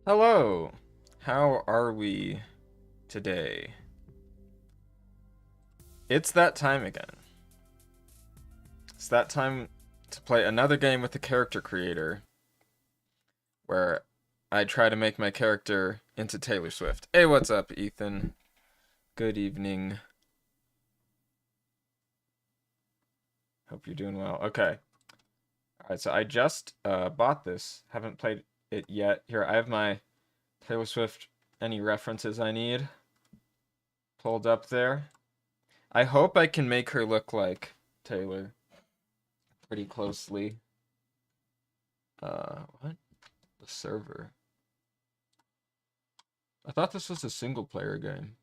Hello! How are we today? It's that time again. It's that time to play another game with the character creator where I try to make my character into Taylor Swift. Hey, what's up, Ethan? Good evening. Hope you're doing well. Okay. Alright, so I just bought this. Haven't played it yet. Here, I have my Taylor Swift any references I need pulled up there. I hope I can make her look like Taylor pretty closely. What? The server. I thought this was a single player game.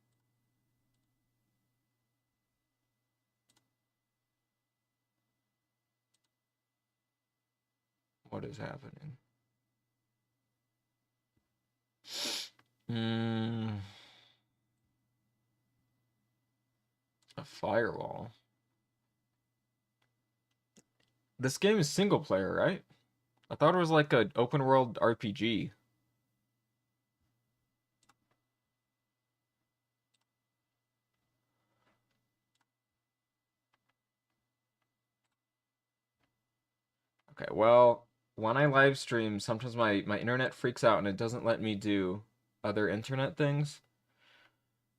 What is happening? Hmm. A firewall. This game is single player, right? I thought it was like an open world RPG. Okay, well, when I live stream, sometimes my internet freaks out and it doesn't let me do other internet things.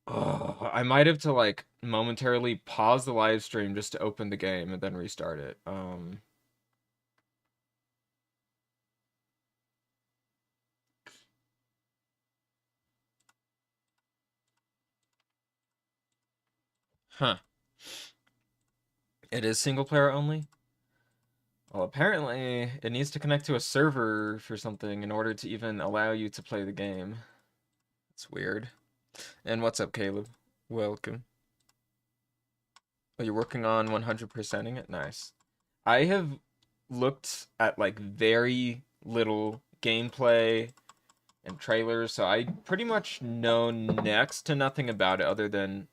Oh, I might have to like momentarily pause the live stream just to open the game and then restart it. Huh. It is single player only? Well, apparently it needs to connect to a server for something in order to even allow you to play the game. It's weird. And what's up, Caleb? Welcome. Oh, you're working on 100%ing it? Nice. I have looked at like very little gameplay and trailers, so I pretty much know next to nothing about it other than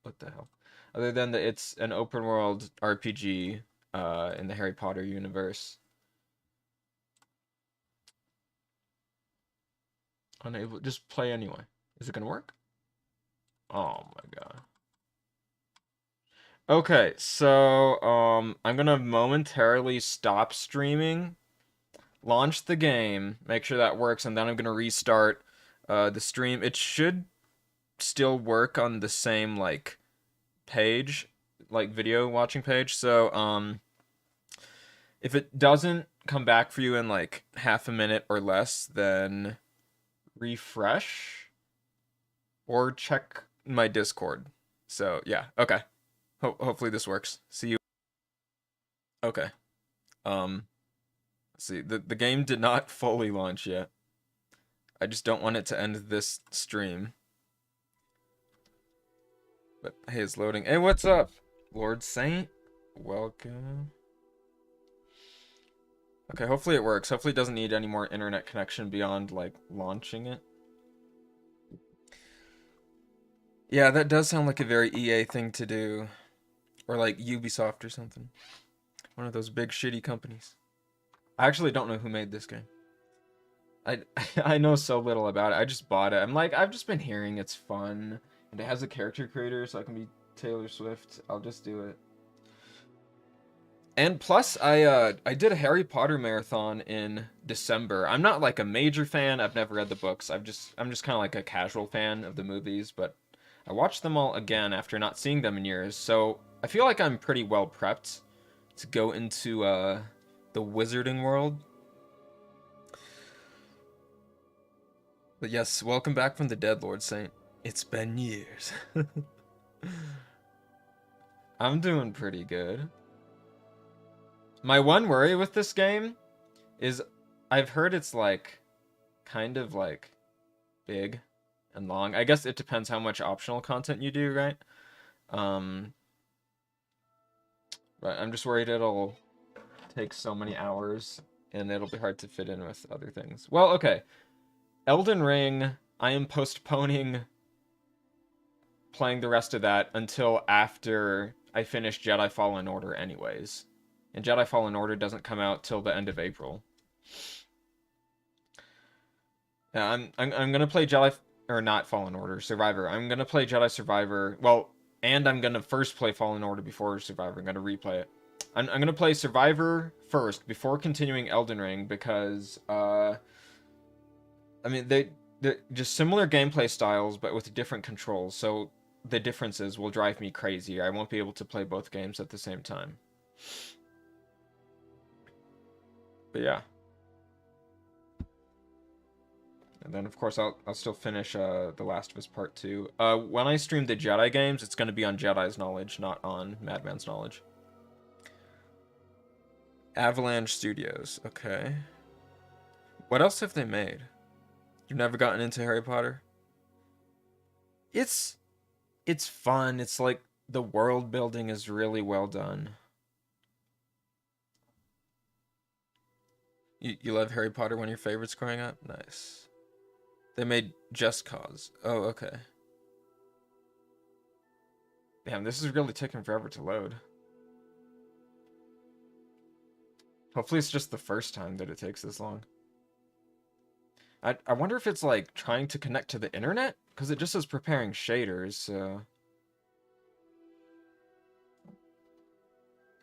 what the hell? Other than that it's an open world RPG in the Harry Potter universe. Unable, just play anyway. Is it gonna work? Oh my god. Okay, so I'm gonna momentarily stop streaming, launch the game, make sure that works, and then I'm gonna restart the stream. It should still work on the same like page, like video watching page. So if it doesn't come back for you in like half a minute or less, then refresh or check my Discord. So yeah, okay. Hopefully this works. See you. Okay. Let's see. The game did not fully launch yet. I just don't want it to end this stream. But hey, it's loading. Hey, what's up? Lord Saint? Welcome. Okay, hopefully it works. Hopefully it doesn't need any more internet connection beyond like launching it. Yeah, that does sound like a very EA thing to do. Or like Ubisoft or something. One of those big shitty companies. I actually don't know who made this game. I I know so little about it. I just bought it. I'm like, I've just been hearing it's fun and it has a character creator, so I can be Taylor Swift. I'll just do it. And plus, I did a Harry Potter marathon in December. I'm not like a major fan. I've never read the books. I'm just kind of like a casual fan of the movies, but I watched them all again after not seeing them in years. So I feel like I'm pretty well prepped to go into the wizarding world. But yes, welcome back from the dead, Lord Saint. It's been years. I'm doing pretty good. My one worry with this game is I've heard it's like kind of like big and long. I guess it depends how much optional content you do, right? Um, but I'm just worried it'll take so many hours and it'll be hard to fit in with other things. Well, okay. Elden Ring, I am postponing playing the rest of that until after I finish Jedi Fallen Order anyways. And Jedi Fallen Order doesn't come out till the end of April. Yeah, I'm gonna play Jedi or not Fallen Order, Survivor. I'm gonna play Jedi Survivor. Well, and I'm gonna first play Fallen Order before Survivor. I'm gonna replay it. I'm gonna play Survivor first before continuing Elden Ring because I mean they're just similar gameplay styles but with different controls. So the differences will drive me crazy. I won't be able to play both games at the same time. But yeah. And then, of course, I'll still finish The Last of Us Part 2. When I stream the Jedi games, it's going to be on Jedi's Knowledge, not on Madman's Knowledge. Avalanche Studios. Okay. What else have they made? You've never gotten into Harry Potter? It's fun. It's like the world building is really well done. You love Harry Potter, one of your favorites growing up? Nice. They made Just Cause. Oh, okay. Damn, this is really taking forever to load. Hopefully it's just the first time that it takes this long. I wonder if it's like trying to connect to the internet? Because it just says preparing shaders, so...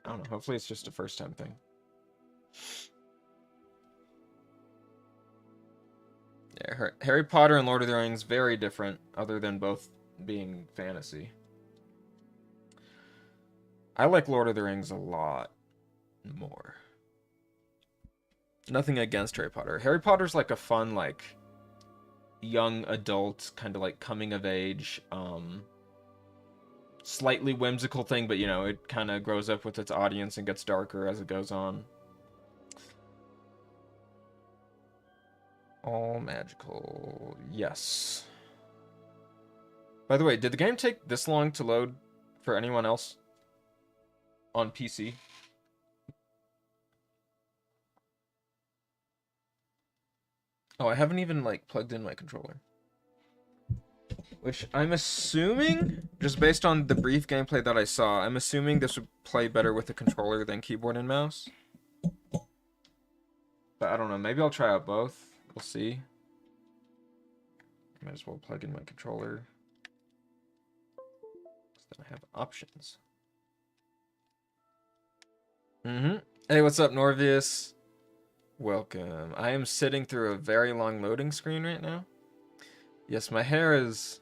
I don't know, hopefully it's just a first time thing. Yeah, Harry Potter and Lord of the Rings, very different, other than both being fantasy. I like Lord of the Rings a lot more. Nothing against Harry Potter. Harry Potter's like a fun, like, young adult, kind of like coming of age, slightly whimsical thing, but you know, it kind of grows up with its audience and gets darker as it goes on. All magical. Yes. By the way, did the game take this long to load for anyone else on PC? Oh, I haven't even, like, plugged in my controller. Which I'm assuming, just based on the brief gameplay that I saw, I'm assuming this would play better with a controller than keyboard and mouse. But I don't know, maybe I'll try out both. We'll see. Might as well plug in my controller. So then I have options. Hey, what's up, Norvius? Welcome. I am sitting through a very long loading screen right now. Yes, my hair has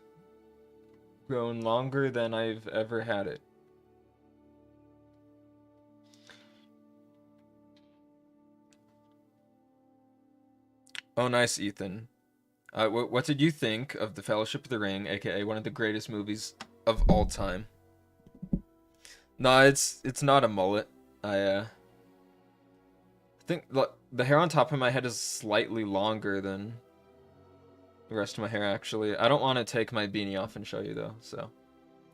grown longer than I've ever had it. Oh, nice, Ethan. What did you think of The Fellowship of the Ring, aka one of the greatest movies of all time? No, it's not a mullet. I think the hair on top of my head is slightly longer than the rest of my hair, actually. I don't want to take my beanie off and show you, though, so.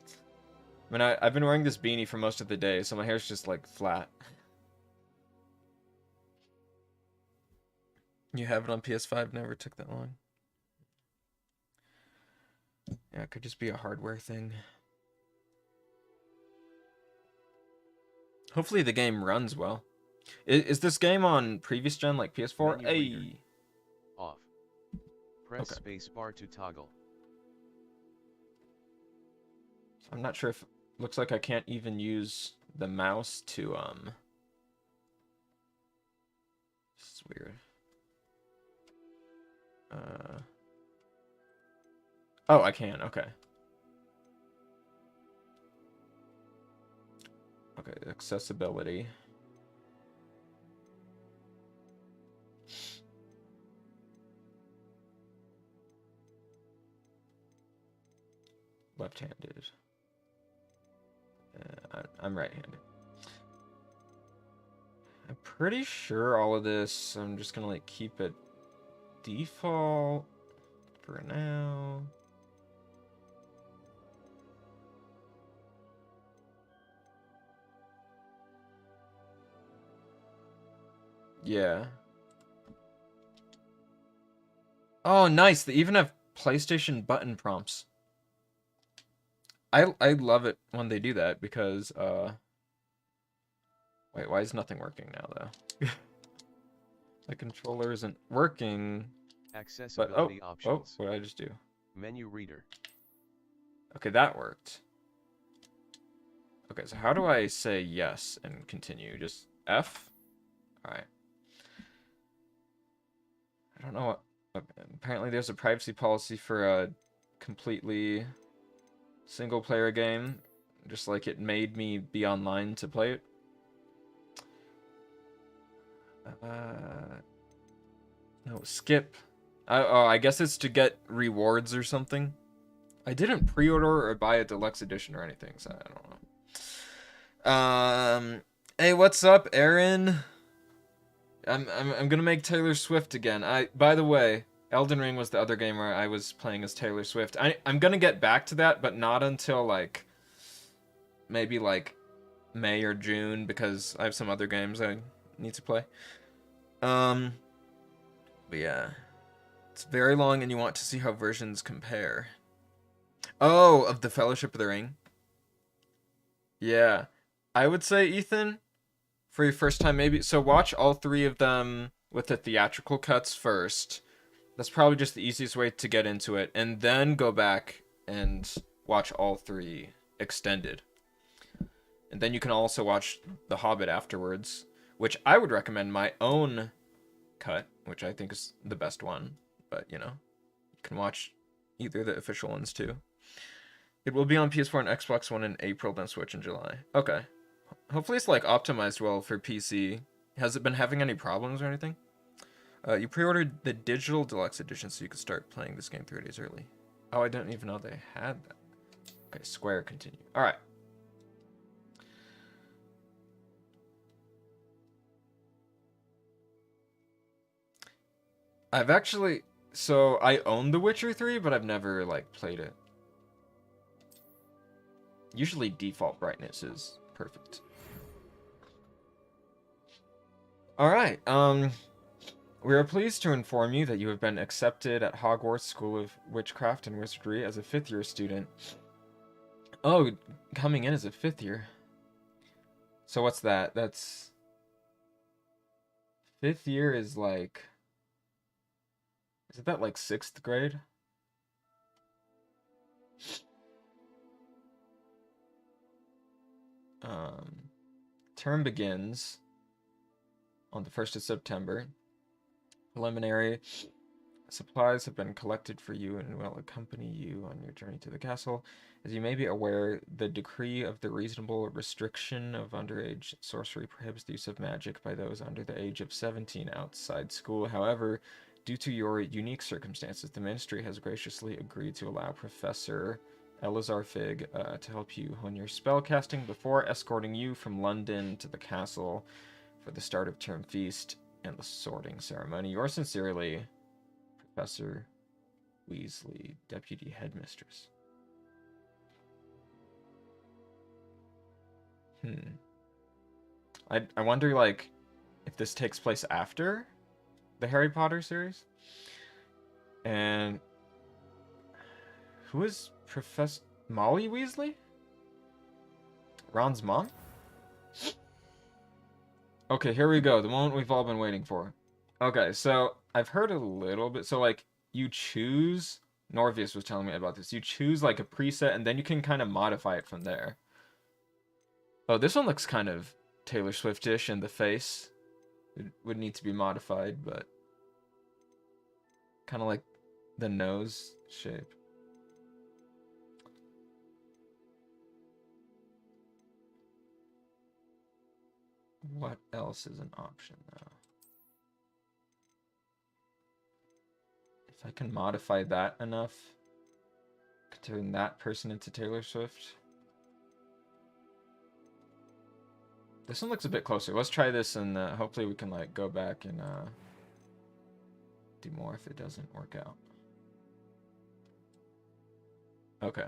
I mean, I've been wearing this beanie for most of the day, so my hair's just, like, flat. You have it on PS5, never took that long. Yeah, it could just be a hardware thing. Hopefully the game runs well. Is this game on previous gen, like PS4? Hey! Off. Press spacebar to toggle. I'm not sure if... Looks like I can't even use the mouse to, This is weird. Oh, I can, okay. Okay, accessibility. Left-handed. I'm right-handed. I'm pretty sure all of this, I'm just gonna like keep it default for now. Yeah. Oh, nice. They even have PlayStation button prompts. I love it when they do that because wait, why is nothing working now though? The controller isn't working. But, Accessibility options. what did I just do? Menu reader. Okay, that worked. Okay, so how do I say yes and continue? Just F? Alright. I don't know what... Okay. Apparently there's a privacy policy for a completely single-player game. Just like it made me be online to play it. No, skip. Oh, I guess it's to get rewards or something. I didn't pre-order or buy a deluxe edition or anything, so I don't know. Hey, what's up, Aaron? I'm gonna make Taylor Swift again. By the way, Elden Ring was the other game where I was playing as Taylor Swift. I'm gonna get back to that, but not until like maybe like May or June because I have some other games I need to play. But yeah, it's very long, and you want to see how versions compare. Oh, of the Fellowship of the Ring. Yeah, I would say Ethan, for your first time, maybe. So watch all three of them with the theatrical cuts first. That's probably just the easiest way to get into it, and then go back and watch all three extended. And then you can also watch The Hobbit afterwards, which I would recommend my own cut, which I think is the best one. But, you know, you can watch either the official ones too. It will be on PS4 and Xbox One in April, then Switch in July. Okay. Hopefully it's like optimized well for PC. Has it been having any problems or anything? You pre-ordered the digital deluxe edition so you could start playing this game 3 days early. Oh, I didn't even know they had that. Okay, Square, continue. Alright. I've actually... So, I own The Witcher 3, but I've never, like, played it. Usually default brightness is perfect. Alright, we are pleased to inform you that you have been accepted at Hogwarts School of Witchcraft and Wizardry as a 5th-year student. Oh, coming in as a 5th year. So what's that? That's... 5th year is like... Isn't that like 6th grade? Term begins on the 1st of September. Preliminary supplies have been collected for you and will accompany you on your journey to the castle. As you may be aware, the decree of the reasonable restriction of underage sorcery prohibits the use of magic by those under the age of 17 outside school. However, due to your unique circumstances, the ministry has graciously agreed to allow Professor Elazar Fig to help you hone your spellcasting before escorting you from London to the castle for the start of term feast and the sorting ceremony. Yours sincerely, Professor Weasley, Deputy Headmistress. I wonder, like, if this takes place after the Harry Potter series? And who is Professor Molly Weasley? Ron's mom? Okay, here we go. The moment we've all been waiting for. Okay, so I've heard a little bit. So, like, you choose... Norvius was telling me about this. You choose, like, a preset, and then you can kind of modify it from there. Oh, this one looks kind of Taylor Swift-ish in the face. It would need to be modified, but... kind of like the nose shape. What else is an option, though? If I can modify that enough to turn that person into Taylor Swift. This one looks a bit closer. Let's try this, and hopefully we can like go back and do more if it doesn't work out. Okay.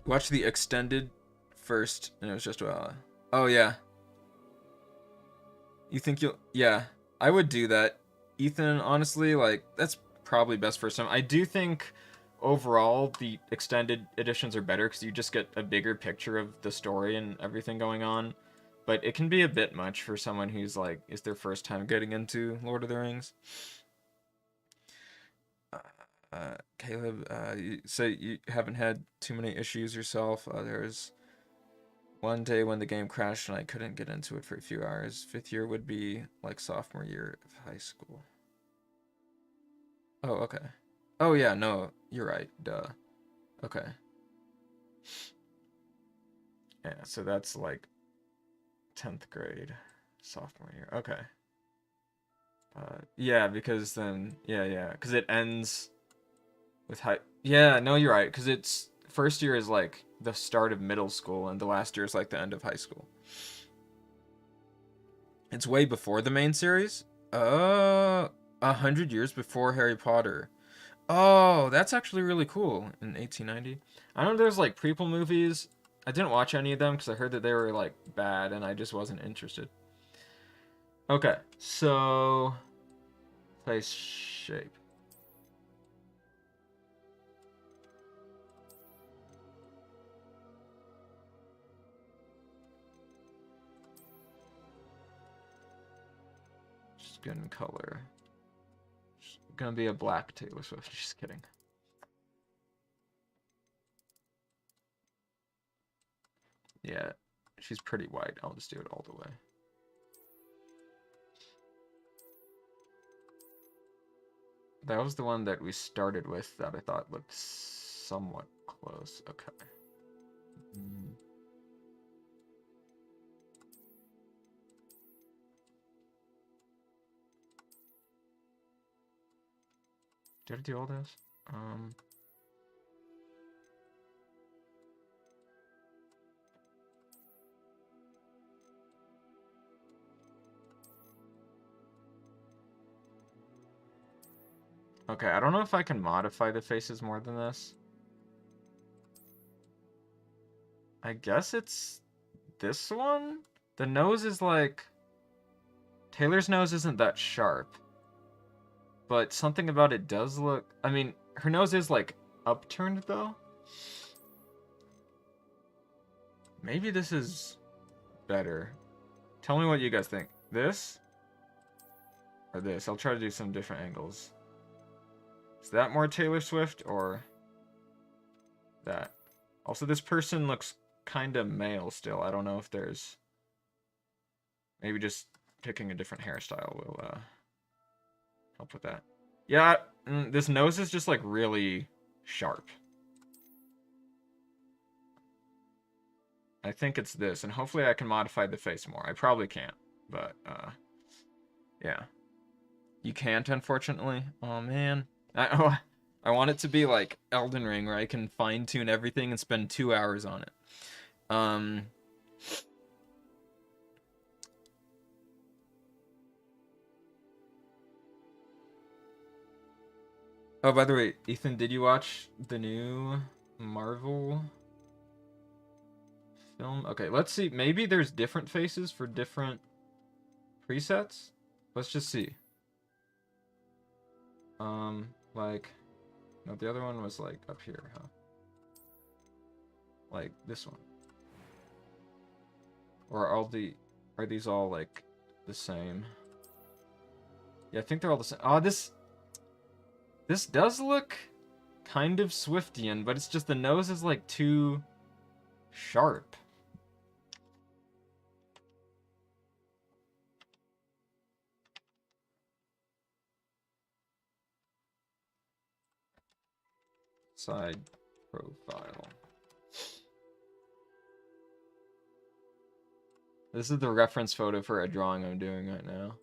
Watch the extended first, and it was just oh yeah. You think you'll... Yeah, I would do that. Ethan, honestly, like, that's probably best first time. I do think, overall, the extended editions are better, because you just get a bigger picture of the story and everything going on. but it can be a bit much for someone who's like, it's their first time getting into Lord of the Rings. Caleb, you say you haven't had too many issues yourself. There's one day when the game crashed and I couldn't get into it for a few hours. Fifth year would be like sophomore year of high school. Oh, okay. Oh, yeah, no, you're right. Duh. Okay. Yeah, so that's like 10th grade, sophomore year. Okay. Yeah, because then, yeah, because it ends with high. Yeah, no, you're right, because it's first year is like the start of middle school, and the last year is like the end of high school. It's way before the main series. 100 years before Harry Potter. Oh, that's actually really cool. In 1890, I know there's like prequel movies. I didn't watch any of them because I heard that they were like bad, and I just wasn't interested. Okay, so face shape. Skin color. She's gonna be a black Taylor Swift. Just kidding. Yeah, she's pretty white. I'll just do it all the way. That was the one that we started with that I thought looked somewhat close. Okay. Mm. Did I do all this? Okay, I don't know if I can modify the faces more than this. I guess it's this one? The nose is like... Taylor's nose isn't that sharp. But something about it does look... I mean, her nose is like upturned though. Maybe this is better. Tell me what you guys think. This? Or this? I'll try to do some different angles. Is that more Taylor Swift or that? Also, this person looks kind of male still. I don't know if there's... Maybe just picking a different hairstyle will help with that. Yeah, this nose is just like really sharp. I think it's this, and hopefully I can modify the face more. I probably can't, but yeah. You can't, unfortunately. Oh man. I want it to be like Elden Ring, where I can fine-tune everything and spend 2 hours on it. Oh, by the way, Ethan, did you watch the new Marvel film? Okay, let's see. Maybe there's different faces for different presets? Let's just see. Like, no, the other one was like up here, huh? Like this one. Or are these all like the same? Yeah, I think they're all the same. Oh, this does look kind of Swiftian, but it's just the nose is like too sharp. Side profile. This is the reference photo for a drawing I'm doing right now.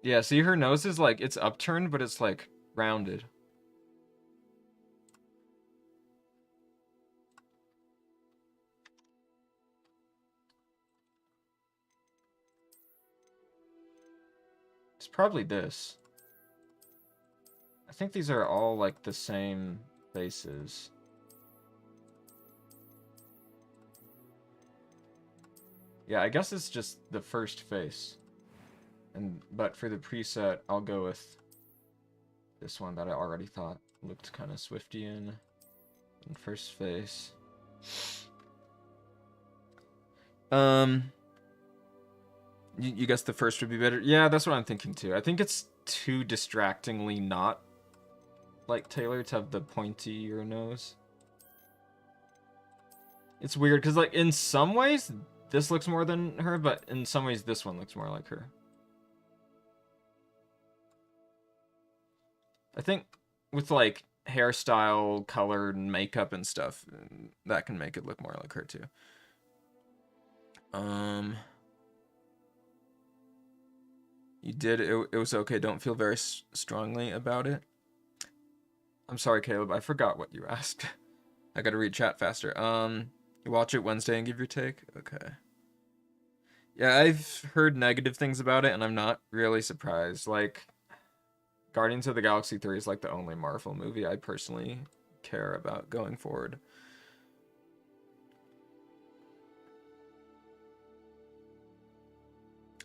Yeah, see her nose is like, it's upturned, but it's like rounded. It's probably this. I think these are all like the same faces. Yeah, I guess it's just the first face. But for the preset, I'll go with this one that I already thought looked kind of Swiftian. First face. You guess the first would be better? Yeah, that's what I'm thinking too. I think it's too distractingly not like Taylor to have the pointier nose. It's weird because like in some ways this looks more than her, but in some ways this one looks more like her. I think with like hairstyle, color, and makeup and stuff, that can make it look more like her too. You did it was okay. Don't feel very strongly about it. I'm sorry, Caleb. I forgot what you asked. I gotta read chat faster. You watch it Wednesday and give your take? Okay. Yeah, I've heard negative things about it, and I'm not really surprised. Like, Guardians of the Galaxy 3 is like the only Marvel movie I personally care about going forward.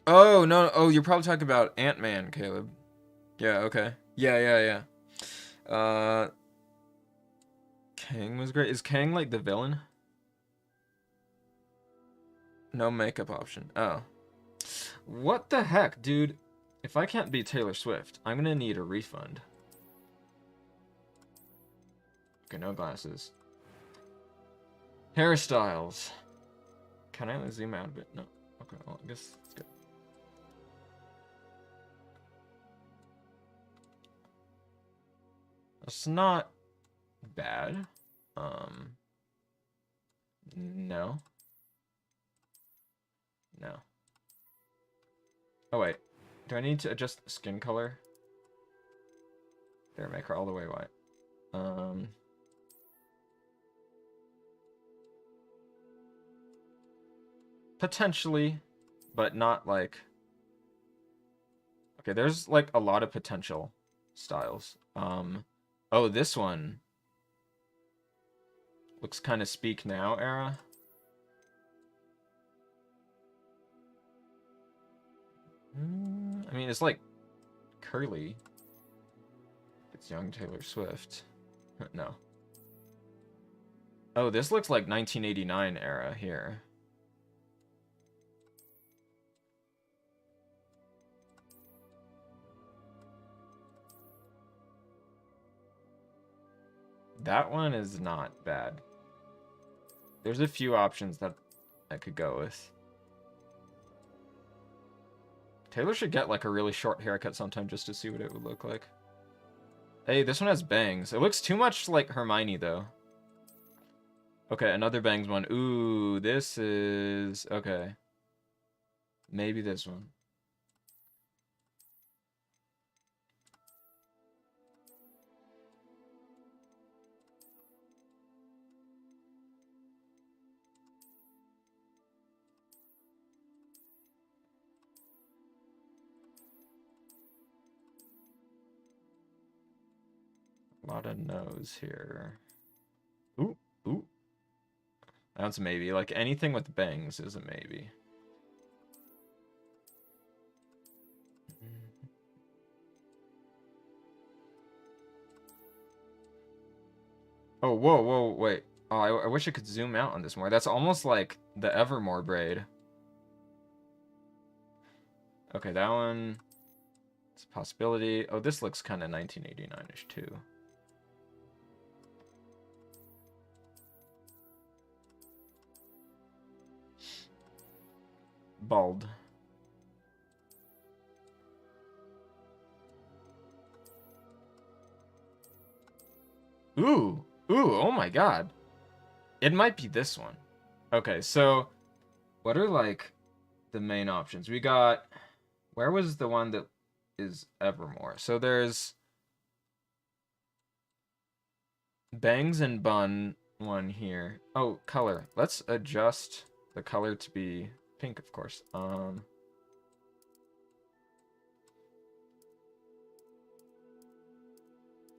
Oh, no. Oh, you're probably talking about Ant-Man, Caleb. Yeah, okay. Yeah. Kang was great. Is Kang like the villain? No makeup option. Oh. What the heck, dude? If I can't beat Taylor Swift, I'm gonna need a refund. Okay, no glasses. Hairstyles. Can I zoom out a bit? No. Okay, well, I guess it's good. It's not bad. No. No. Oh, wait. Do I need to adjust skin color? There, make her all the way white. Potentially, but not like... Okay, there's like a lot of potential styles. Oh, this one looks kind of Speak Now era. I mean, it's like curly. It's young Taylor Swift. No. Oh, this looks like 1989 era here. That one is not bad. There's a few options that I could go with. Taylor should get like a really short haircut sometime just to see what it would look like. Hey, this one has bangs. It looks too much like Hermione though. Okay, another bangs one. Ooh, this is... Okay. Maybe this one. A lot of no's here. Ooh, ooh. That's a maybe. Like, anything with bangs is a maybe. Oh, whoa, wait. Oh, I wish I could zoom out on this more. That's almost like the Evermore braid. Okay, that one... It's a possibility. Oh, this looks kind of 1989-ish, too. Bald. Ooh! Ooh, oh my god. It might be this one. Okay, so... What are, like, the main options? We got... Where was the one that is Evermore? So there's... Bangs and Bun one here. Oh, color. Let's adjust the color to be pink, of course.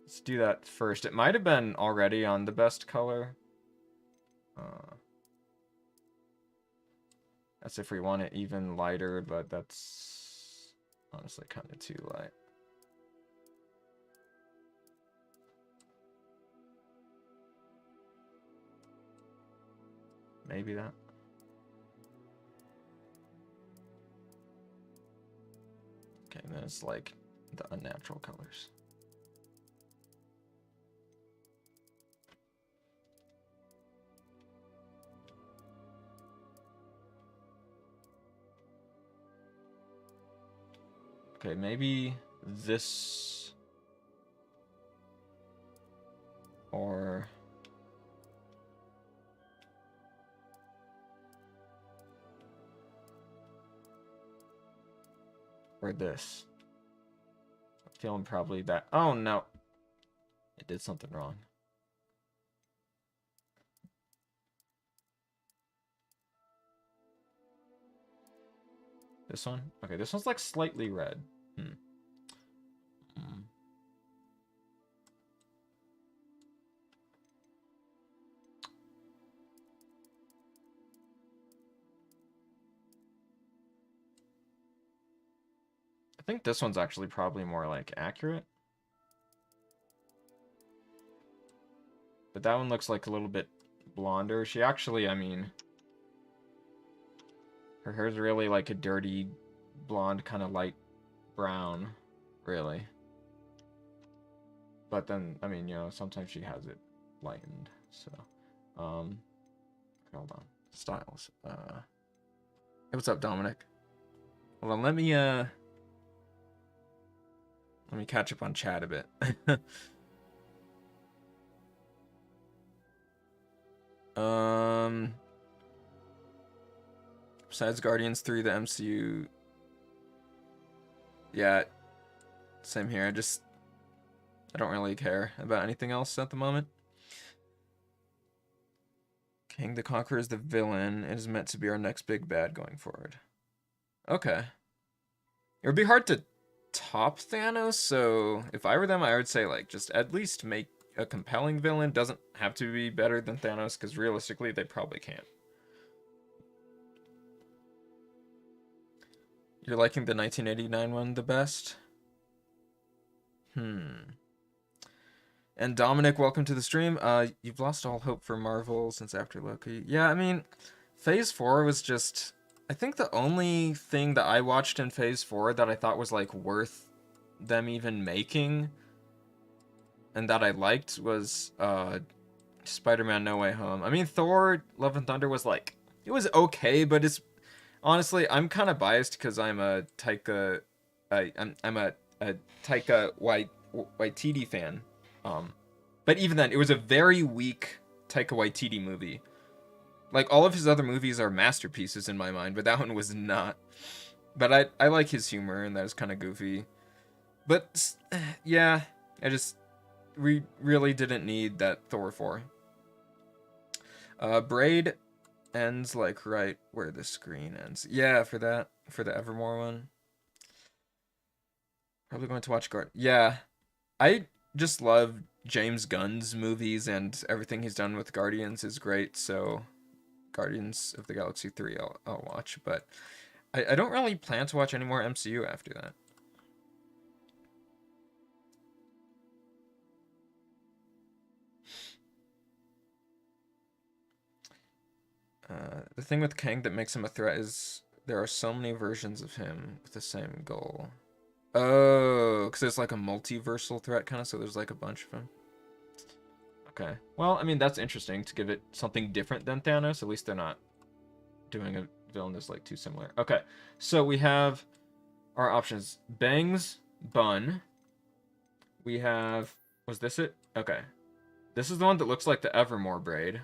Let's do that first. It might have been already on the best color. That's if we want it even lighter, but that's honestly kind of too light. Maybe that. Okay, and then it's like the unnatural colors. Okay, maybe this or this. I'm feeling probably that. Oh no, it did something wrong. This one? Okay, this one's like slightly red. I think this one's actually probably more like accurate. But that one looks like a little bit blonder. She actually, I mean, her hair's really like a dirty blonde, kind of light brown, really. But then, I mean, you know, sometimes she has it lightened. So, hold on. Styles. Hey, what's up, Dominic? Hold on, let me catch up on chat a bit. Besides Guardians 3, the MCU. Yeah, same here. I don't really care about anything else at the moment. King the Conqueror is the villain. It is meant to be our next big bad going forward. Okay. It would be hard to top Thanos, so if I were them, I would say, like, just at least make a compelling villain. Doesn't have to be better than Thanos, because realistically, they probably can't. You're liking the 1989 one the best? And Dominic, welcome to the stream. You've lost all hope for Marvel since after Loki. Yeah, I mean, Phase 4 was just... I think the only thing that I watched in Phase 4 that I thought was, like, worth them even making and that I liked was Spider-Man No Way Home. I mean, Thor Love and Thunder was, like... It was okay, but it's... Honestly, I'm kind of biased because I'm a Taika... I'm a Taika Waititi fan. But even then, it was a very weak Taika Waititi movie. Like, all of his other movies are masterpieces in my mind, but that one was not. But I like his humor, and that is kind of goofy. But, yeah, we really didn't need that Thor 4. Braid ends, like, right where the screen ends. Yeah, for the Evermore one. Probably going to watch Yeah, I just love James Gunn's movies, and everything he's done with Guardians is great, so Guardians of the Galaxy 3 I'll watch, but I don't really plan to watch any more MCU after that. The thing with Kang that makes him a threat is there are so many versions of him with the same goal. Oh, because it's like a multiversal threat kind of, so there's like a bunch of them. Okay. Well, I mean, that's interesting to give it something different than Thanos. At least they're not doing a villain that's like too similar. Okay. So we have our options. Bangs, Bun. We have... Was this it? Okay. This is the one that looks like the Evermore braid.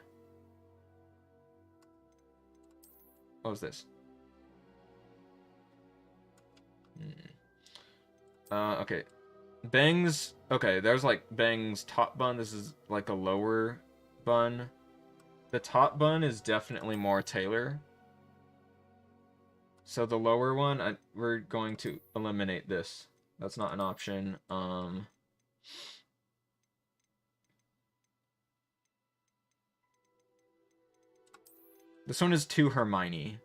What was this? Okay. Bangs... Okay, there's like Bangs top bun. This is like a lower bun. The top bun is definitely more Taylor. So the lower one, we're going to eliminate this. That's not an option. This one is too Hermione.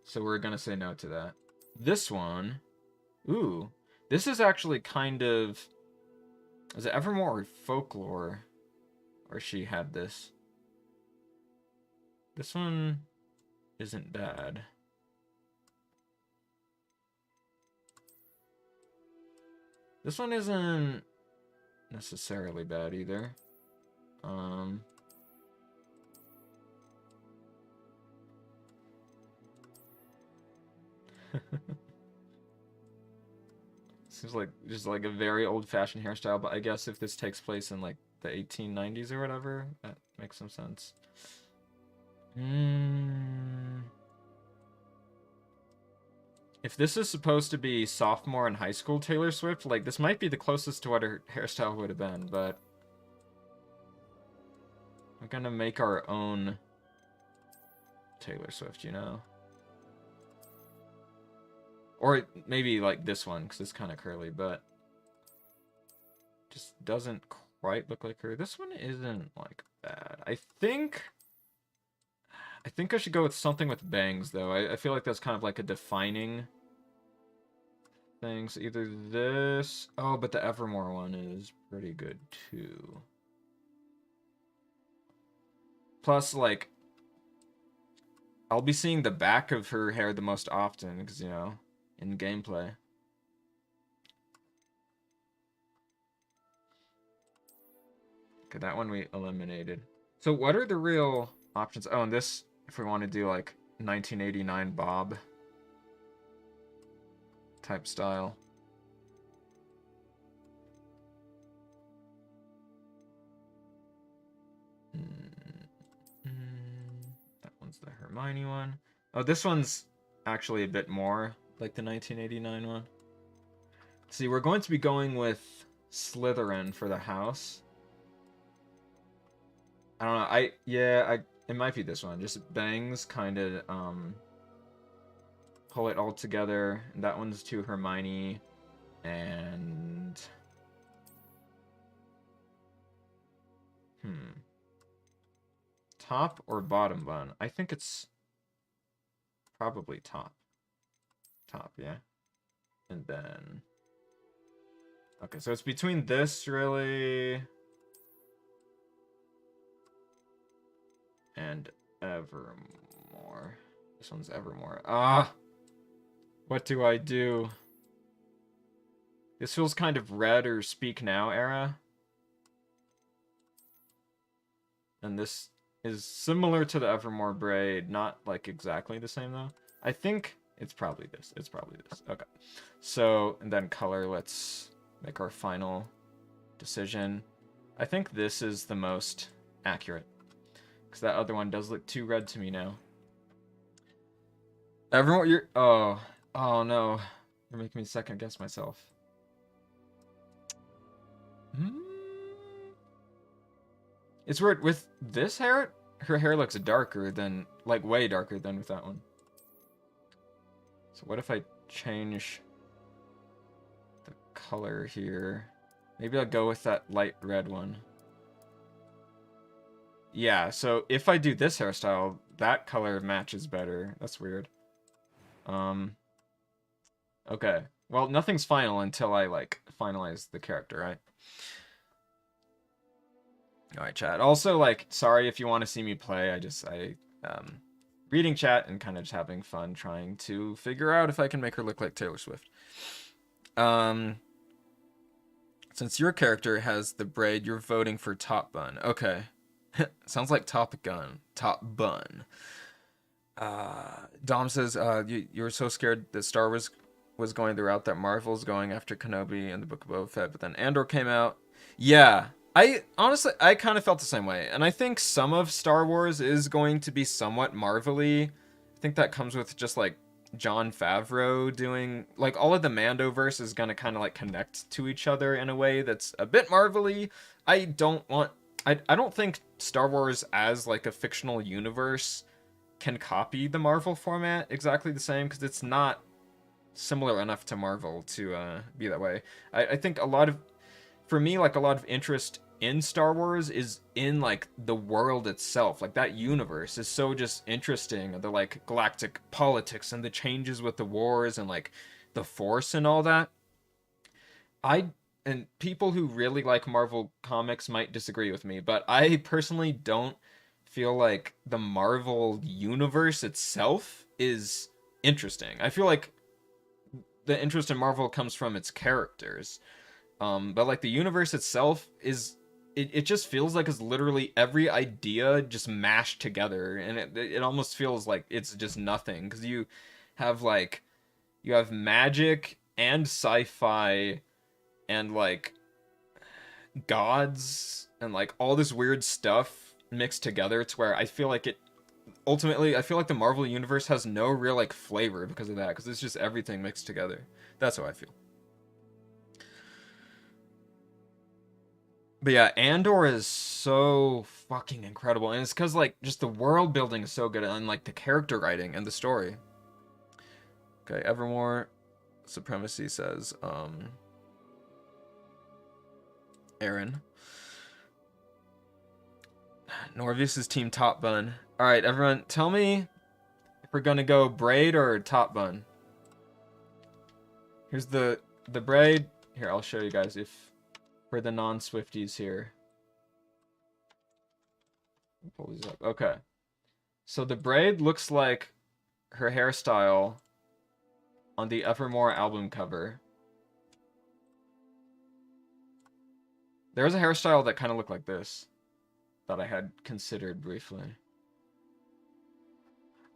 So we're gonna say no to that. This one... Ooh. This is actually kind of... Is it Evermore or Folklore? Or she had this? This one isn't bad. This one isn't necessarily bad either. Seems like just like a very old-fashioned hairstyle, but I guess if this takes place in like the 1890s or whatever, that makes some sense. If this is supposed to be sophomore in high school Taylor Swift, like this might be the closest to what her hairstyle would have been, but we're gonna make our own Taylor Swift, you know? Or maybe like this one, because it's kind of curly, but just doesn't quite look like her. This one isn't like bad. I think I should go with something with bangs, though. I feel like that's kind of like a defining thing. So either this... Oh, but the Evermore one is pretty good, too. Plus, like, I'll be seeing the back of her hair the most often, because, you know, in gameplay. Okay, that one we eliminated. So what are the real options? Oh, and this, if we want to do, like, 1989 Bob type style. That one's the Hermione one. Oh, this one's actually a bit more like the 1989 one. See, we're going to be going with Slytherin for the house. I don't know. It might be this one. Just bangs, kind of pull it all together. And that one's to Hermione, and top or bottom bun? I think it's probably top. Top, yeah. And then okay, so it's between this really and Evermore. This one's Evermore. Ah! What do I do? This feels kind of Red or Speak Now era. And this is similar to the Evermore braid. Not, like, exactly the same, though. I think it's probably this. It's probably this. Okay. So, and then color, let's make our final decision. I think this is the most accurate. Because that other one does look too red to me now. Everyone, you're... Oh. Oh, no. You're making me second guess myself. It's weird. With this hair, her hair looks darker than... Like, way darker than with that one. So what if I change the color here? Maybe I'll go with that light red one. Yeah, so if I do this hairstyle, that color matches better. That's weird. Okay. Well, nothing's final until I, like, finalize the character, right? Alright, chat. Also, like, sorry if you want to see me play. Reading chat and kind of just having fun trying to figure out if I can make her look like Taylor Swift. Since your character has the braid, you're voting for Top Bun. Okay. Sounds like Top Gun. Top Bun. Dom says, you were so scared that Star Wars was going the route that Marvel's going after Kenobi and the Book of Boba Fett, but then Andor came out. Yeah. Honestly, I kind of felt the same way. And I think some of Star Wars is going to be somewhat Marvel-y. I think that comes with just, like, Jon Favreau doing... Like, all of the Mandoverse is going to kind of, like, connect to each other in a way that's a bit Marvel-y. I don't think Star Wars as, like, a fictional universe can copy the Marvel format exactly the same, because it's not similar enough to Marvel to be that way. I think for me, like, a lot of interest in Star Wars is in, like, the world itself. Like, that universe is so just interesting. The, like, galactic politics and the changes with the wars and, like, the Force and all that. And people who really like Marvel comics might disagree with me, but I personally don't feel like the Marvel universe itself is interesting. I feel like the interest in Marvel comes from its characters. But like the universe itself is, it just feels like it's literally every idea just mashed together, and it almost feels like it's just nothing because have like you have magic and sci-fi and like gods and like all this weird stuff mixed together to where I feel like it ultimately I feel like the Marvel universe has no real like flavor because of that, because it's just everything mixed together. That's how I feel. But yeah, Andor is so fucking incredible, and it's because like just the world building is so good, and like the character writing and the story. Okay, Evermore Supremacy says, Aaron. Norvius' team top bun. All right, everyone, tell me if we're gonna go braid or top bun. Here's the braid. Here, I'll show you guys if for the non-Swifties here. Pull these up. Okay. So the braid looks like her hairstyle on the Evermore album cover. There's a hairstyle that kind of looked like this that I had considered briefly.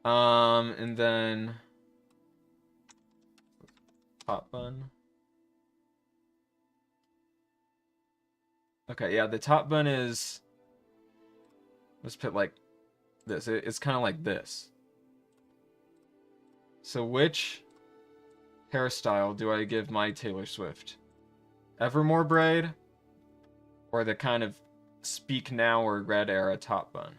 And then top bun. Okay, yeah, the top bun is, let's put like this. It's kind of like this. So which hairstyle do I give my Taylor Swift? Evermore braid or the kind of Speak Now or Red era top bun?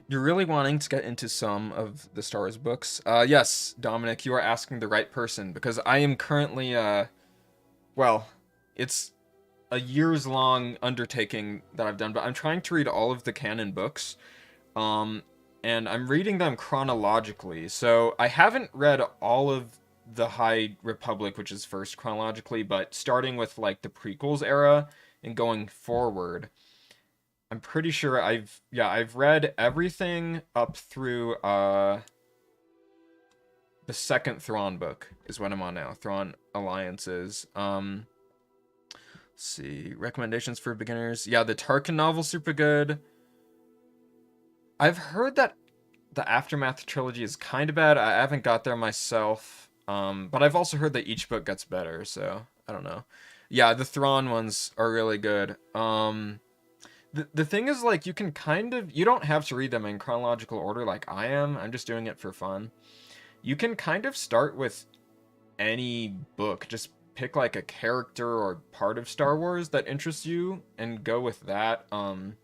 You're really wanting to get into some of the Star Wars books. Yes, Dominic, you are asking the right person because I am currently, well, it's a years long undertaking that I've done, but I'm trying to read all of the canon books. And I'm reading them chronologically. So I haven't read all of the High Republic, which is first chronologically, but starting with like the prequels era and going forward, I'm pretty sure I've read everything up through the second Thrawn book is what I'm on now. Thrawn Alliances. Let's see, recommendations for beginners. Yeah, the Tarkin novel super good. I've heard that the Aftermath trilogy is kind of bad. I haven't got there myself. But I've also heard that each book gets better, so I don't know. Yeah, the Thrawn ones are really good. The thing is, like, you can kind of, you don't have to read them in chronological order like I am. I'm just doing it for fun. You can kind of start with any book. Just pick like a character or part of Star Wars that interests you and go with that. I'll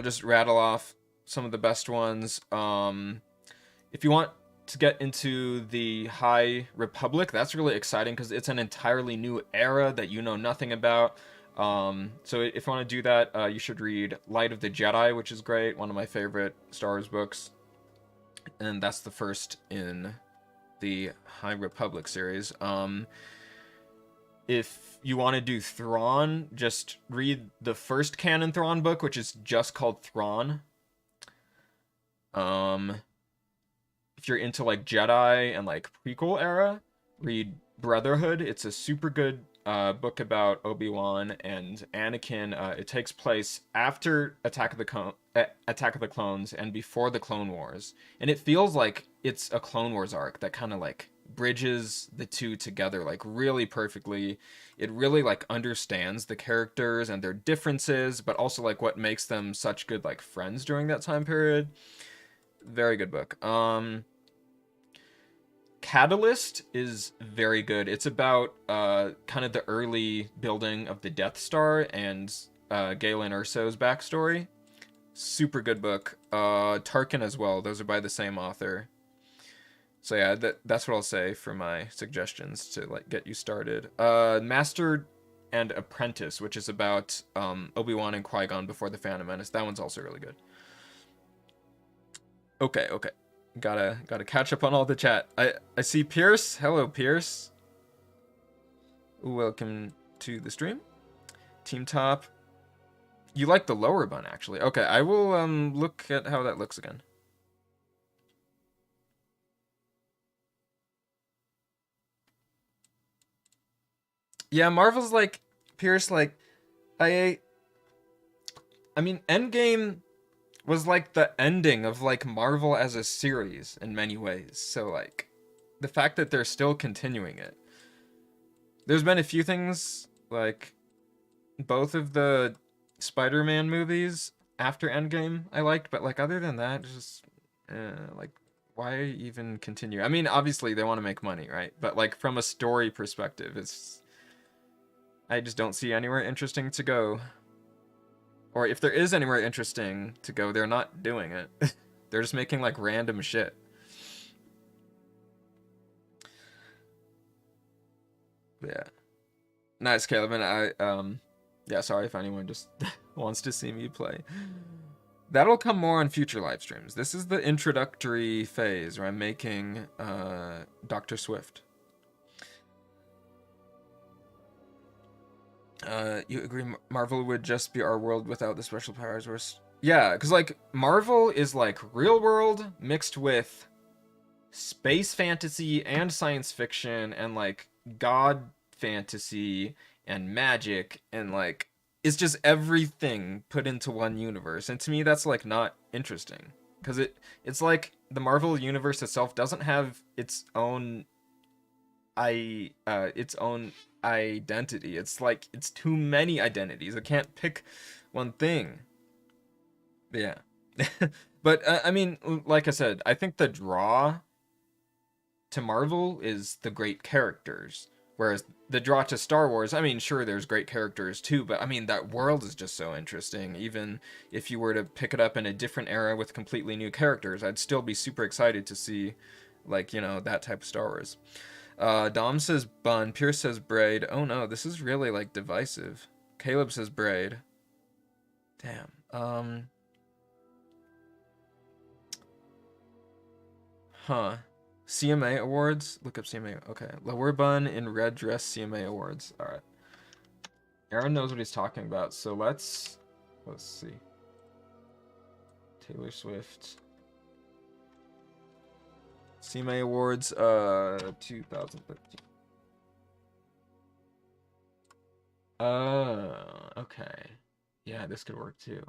just rattle off some of the best ones. If you want to get into the High Republic, that's really exciting because it's an entirely new era that you know nothing about. So if you want to do that, you should read Light of the Jedi, which is great, one of my favorite Star Wars books. And that's the first in the High Republic series. If you want to do Thrawn, just read the first canon Thrawn book, which is just called Thrawn. If you're into like Jedi and like prequel era, read Brotherhood. It's a super good book about Obi-Wan and Anakin. It takes place after Attack of the Clones and before the Clone Wars, and it feels like it's a Clone Wars arc that kind of like bridges the two together like really perfectly. It really like understands the characters and their differences, but also like what makes them such good like friends during that time period. Very good book. Catalyst is very good. It's about kind of the early building of the Death Star and Galen Erso's backstory. Super good book. Tarkin as well. Those are by the same author. So yeah, that's what I'll say for my suggestions to like get you started. Master and Apprentice, which is about Obi-Wan and Qui-Gon before the Phantom Menace. That one's also really good. Okay. Gotta catch up on all the chat. I see Pierce. Hello, Pierce. Welcome to the stream. Team Top. You like the lower bun, actually. Okay, I will look at how that looks again. Yeah, Marvel's like Pierce. Like I, I mean, Endgame was like the ending of like Marvel as a series in many ways. So like, the fact that they're still continuing it. There's been a few things like both of the Spider-Man movies after Endgame I liked, but like other than that, just like why even continue? I mean, obviously they want to make money, right? But like from a story perspective, it's I just don't see anywhere interesting to go. Or if there is anywhere interesting to go, they're not doing it. They're just making like random shit. But yeah. Nice, Caleb, and yeah, sorry if anyone just wants to see me play. That'll come more on future live streams. This is the introductory phase where I'm making Dr. Swift. You agree Marvel would just be our world without the special powers? Yeah, because like Marvel is like real world mixed with space fantasy and science fiction and like god fantasy and magic and like it's just everything put into one universe. And to me that's like not interesting because it's like the Marvel universe itself doesn't have its own identity. It's like it's too many identities. I can't pick one thing. Yeah. But I mean, like I said, I think the draw to Marvel is the great characters. Whereas the draw to Star Wars, I mean, sure, there's great characters too, but I mean, that world is just so interesting. Even if you were to pick it up in a different era with completely new characters, I'd still be super excited to see, like, you know, that type of Star Wars. Dom says bun. Pierce says braid. Oh no, this is really, like, divisive. Caleb says braid. Damn. Huh. CMA awards. Look up CMA. Okay. Lower bun in red dress CMA awards. All right. Aaron knows what he's talking about. So let's see. Taylor Swift. CMA awards 2013. Okay. Yeah, this could work too.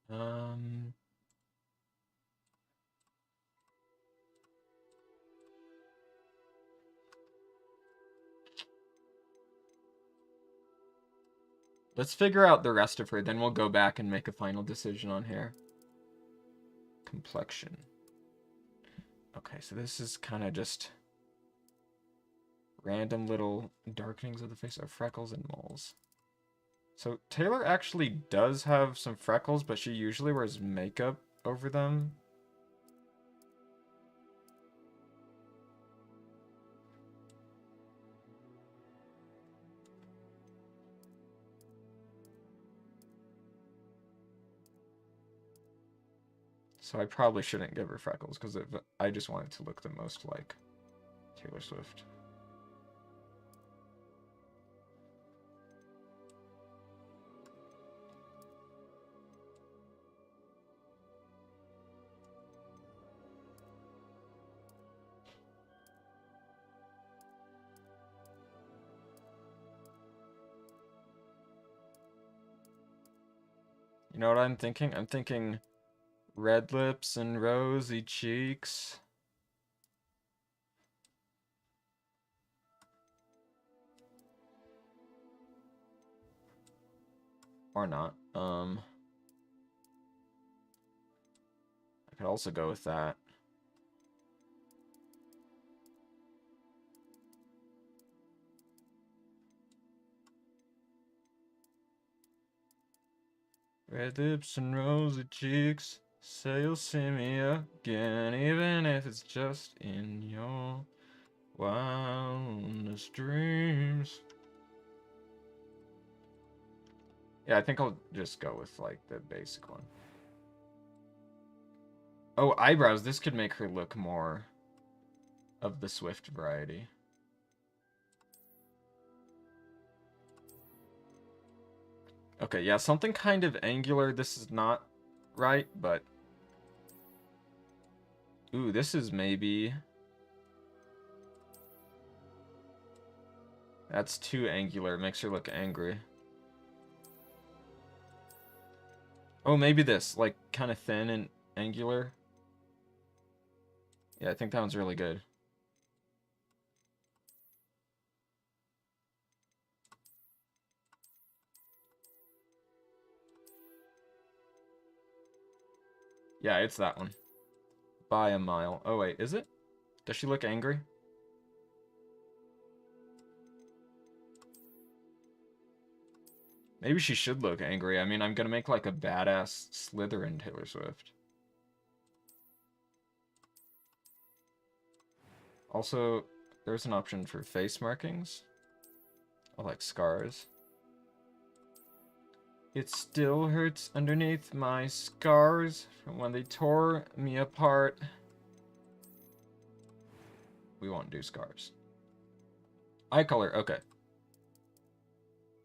Um Let's figure out the rest of her, then we'll go back and make a final decision on hair. Complexion. Okay, so this is kind of just random little darkenings of the face of freckles and moles. So Taylor actually does have some freckles, but she usually wears makeup over them. So I probably shouldn't give her freckles because I just want it to look the most like Taylor Swift. You know what I'm thinking? I'm thinking red lips and rosy cheeks. Or not. I could also go with that. Red lips and rosy cheeks. Say you'll see me again, even if it's just in your wildest dreams. Yeah, I think I'll just go with, like, the basic one. Oh, eyebrows. This could make her look more of the Swift variety. Okay, yeah, something kind of angular. This is not right, but... Ooh, this is maybe... That's too angular. It makes her look angry. Oh, maybe this. Like, kind of thin and angular. Yeah, I think that one's really good. Yeah, it's that one. By a mile. Oh, wait, is it? Does she look angry? Maybe she should look angry. I mean, I'm gonna make like a badass Slytherin Taylor Swift. Also, there's an option for face markings. I like scars. It still hurts underneath my scars from when they tore me apart. We won't do scars. Eye color, okay.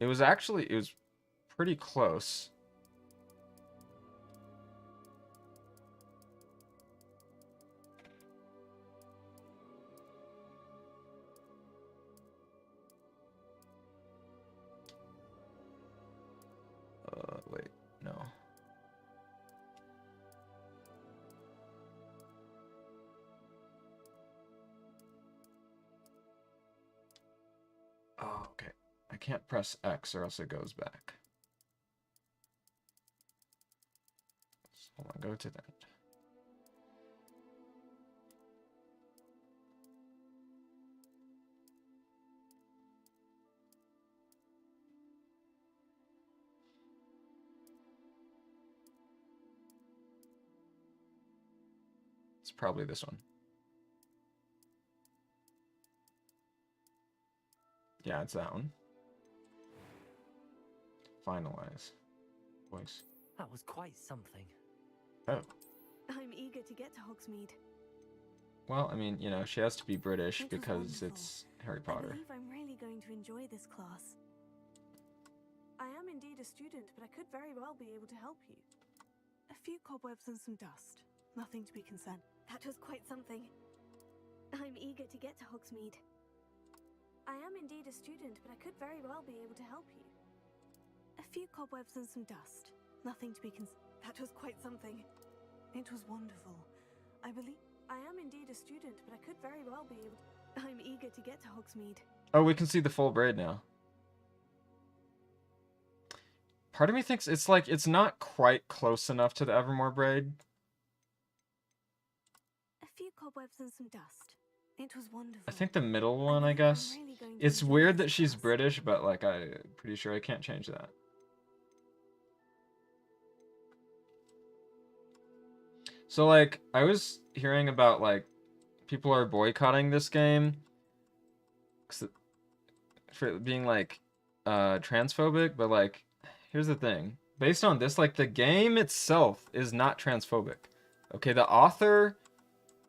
It was pretty close. Wait, no. Oh, okay. I can't press X or else it goes back. Hold on, go to that. It's probably this one. Yeah, it's that one. Finalize. Voice. That was quite something. Oh. I'm eager to get to Hogsmeade. Well, I mean, you know, she has to be British It was because wonderful. it's Harry I Potter. believe I'm really going to enjoy this class. I am indeed a student, but I could very well be able to help you. A few cobwebs and some dust. Nothing to be concerned. That was quite something. I'm eager to get to Hogsmeade. I am indeed a student, but I could very well be able to help you. A few cobwebs and some dust. Nothing to be concerned. That was quite something. It was wonderful. I believe I am indeed a student, but I could very well be able to... I'm eager to get to Hogsmeade. Oh, we can see the full braid now. Part of me thinks it's like, it's not quite close enough to the Evermore braid. A few cobwebs and some dust. It was wonderful. I think the middle one, I believe guess. I'm really going to It's enjoy weird this that she's class. British, but like, I'm pretty sure I can't change that. So like, I was hearing about like, people are boycotting this game for being like, transphobic, but like, here's the thing. Based on this, like, the game itself is not transphobic. Okay, the author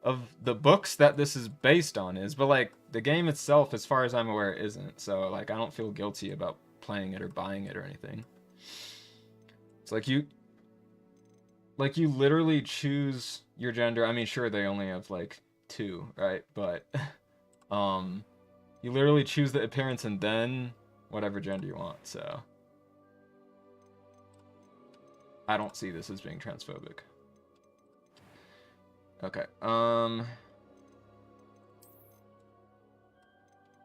of the books that this is based on is, but like, the game itself, as far as I'm aware, isn't. So like, I don't feel guilty about playing it or buying it or anything. It's like you literally choose your gender. I mean, sure, they only have like 2, right? But you literally choose the appearance and then whatever gender you want. So I don't see this as being transphobic. Okay.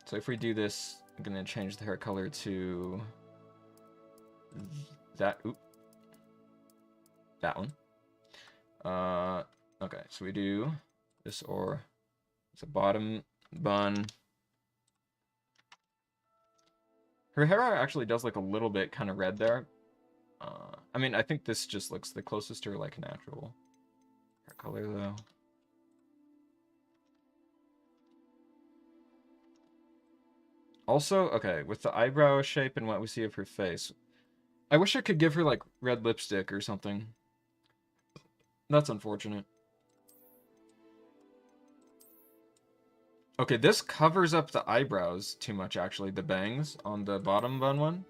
So if we do this, I'm gonna change the hair color to that. Oop, that one. Okay. So we do this, or it's a bottom bun. Her hair actually does look a little bit kind of red there. I mean, I think this just looks the closest to like natural hair color though. Also, okay, with the eyebrow shape and what we see of her face, I wish I could give her like red lipstick or something. That's unfortunate. Okay, this covers up the eyebrows too much, actually, the bangs on the bottom bun one.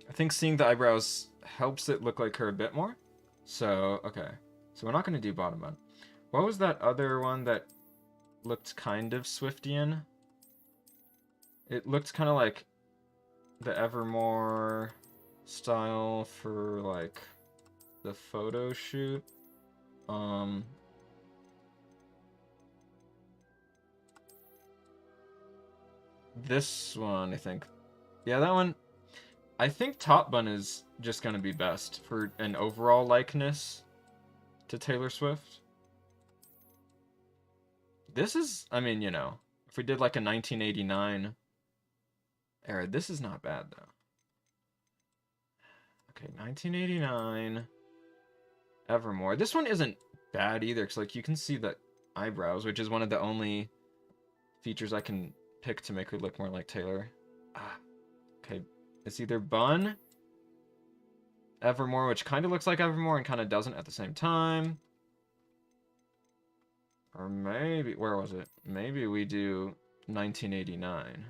I think seeing the eyebrows helps it look like her a bit more. So, okay. So we're not going to do bottom bun. What was that other one that looked kind of Swiftian? It looked kind of like the Evermore style for like the photo shoot. This one, I think. Yeah, that one. I think Top Bun is just gonna be best for an overall likeness to Taylor Swift. This is, I mean, you know, if we did like a 1989 era, this is not bad though. Okay, 1989 Evermore. This one isn't bad either, because like you can see the eyebrows, which is one of the only features I can pick to make her look more like Taylor. Okay, it's either Bun, Evermore, which kind of looks like Evermore and kind of doesn't at the same time. Or maybe, where was it? Maybe we do 1989.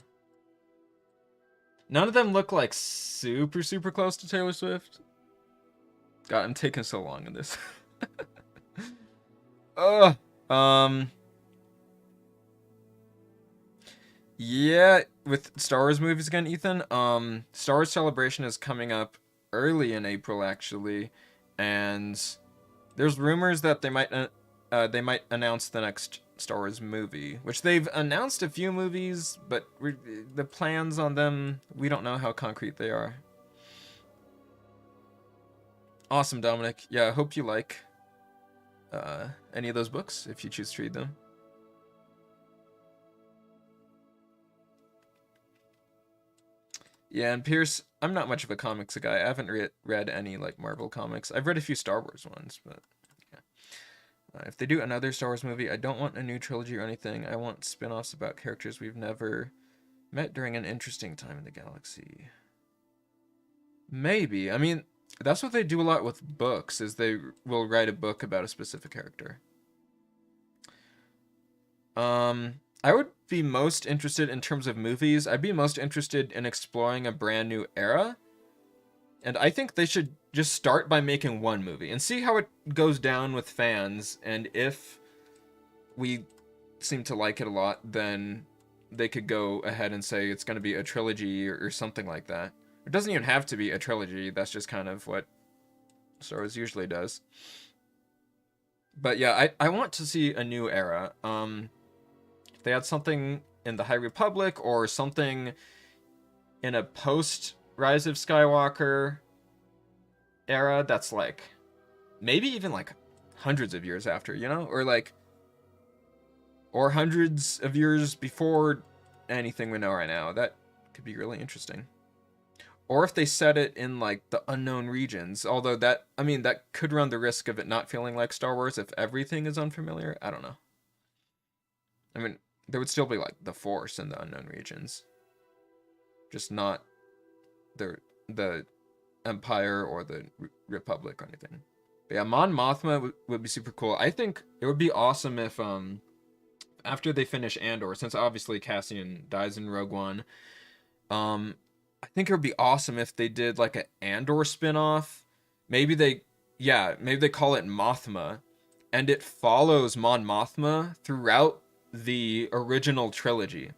None of them look like super, super close to Taylor Swift. God, I'm taking so long in this. Ugh. Yeah, with Star Wars movies again, Ethan. Star Wars Celebration is coming up early in April, actually, and there's rumors that they might announce the next Star Wars movie, which they've announced a few movies, but the plans on them, we don't know how concrete they are. Awesome, Dominic. Yeah, I hope you like any of those books if you choose to read them. Yeah, and Pierce, I'm not much of a comics guy. I haven't read any like Marvel comics. I've read a few Star Wars ones, but yeah. If they do another Star Wars movie, I don't want a new trilogy or anything. I want spin-offs about characters we've never met during an interesting time in the galaxy. Maybe. I mean, that's what they do a lot with books, is they will write a book about a specific character. I would be most interested in terms of movies. I'd be most interested in exploring a brand new era. And I think they should just start by making one movie and see how it goes down with fans. And if we seem to like it a lot, then they could go ahead and say it's going to be a trilogy or something like that. It doesn't even have to be a trilogy. That's just kind of what Star Wars usually does. But yeah, I want to see a new era. If they had something in the High Republic or something in a post Rise of Skywalker era that's like maybe even like hundreds of years after, you know, or hundreds of years before anything we know right now, that could be really interesting. Or if they set it in like the unknown regions, although that, I mean, that could run the risk of it not feeling like Star Wars if everything is unfamiliar. I don't know. I mean, there would still be like the Force in the unknown regions, just not the Empire or the Republic or anything. But yeah, Mon Mothma would be super cool. I think it would be awesome if after they finish Andor, since obviously Cassian dies in Rogue One, I think it would be awesome if they did like an Andor spin-off. Maybe they call it Mothma, and it follows Mon Mothma throughout the original trilogy.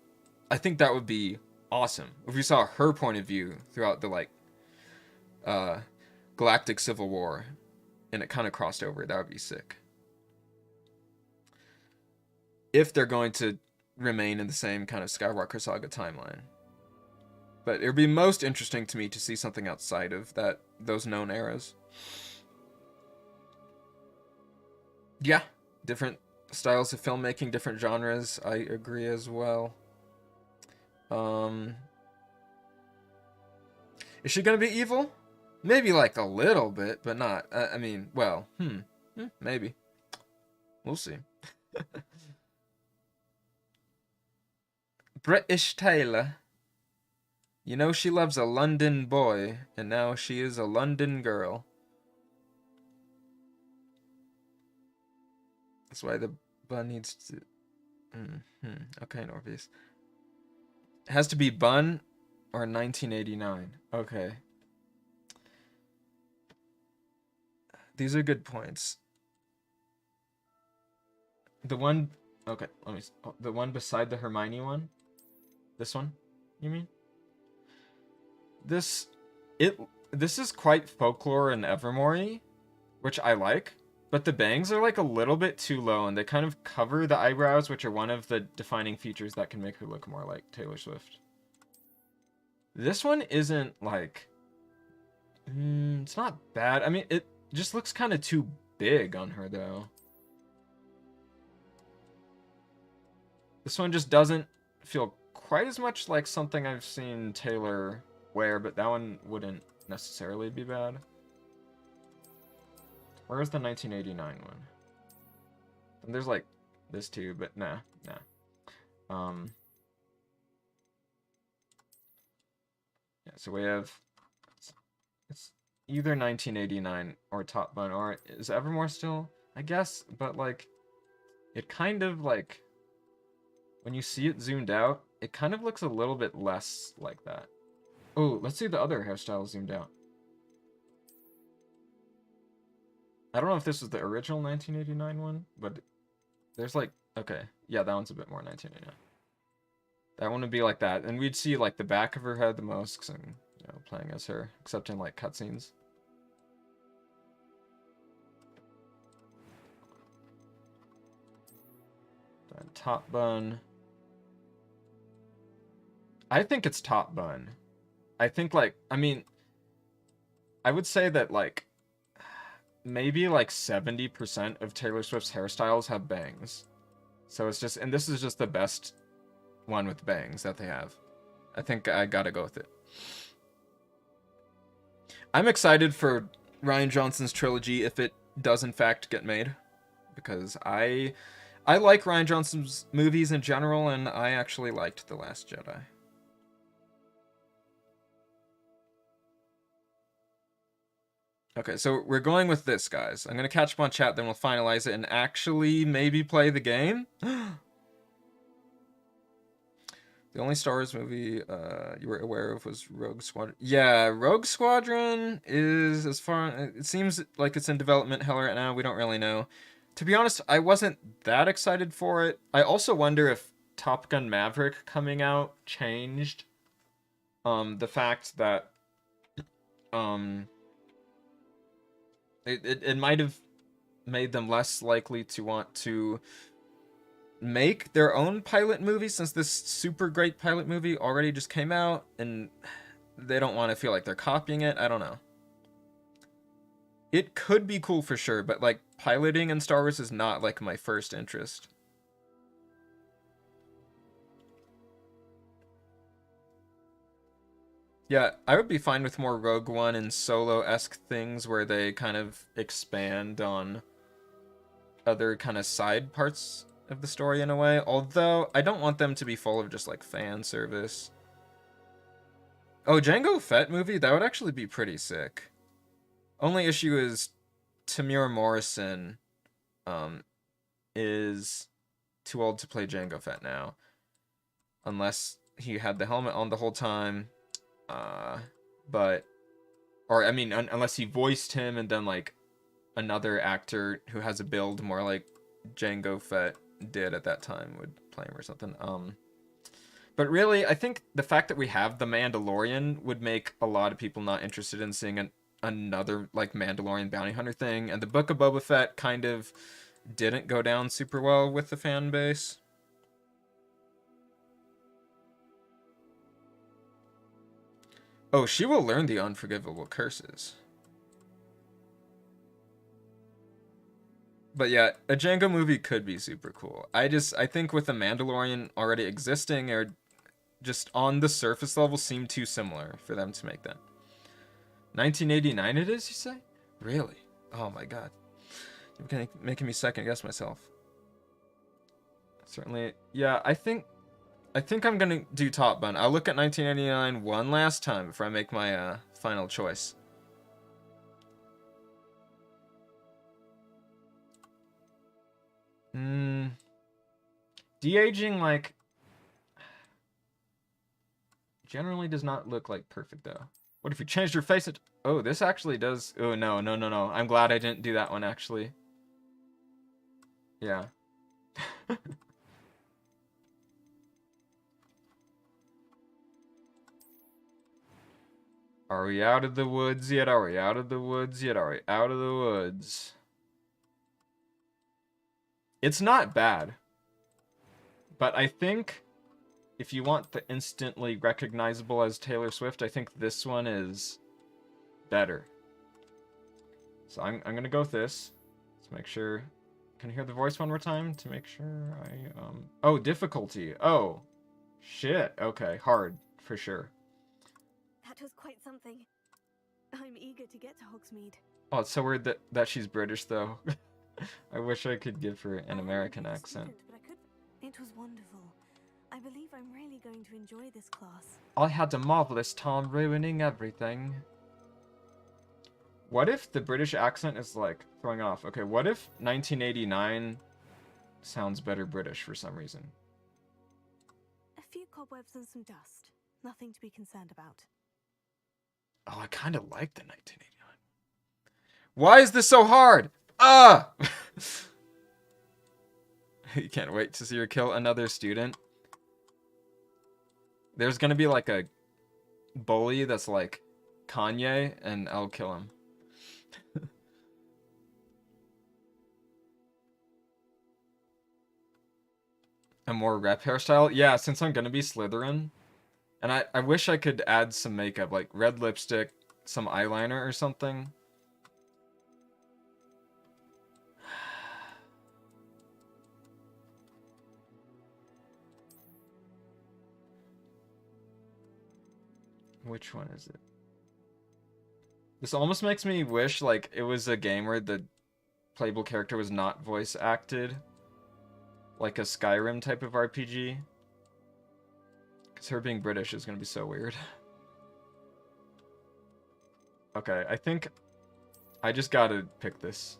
I think that would be awesome if we saw her point of view throughout the like Galactic Civil War, and it kind of crossed over. That would be sick. If they're going to remain in the same kind of Skywalker saga timeline. But it would be most interesting to me to see something outside of those known eras. Yeah, different styles of filmmaking, different genres. I agree as well. Is she gonna be evil? Maybe like a little bit, but not. I mean, well, maybe. We'll see. British Taylor. You know she loves a London boy, and now she is a London girl. That's why the bun needs to... Okay, Northeast. It has to be Bun or 1989. Okay. These are good points. The one... Okay, let me... the one beside the Hermione one? This one? you mean? This is quite folklore and Evermore-y, which I like, but the bangs are like a little bit too low, and they kind of cover the eyebrows, which are one of the defining features that can make her look more like Taylor Swift. This one isn't like... it's not bad. I mean, it just looks kind of too big on her, though. This one just doesn't feel quite as much like something I've seen Taylor wear, but that one wouldn't necessarily be bad. Where's the 1989 one? And there's like this too, but nah. Yeah, so we have... It's either 1989 or Top Bun, or is Evermore still? I guess, but like... It kind of like... When you see it zoomed out, it kind of looks a little bit less like that. Oh, let's see the other hairstyle zoomed out. I don't know if this was the original 1989 one, but there's like... Okay, yeah, that one's a bit more 1989. That one would be like that, and we'd see like the back of her head the most, cause I'm, you know, playing as her, except in like cutscenes. Then Top Bun. I think it's Top Bun. I think like, I mean, I would say that like maybe like 70% of Taylor Swift's hairstyles have bangs. So it's just, and this is just the best one with bangs that they have. I think I gotta go with it. I'm excited for Rian Johnson's trilogy if it does in fact get made, because I like Rian Johnson's movies in general, and I actually liked The Last Jedi. Okay, so we're going with this, guys. I'm gonna catch up on chat, then we'll finalize it and actually maybe play the game. The only Star Wars movie you were aware of was Rogue Squadron. Yeah, Rogue Squadron is, as far... It seems like it's in development hell right now. We don't really know. To be honest, I wasn't that excited for it. I also wonder if Top Gun Maverick coming out changed the fact that it might have made them less likely to want to make their own pilot movie, since this super great pilot movie already just came out and they don't want to feel like they're copying it. I don't know. It could be cool for sure, but like piloting in Star Wars is not like my first interest. Yeah, I would be fine with more Rogue One and Solo-esque things where they kind of expand on other kind of side parts of the story in a way, although I don't want them to be full of just like fan service. Oh, Jango Fett movie? That would actually be pretty sick. Only issue is Tamir Morrison is too old to play Jango Fett now. Unless he had the helmet on the whole time. Unless he voiced him and then like another actor who has a build more like Jango Fett did at that time would play him or something. But really, I think the fact that we have the Mandalorian would make a lot of people not interested in seeing another like Mandalorian bounty hunter thing, and the Book of Boba Fett kind of didn't go down super well with the fan base. Oh, she will learn the unforgivable curses. But yeah, a Jango movie could be super cool. I think with the Mandalorian already existing, or just on the surface level, seem too similar for them to make that. 1989 it is, you say? Really? Oh my god. You're making me second guess myself. Certainly, yeah, I think I'm gonna do Top Bun. I'll look at 1989 one last time before I make my final choice. De-aging, like, generally does not look like perfect, though. What if you changed your face? Oh, this actually does... Oh, no. I'm glad I didn't do that one, actually. Yeah. Are we out of the woods yet? Are we out of the woods yet? Are we out of the woods? It's not bad. But I think if you want the instantly recognizable as Taylor Swift, I think this one is better. So I'm gonna go with this. Let's make sure. Can you hear the voice one more time to make sure I Oh, difficulty. Oh. Shit. Okay, hard for sure. That was quite something. I'm eager to get to Hogsmeade. Oh, it's so weird that she's British though. I wish I could give her an American accent. It was wonderful. I believe I'm really going to enjoy this class. I had a marvelous time ruining everything. What if the British accent is like throwing off? Okay, what if 1989 sounds better British for some reason? A few cobwebs and some dust. Nothing to be concerned about. Oh, I kind of like the 1989. Why is this so hard? Ah! You can't wait to see her kill another student. There's gonna be like a bully that's like Kanye, and I'll kill him. A more rep hairstyle? Yeah, since I'm gonna be Slytherin. And I wish I could add some makeup, like red lipstick, some eyeliner or something. Which one is it? This almost makes me wish like it was a game where the playable character was not voice acted. Like a Skyrim type of RPG. Because her being British is going to be so weird. Okay, I think I just gotta pick this.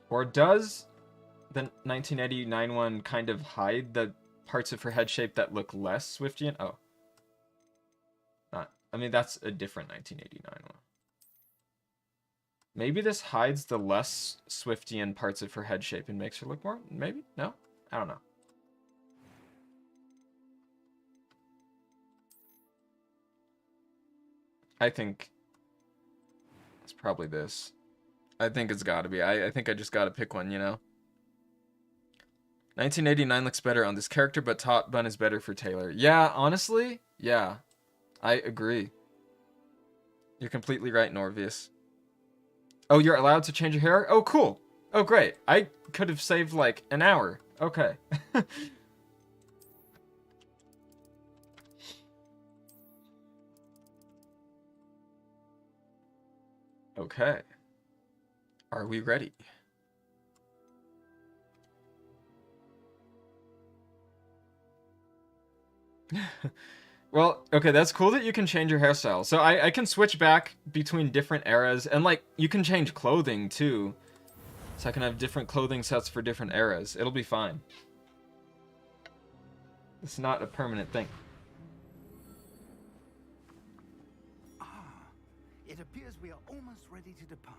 Or does the 1989 one kind of hide the parts of her head shape that look less Swiftian? Oh. Not. I mean, that's a different 1989 one. Maybe this hides the less Swiftian parts of her head shape and makes her look more? Maybe? No? I don't know. I think it's probably this. I think it's gotta be. I think I just gotta pick one, you know? 1989 looks better on this character, but Top Bun is better for Taylor. Yeah, honestly, yeah. I agree. You're completely right, Norvius. Oh, you're allowed to change your hair? Oh, cool. Oh, great. I could have saved, like, an hour. Okay. Okay. Are we ready? Well, okay, that's cool that you can change your hairstyle. So I can switch back between different eras, and like, you can change clothing too. So I can have different clothing sets for different eras. It'll be fine. It's not a permanent thing. It appears we are almost ready to depart.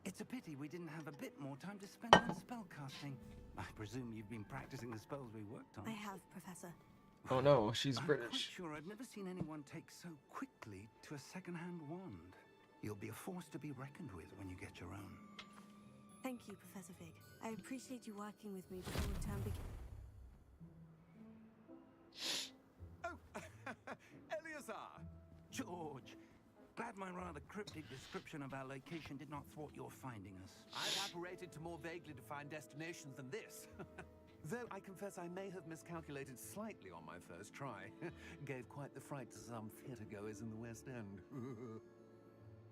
It's a pity we didn't have a bit more time to spend on spellcasting. I presume you've been practicing the spells we worked on. I have, Professor. Oh no, she's I'm British. quite sure I've never seen anyone take so quickly to a second-hand wand. You'll be a force to be reckoned with when you get your own. Thank you, Professor Fig. I appreciate you working with me before the term begins. Oh, Eleazar! George! Glad my rather cryptic description of our location did not thwart your finding us. I've apparated to more vaguely defined destinations than this. Though I confess I may have miscalculated slightly on my first try. Gave quite the fright to some theatre-goers in the West End.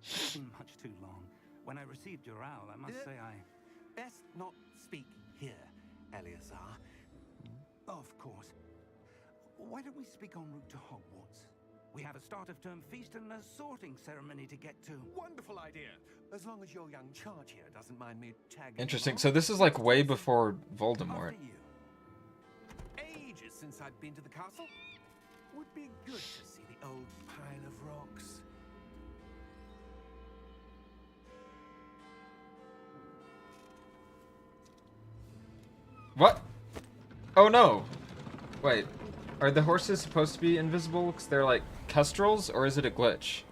It's been much too long. When I received your owl, I must say I... Best not speak here, Eleazar. Of course. Why don't we speak en route to Hogwarts? We have a start-of-term feast and a sorting ceremony to get to. Wonderful idea. As long as your young charge here doesn't mind me tagging Interesting. along. So this is like way before Voldemort. After you. Ages since I'd been to the castle. Would be good to see the old pile of rocks. What? Oh no. Wait, are the horses supposed to be invisible because they're like kestrels, or is it a glitch?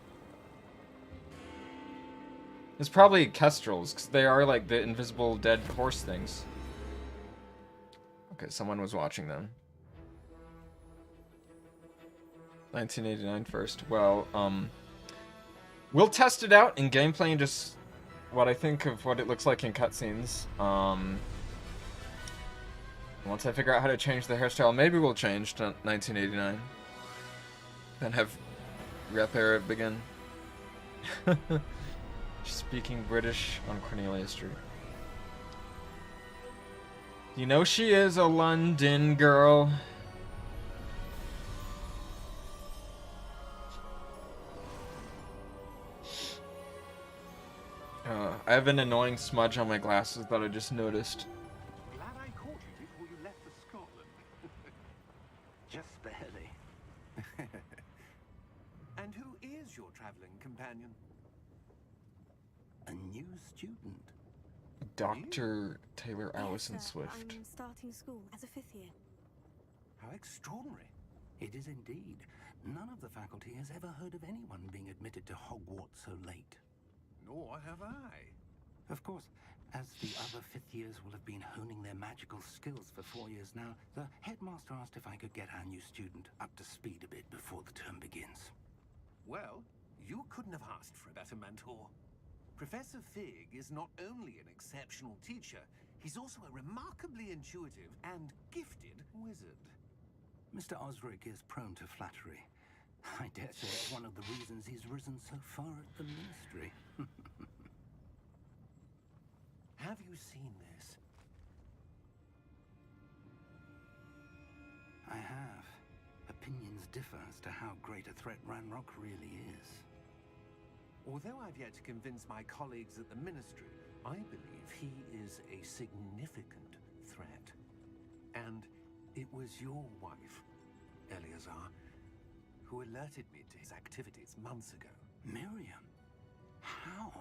It's probably kestrels because they are like the invisible dead horse things. Okay, someone was watching them. 1989 first. Well, we'll test it out in gameplay and just what I think of what it looks like in cutscenes. Once I figure out how to change the hairstyle, maybe we'll change to 1989. Then have Rep Era begin. Speaking British on Cornelia Street. You know she is a London girl. I have an annoying smudge on my glasses that I just noticed. Glad I caught you before you left for Scotland. Just barely. And who is your traveling companion? A new student. Dr. Taylor Allison Yes, sir. Swift. I'm starting school as a 5th year. How extraordinary. It is indeed. None of the faculty has ever heard of anyone being admitted to Hogwarts so late. Nor have I. Of course, as the other 5th years will have been honing their magical skills for 4 years now, the headmaster asked if I could get our new student up to speed a bit before the term begins. Well, you couldn't have asked for a better mentor. Professor Fig is not only an exceptional teacher, he's also a remarkably intuitive and gifted wizard. Mr. Osric is prone to flattery. I dare say it's one of the reasons he's risen so far at the ministry. Have you seen this? I have. Opinions differ as to how great a threat Ranrock really is. Although I've yet to convince my colleagues at the ministry, I believe he is a significant threat. And it was your wife, Eleazar, who alerted me to his activities months ago. Miriam? How?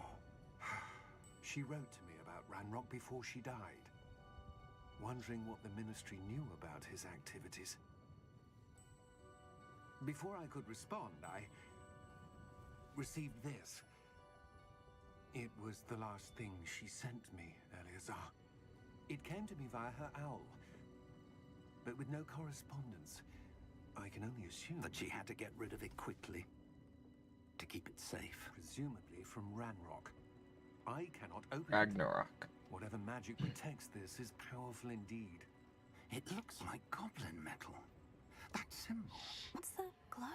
She wrote to me about Ranrock before she died, wondering what the ministry knew about his activities. Before I could respond, I received this. It was the last thing she sent me, Eleazar. It came to me via her owl, but with no correspondence. I can only assume That she had to get rid of it quickly. To keep it safe. presumably from Ranrock. I cannot open it. Ragnarok. Whatever magic protects this is powerful indeed. It looks like goblin metal. That symbol. What's the glow?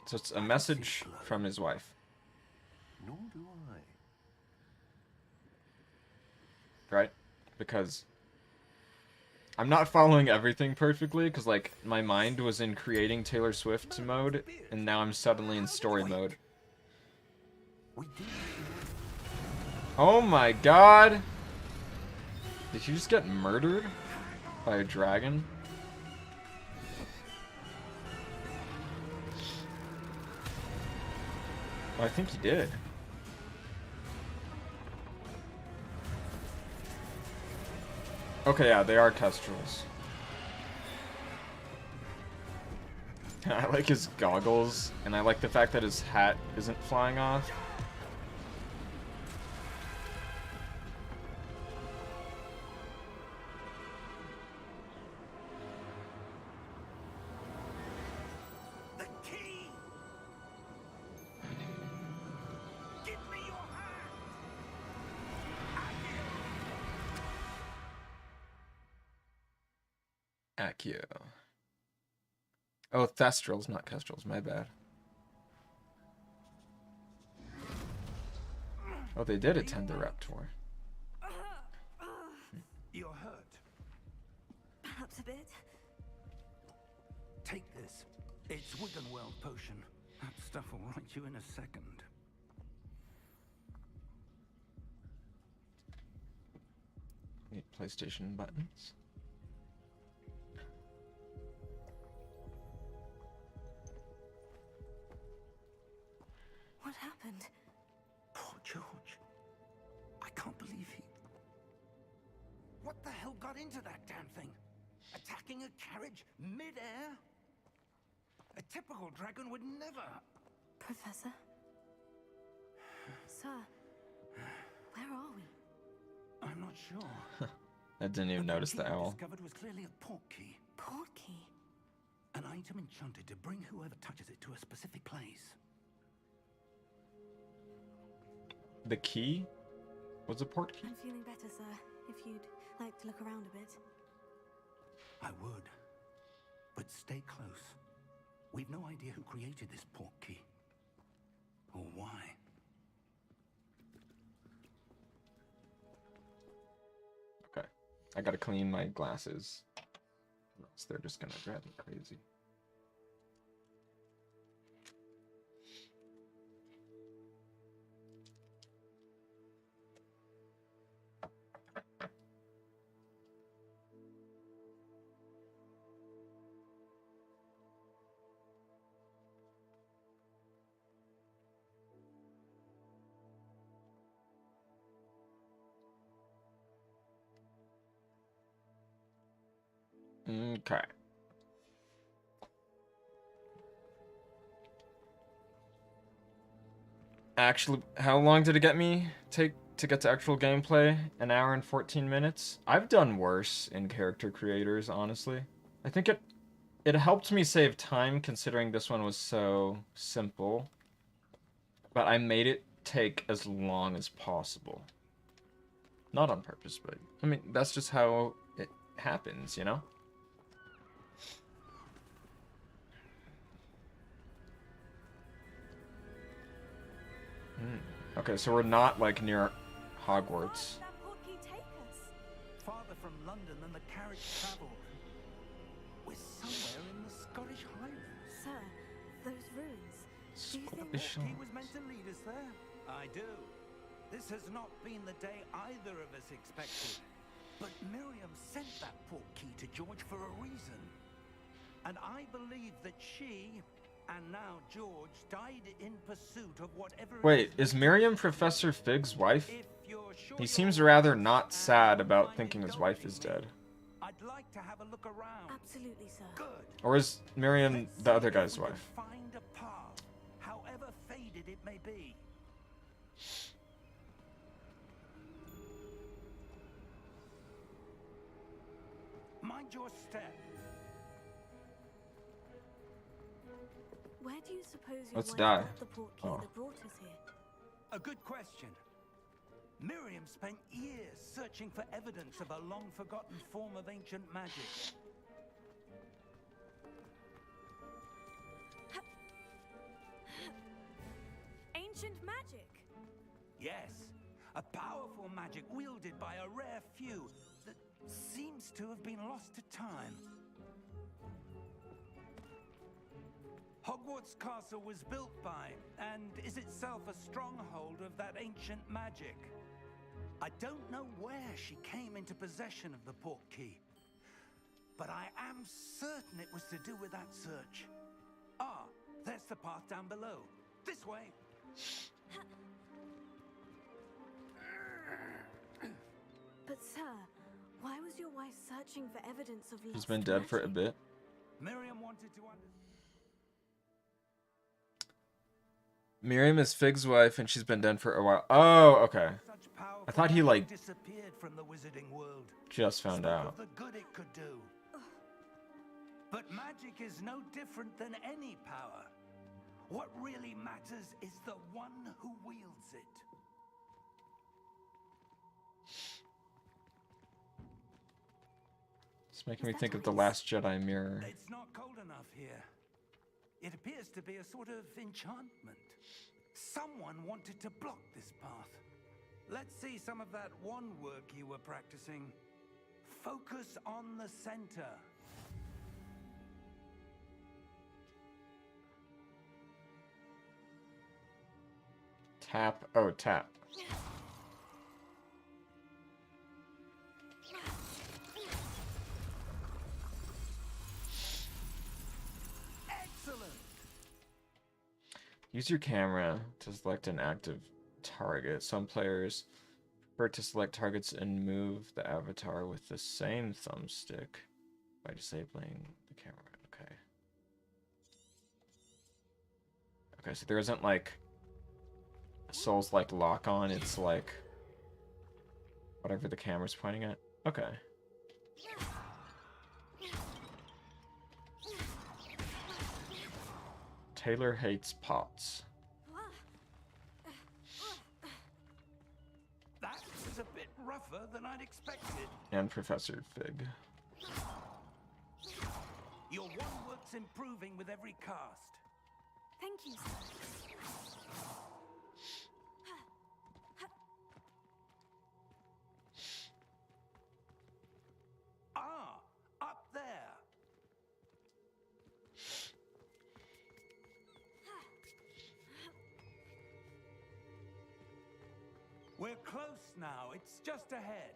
So it's a message from his wife. Nor do I. Right? Because I'm not following everything perfectly, because, like, my mind was in creating Taylor Swift mode, and now I'm suddenly in story mode. We did. Oh my god! Did he just get murdered by a dragon? Well, I think he did. Okay, yeah, they are kestrels. I like his goggles, and I like the fact that his hat isn't flying off. The key! Give me your hand! Accio. Oh, Thestrals, not Kestrels, my bad. Oh, they did attend the rep tour. You're hurt. Perhaps a bit. Take this. It's Wiggenweld potion. That stuff will right you in a second. Need PlayStation buttons. What happened? Poor George. I can't believe he... What the hell got into that damn thing? Attacking a carriage mid-air? A typical dragon would never. Professor? Sir, where are we? I'm not sure. I didn't even notice the key owl. discovered was clearly a portkey. Portkey? An item enchanted to bring whoever touches it to a specific place. The key was a port key? I'm feeling better, sir. If you'd like to look around a bit. I would. But stay close. We've no idea who created this portkey. Or why. Okay. I gotta clean my glasses. Or else they're just gonna drive me crazy. Okay. Actually, how long did it take to get to actual gameplay? An hour and 14 minutes? I've done worse in character creators, honestly. I think it helped me save time considering this one was so simple. But I made it take as long as possible. Not on purpose, but I mean, that's just how it happens, you know? Okay, so we're not like near Hogwarts. Where did that portkey take us? Farther from London than the carriage travelled. We're somewhere in the Scottish Highlands. Sir, those ruins. Do you think Scottish He was meant to lead us there. I do. This has not been the day either of us expected. But Miriam sent that portkey to George for a reason. And I believe that she, and now George, died in pursuit of whatever... Wait, is Miriam Professor Fig's wife? If you're sure He you're seems all rather right not and sad about mind thinking his wife is indulging me, dead. I'd like to have a look around. Absolutely, sir. Good. Or is Miriam Let's the see other if guy's we can wife? Find a path, however faded it may be. Mind your step. Where do you suppose your Let's wife die. got the portkey Oh. that brought us here? A good question. Miriam spent years searching for evidence of a long-forgotten form of ancient magic. Ancient magic? Yes, a powerful magic wielded by a rare few that seems to have been lost to time. Hogwarts Castle was built by, and is itself a stronghold of that ancient magic. I don't know where she came into possession of the portkey, but I am certain it was to do with that search. Ah, there's the path down below. This way. But sir, why was your wife searching for evidence of She's lost been dead for a magic? bit. Miriam wanted to understand. Miriam is Fig's wife and she's been dead for a while. Oh, okay. Such powerful I thought he, magic like, disappeared from the wizarding world. Just found Spoke out. of the good it could do. But magic is no different than any power. What really matters is the one who wields it. It's making me think of the Last Jedi mirror. It's not cold enough here. It appears to be a sort of enchantment. Someone wanted to block this path. Let's see some of that wand work you were practicing. Focus on the center. Tap. Oh, tap. Excellent. Use your camera to select an active target. Some players prefer to select targets and move the avatar with the same thumbstick. By disabling the camera. Okay. Okay, so there isn't like Souls like lock on, it's like whatever the camera's pointing at. Okay. Taylor hates pots. That was a bit rougher than I'd expected. And Professor Fig. Your one work's improving with every cast. Thank you, sir. Ah, up there. We're close now. It's just ahead.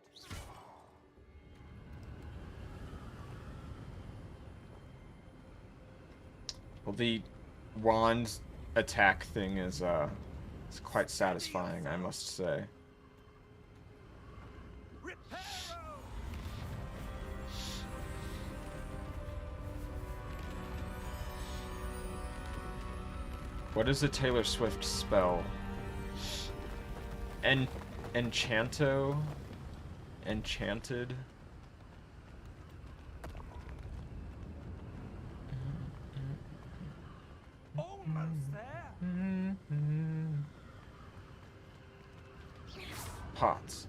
Well, the wand attack thing is it's quite satisfying, I must say. Reparo! What is a Taylor Swift spell? Enchanto? Enchanted? Almost there. Pots.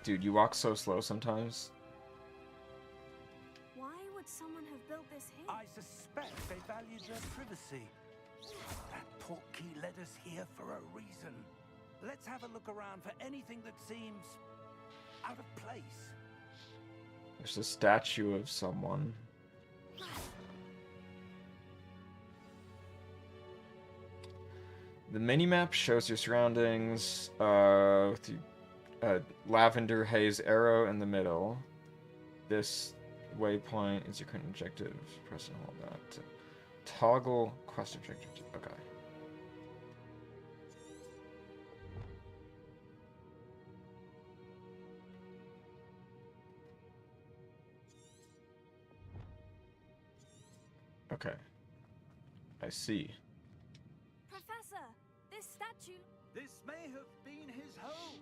Dude, you walk so slow sometimes. Why would someone have built this here? I suspect they valued their privacy. That portkey led us here for a reason. Let's have a look around for anything that seems out of place. There's a statue of someone. The minimap shows your surroundings with the lavender haze arrow in the middle. This waypoint is your current objective. Press and hold that to toggle quest objective. Okay. Okay. I see. Professor, this statue. This may have been his home.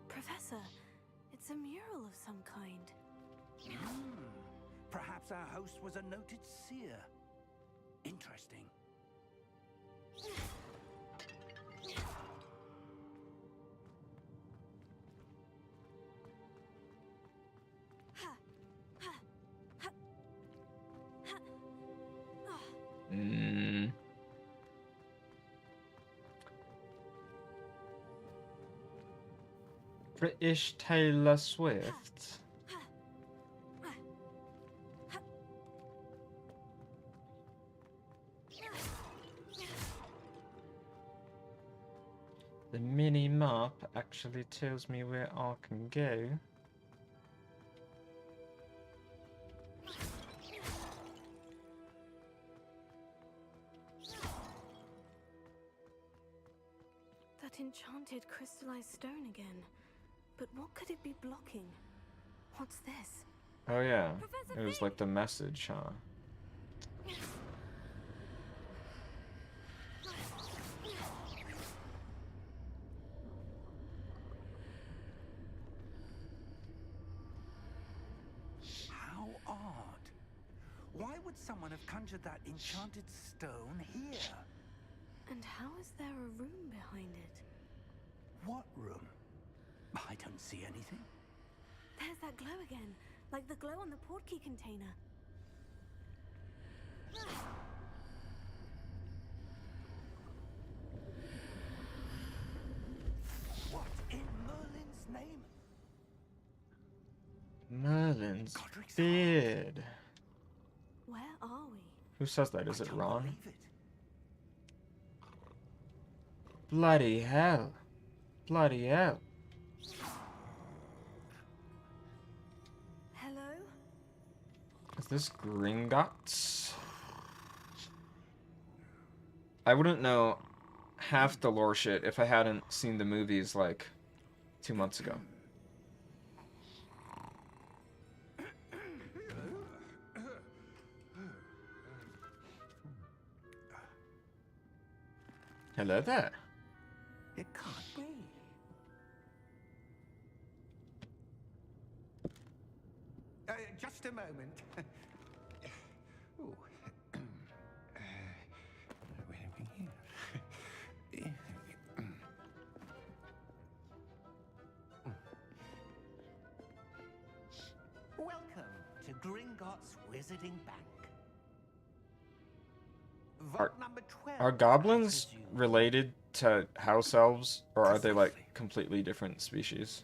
Professor, it's a mural of some kind. Perhaps our host was a noted seer. Interesting. British Taylor Swift. The mini map actually tells me where I can go. That enchanted crystallized stone again. But what could it be blocking? What's this? Oh yeah, Professor it was Fig! like the message, huh? How odd. Why would someone have conjured that enchanted stone here? And how is there a room behind it? What room? I don't see anything. There's that glow again, like the glow on the portkey container. What in Merlin's name? Merlin's Godric's beard. Where are we? Who says that? Is I it don't Ron? believe it. Bloody hell. Bloody hell. Hello? this Gringotts? I wouldn't know half the lore shit if I hadn't seen the movies like 2 months ago. Hello there. It can't be. Just a moment. Ooh. Where are we here? Welcome to Gringotts Wizarding Bank. Vault number 12. Are goblins related to house elves, or are they like completely different species?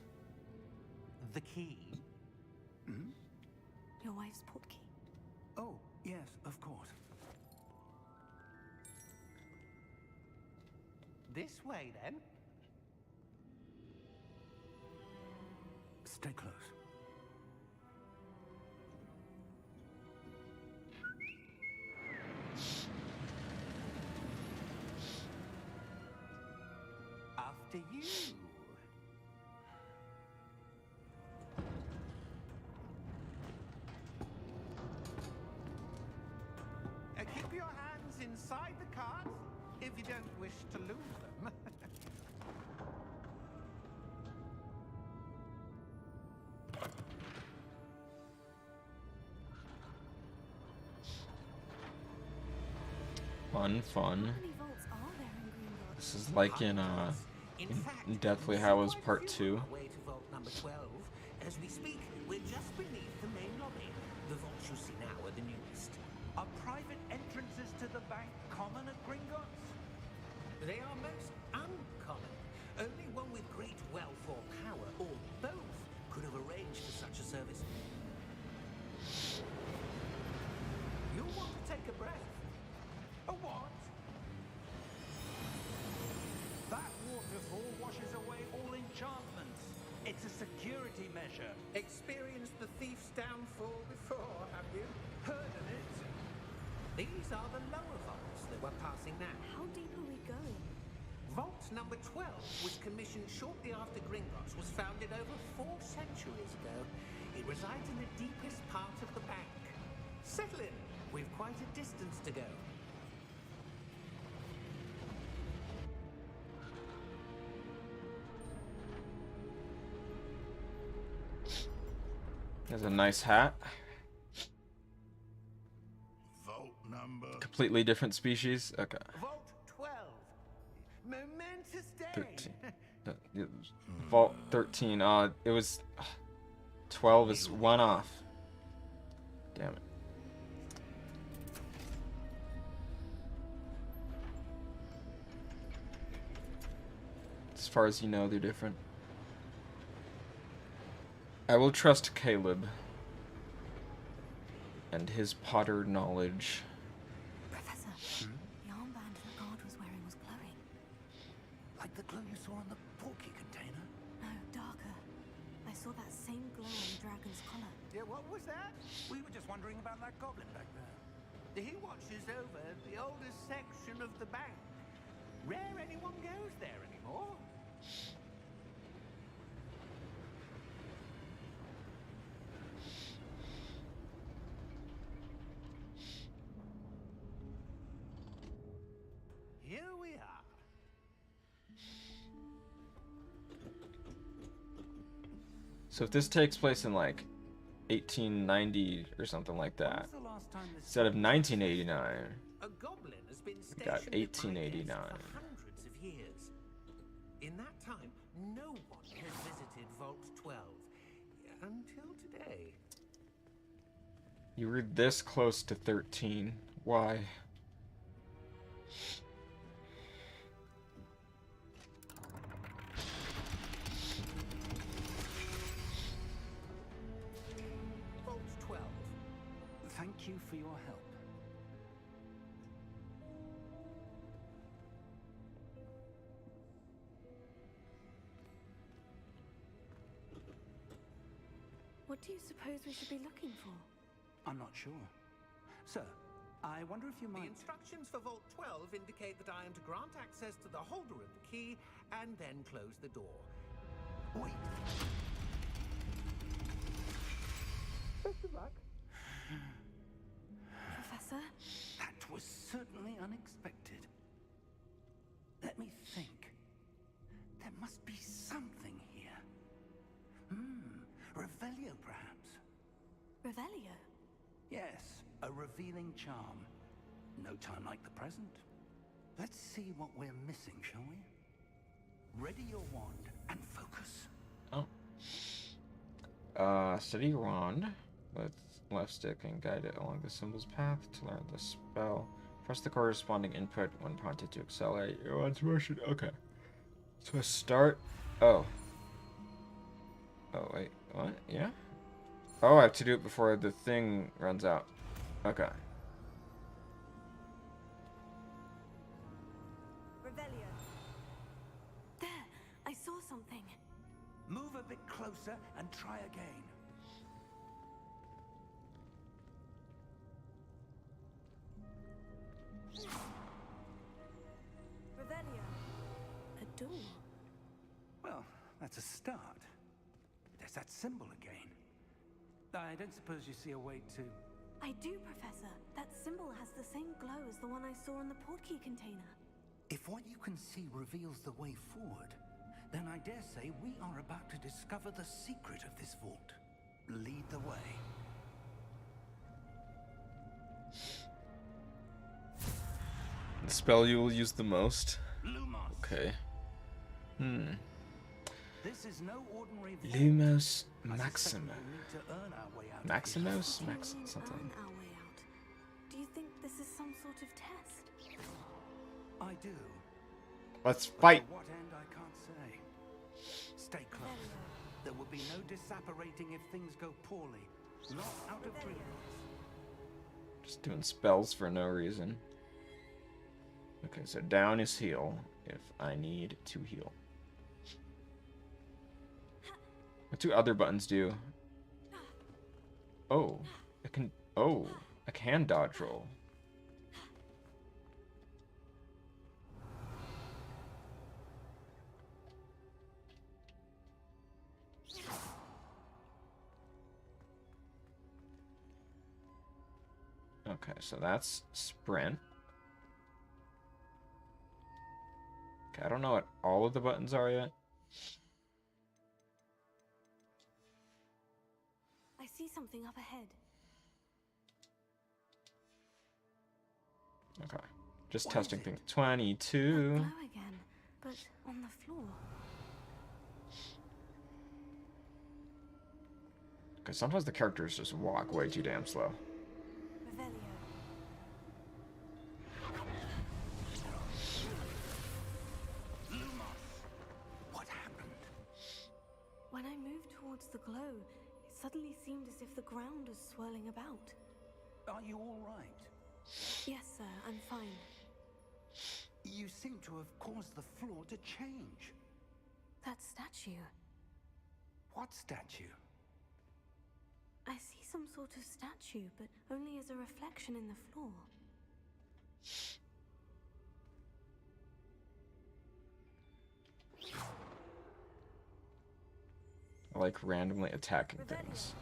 The key. Your wife's portkey. Oh, yes, of course. This way, then. Stay close. After you. Keep your hands inside the cart if you don't wish to lose them. Fun. How many vaults are there in Gringotts? This is like in Deathly Hallows Part 2. Way to vault number 12. As we speak, we're just beneath the main lobby. The vaults you see now are the newest. Are private entrances to the bank common at Gringotts? They are most uncommon. Only one with great wealth or power, or both, could have arranged for such a service. You'll want to take a breath. A what? That waterfall washes away all enchantments. It's a security measure. Experienced the thief's downfall before, have you? Heard of it? These are the lower vaults that we're passing now. How deep are we going? Vault number 12 was commissioned shortly after Gringotts was founded over 4 centuries ago. It resides in the deepest part of the bank. Settle in. We've quite a distance to go. There's a nice hat. Vault number. Completely different species. Okay. Vault 12. Momentous day. 13. Vault 13. It was 12 is one off. Damn it. As far as you know, they're different. I will trust Caleb and his Potter knowledge. Professor, the armband the guard was wearing was glowing. Like the glow you saw on the porky container? No, darker. I saw that same glow on the dragon's collar. Yeah, what was that? We were just wondering about that goblin back there. He watches over the oldest section of the bank. Rare anyone goes there anymore. Here we are. So if this takes place in like 1890 or something like When that, was the last time this instead of 1989, A goblin has been we got stationed at my 1889. desk for hundreds of years. In that time, no one has visited Vault 12 until today. You were this close to 13. Why? Vault 12. Thank you for your help. What do you suppose we should be looking for? I'm not sure. Sir, I wonder if you The might... instructions for Vault 12 indicate that I am to grant access to the holder of the key and then close the door. Wait. Best of luck. Professor? That was certainly unexpected. Let me think. There must be something here. Revelio, perhaps. Revelio? Yes, a revealing charm. No time like the present. Let's see what we're missing, shall we? Ready your wand and focus. Steady your wand with left stick and guide it along the symbol's path to learn the spell. Press the corresponding input when prompted to accelerate your wand's motion. Okay. So start. Oh. Oh, wait. What? Yeah? Oh, I have to do it before the thing runs out. Okay. Revelio. There! I saw something. Move a bit closer and try again. Revelio. A door. Well, that's a start. There's that symbol again. I don't suppose you see a way to... I do, Professor. That symbol has the same glow as the one I saw in the portkey container. If what you can see reveals the way forward, then I dare say we are about to discover the secret of this vault. Lead the way. The spell you will use the most. Lumos. Okay. This is no ordinary vault. Lumos I suspect Maxima. we'll need to earn our way out of Maximus? What do you Max mean, something. earn our way out? Do you think this is some sort of test? here. I do. Let's But fight! to what end, I can't say. Stay close. There will be no disapparating if things go poorly. Not out of Hogwarts. Just doing spells for no reason. Okay, so down is heal if I need to heal. What do other buttons do? Oh, I can. Oh, I can dodge roll. Okay, so that's sprint. Okay, I don't know what all of the buttons are yet. I see something up ahead. Okay, just What testing is things. it? 22. That glow again, but on the floor. Okay, sometimes the characters just walk way too damn slow. Revelio. What happened? When I moved towards the glow, it suddenly seemed as if the ground was swirling about. Are you all right? Yes, sir, I'm fine. You seem to have caused the floor to change. That statue. What statue? I see some sort of statue, but only as a reflection in the floor. I like randomly attacking things.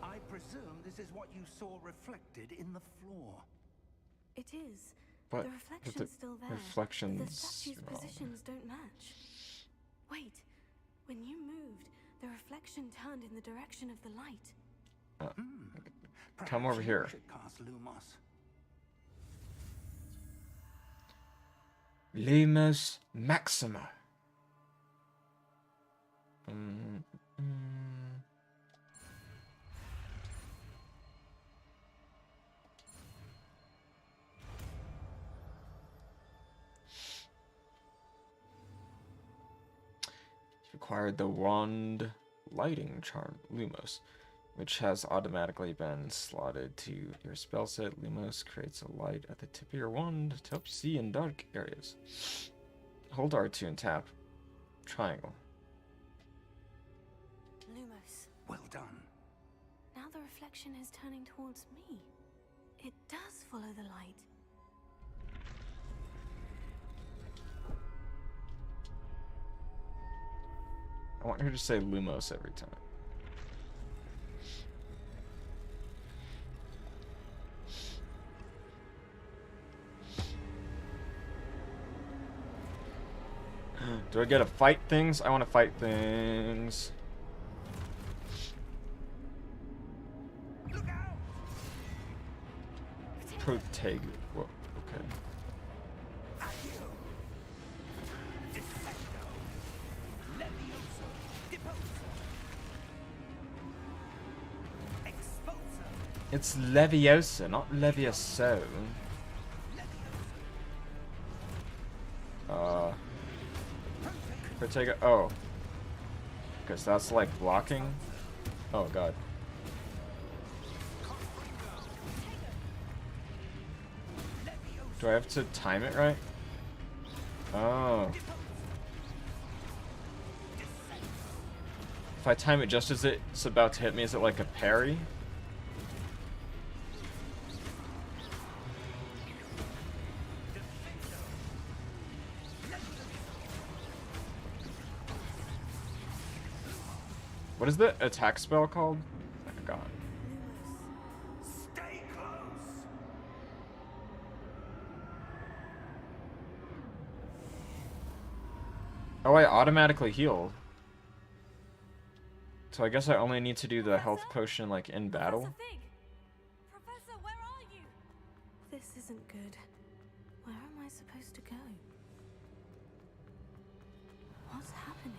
I presume this is what you saw reflected in the floor. It is. But the the reflection's still there. But the reflection's statue's wrong. positions don't match. Wait. When you moved, the reflection turned in the direction of the light. Come Perhaps over you here. should cast Lumos. Lumos Maxima. Acquired the wand lighting charm Lumos, which has automatically been slotted to your spell set. Lumos creates a light at the tip of your wand to help you see in dark areas. Hold R2 and tap triangle. Lumos. Well done. Now the reflection is turning towards me. It does follow the light. I want her to say Lumos every time. Do I get to fight things? I want to fight things. Protego. Whoa, okay. It's Leviosa, not Levioso. Protego. Oh. Because that's like blocking. Oh, God. Do I have to time it right? Oh. If I time it just as it's about to hit me, is it like a parry? What is the attack spell called? I forgot. Stay close. Oh, I automatically heal. So I guess I only need to do the health potion like in battle. Professor, where are you? This isn't good. Where am I supposed to go? What's happening?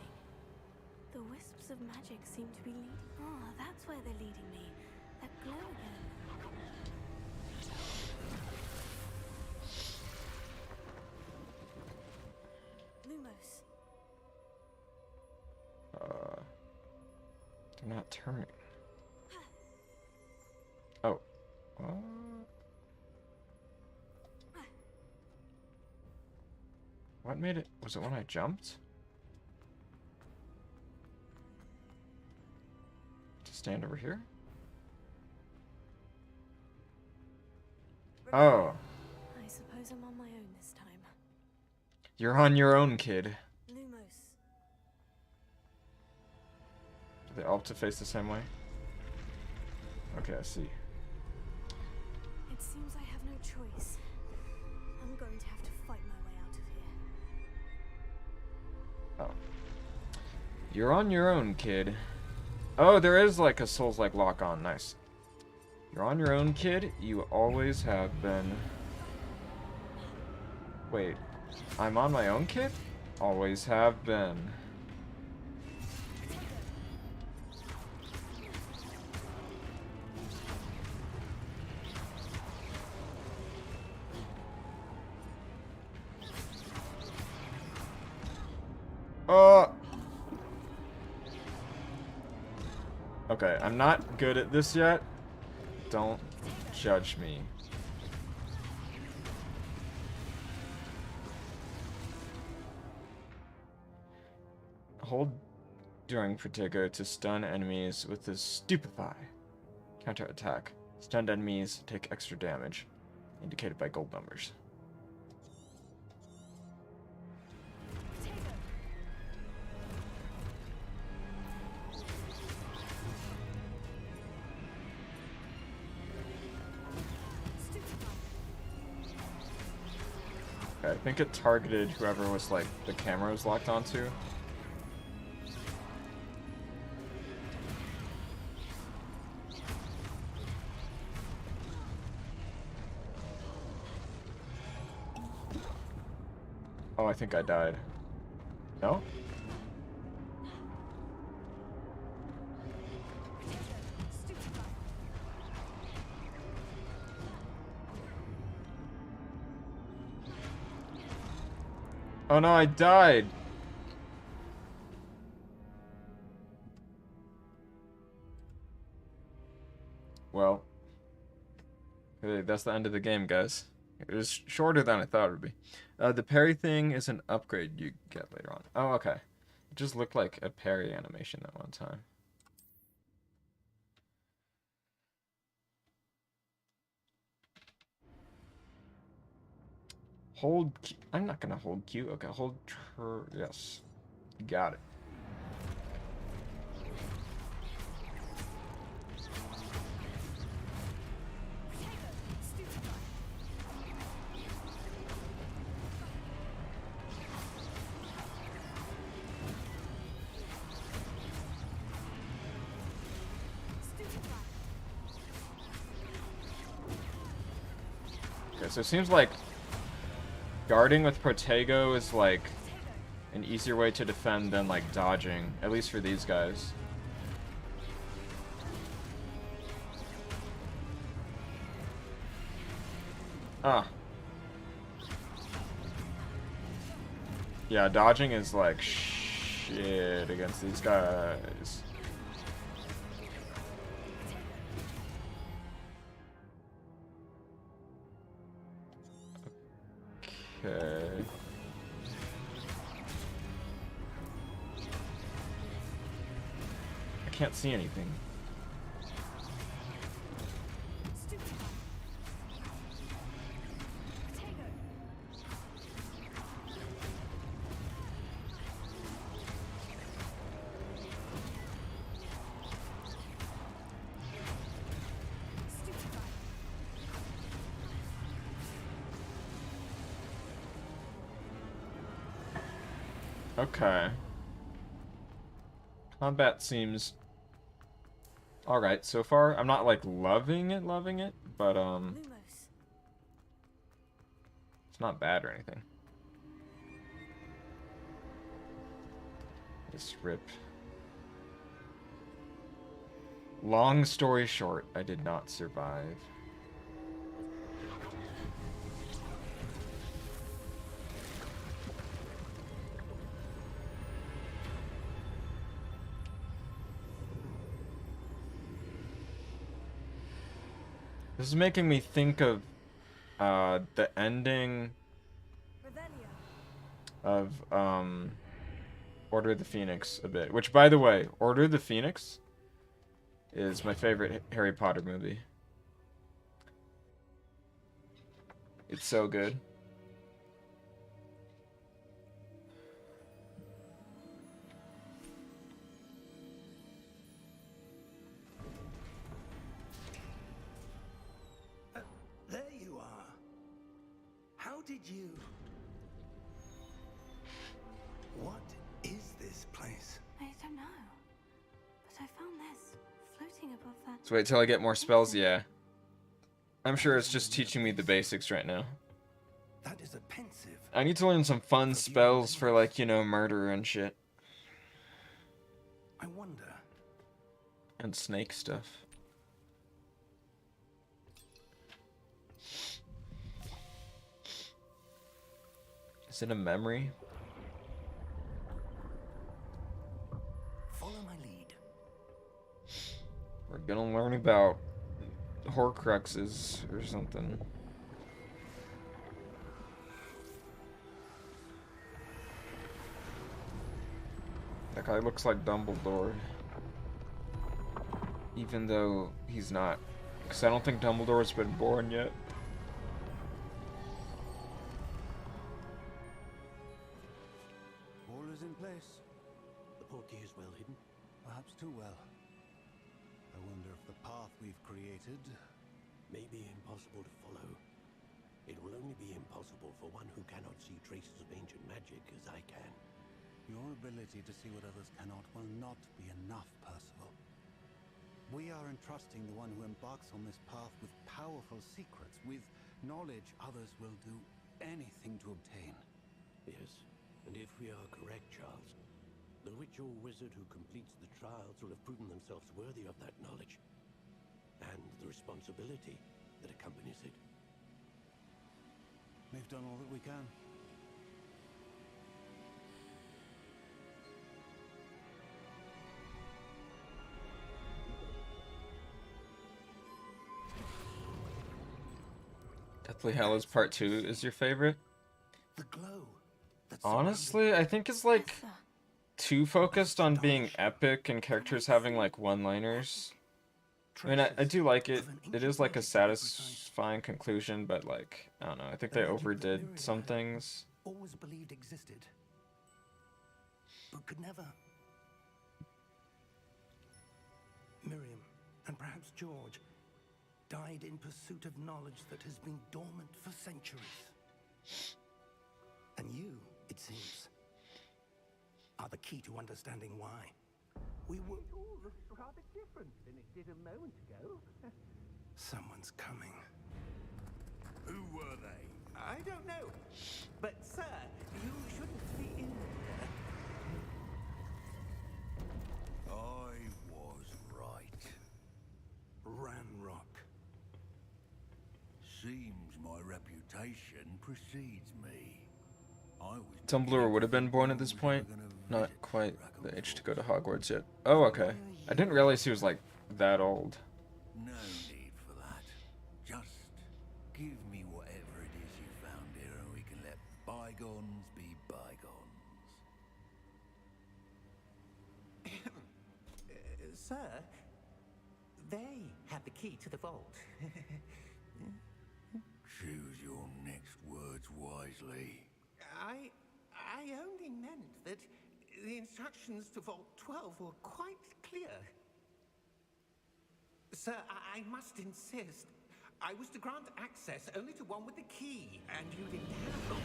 The wisps of magic seem to be leading. Ah, that's where they're leading me. That glow again. Lumos. They're not turning. Oh. What? What made it? Was it when I jumped? To stand over here? Oh. I suppose I'm on my own this time. You're on your own, kid. Lumos. Do they all have to face the same way? Okay, I see. It seems I have no choice. I'm going to have to fight my way out of here. Oh. You're on your own, kid. Oh, there is like a Souls-like lock-on. Nice. You're on your own, kid. You always have been. Wait. I'm on my own, kid? Always have been. Okay, I'm not good at this yet. Don't judge me. Hold during Protego to stun enemies with his Stupefy. Counter-attack. Stunned enemies take extra damage, indicated by gold numbers. Okay, I think it targeted whoever was like the camera was locked onto. Oh, I think I died. No? Oh no, I died! Well. Hey, that's the end of the game, guys. It was shorter than I thought it would be. The parry thing is an upgrade you get later on. Oh, okay. It just looked like a parry animation that one time. Hold Q. I'm not gonna hold Q. Okay, hold yes. Got it. Okay, so it seems like guarding with Protego is like an easier way to defend than like dodging, at least for these guys. Ah. Yeah, dodging is like shit against these guys. Okay. I can't see anything. Okay. Combat seems alright so far. I'm not like loving it, but it's not bad or anything. Just rip. Long story short, I did not survive. This is making me think of the ending of Order of the Phoenix a bit. Which, by the way, Order of the Phoenix is my favorite Harry Potter movie. It's so good. There you are. How did you... What is this place? I don't know. But I found this floating above that. Let's wait till I get more spells, yeah. I'm sure it's just teaching me the basics right now. That is a pensive. I need to learn some fun spells for, like, you know, murder and shit. I wonder. And snake stuff. Is it a memory? Follow my lead. We're gonna learn about Horcruxes or something. That guy looks like Dumbledore. Even though he's not. Because I don't think Dumbledore's been born yet. All is in place. The portkey is well hidden. Perhaps too well. I wonder if the path we've created... May be impossible to follow. It will only be impossible for one who cannot see traces of ancient magic as I can. Your ability to see what others cannot will not be enough, Percival. We are entrusting the one who embarks on this path with powerful secrets, with knowledge others will do anything to obtain. Yes, and if we are correct, Charles, the witch or wizard who completes the trials will have proven themselves worthy of that knowledge, and the responsibility that accompanies it. We've done all that we can. Deathly Hallows Part 2 is your favorite? The glow. Honestly, I think it's like too focused on being epic and characters having like one-liners. I mean, I traces do like it. of an It ancient is like a magic to be precise. satisfying conclusion, but like, I don't know. I think The they legend that overdid Miriam some had things. always believed existed, but could never. Miriam, and perhaps George, died in pursuit of knowledge that has been dormant for centuries. And you, it seems, are the key to understanding why. We were... It all looks rather different than it did a moment ago. Someone's coming. Who were they? I don't know. But, sir, you shouldn't be in there. I was right. Ranrock. Seems my reputation precedes me. I was Tumblr would have been born at this point. Not quite the age to go to Hogwarts yet. Oh, okay. I didn't realize he was like that old. No need for that. Just give me whatever it is you found here and we can let bygones be bygones. Sir, they have the key to the vault. Choose your next words wisely. I only meant that the instructions to Vault 12 were quite clear. Sir, I must insist. I was to grant access only to one with the key, and you didn't have them.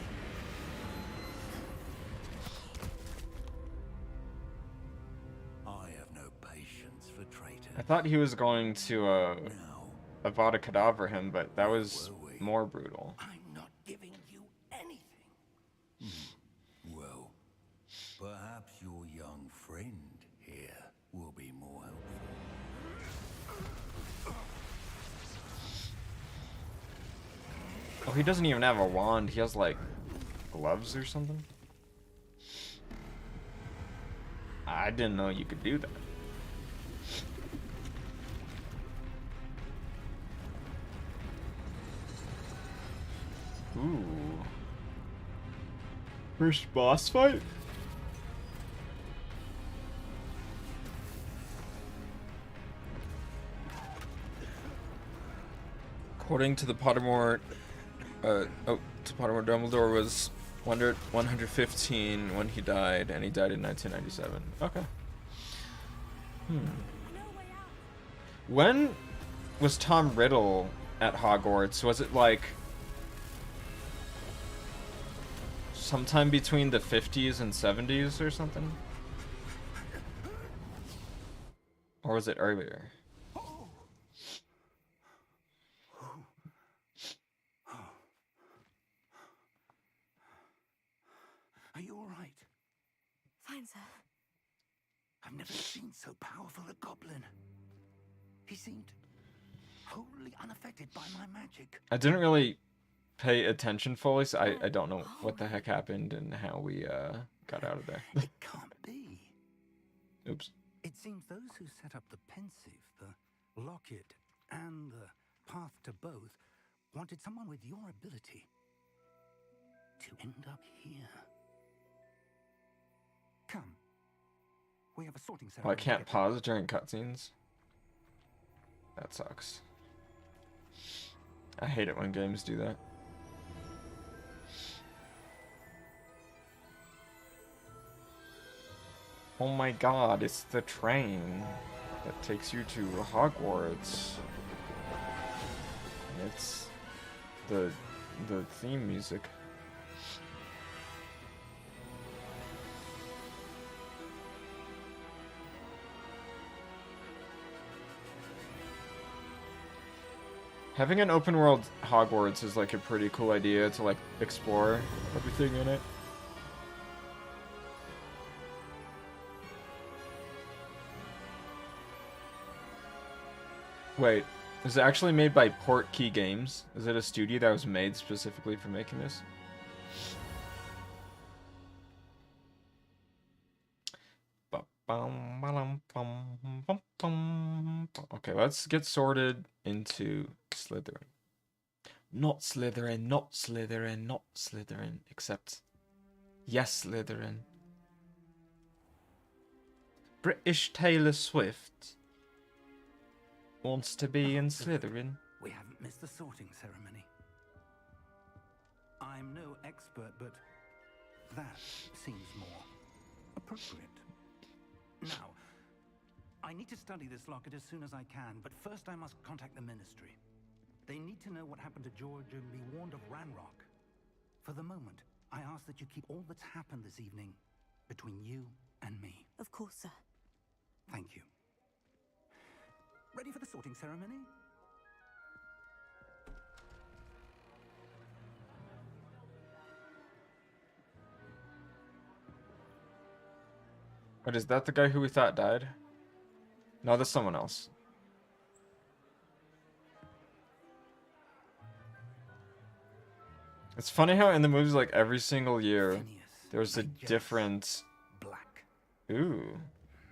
I have no patience for traitors. I thought he was going to Now, Avada Kedavra him, but that was more brutal. I'm not giving you anything. well, perhaps your young friend here will be more helpful. Oh, he doesn't even have a wand. He has like gloves or something. I didn't know you could do that. Ooh. First boss fight? According to the Pottermore, to Pottermore, Dumbledore was 115 when he died, and he died in 1997. Okay. When was Tom Riddle at Hogwarts? Was it like sometime between the 50s and 70s or something? Or was it earlier? Are you all right? Fine, sir. I've never seen so powerful a goblin. He seemed wholly unaffected by my magic. I didn't really pay attention fully, so I don't know what the heck happened and how we got out of there. It can't be. Oops. It seems those who set up the pensive, the locket, and the path to both wanted someone with your ability to end up here. Come. We have a sorting Oh, I ceremony. can't pause during cutscenes. That sucks. I hate it when games do that. Oh my god, it's the train that takes you to Hogwarts. It's the theme music. Having an open world Hogwarts is like a pretty cool idea to like explore everything in it. Wait, is it actually made by Portkey Games? Is it a studio that was made specifically for making this? Okay, let's get sorted into Slytherin. Not Slytherin, not Slytherin, not Slytherin, except yes, Slytherin. British Taylor Swift. wants to be in Slytherin. We haven't missed the sorting ceremony. I'm no expert, but that seems more appropriate. Now, I need to study this locket as soon as I can, but first I must contact the Ministry. They need to know what happened to George and be warned of Ranrock. For the moment, I ask that you keep all that's happened this evening between you and me. Of course, sir. Thank you. Ready for the sorting ceremony? But is that the guy who we thought died? No, that's someone else. It's funny how in the movies, like, every single year, there's a different... Black. Ooh.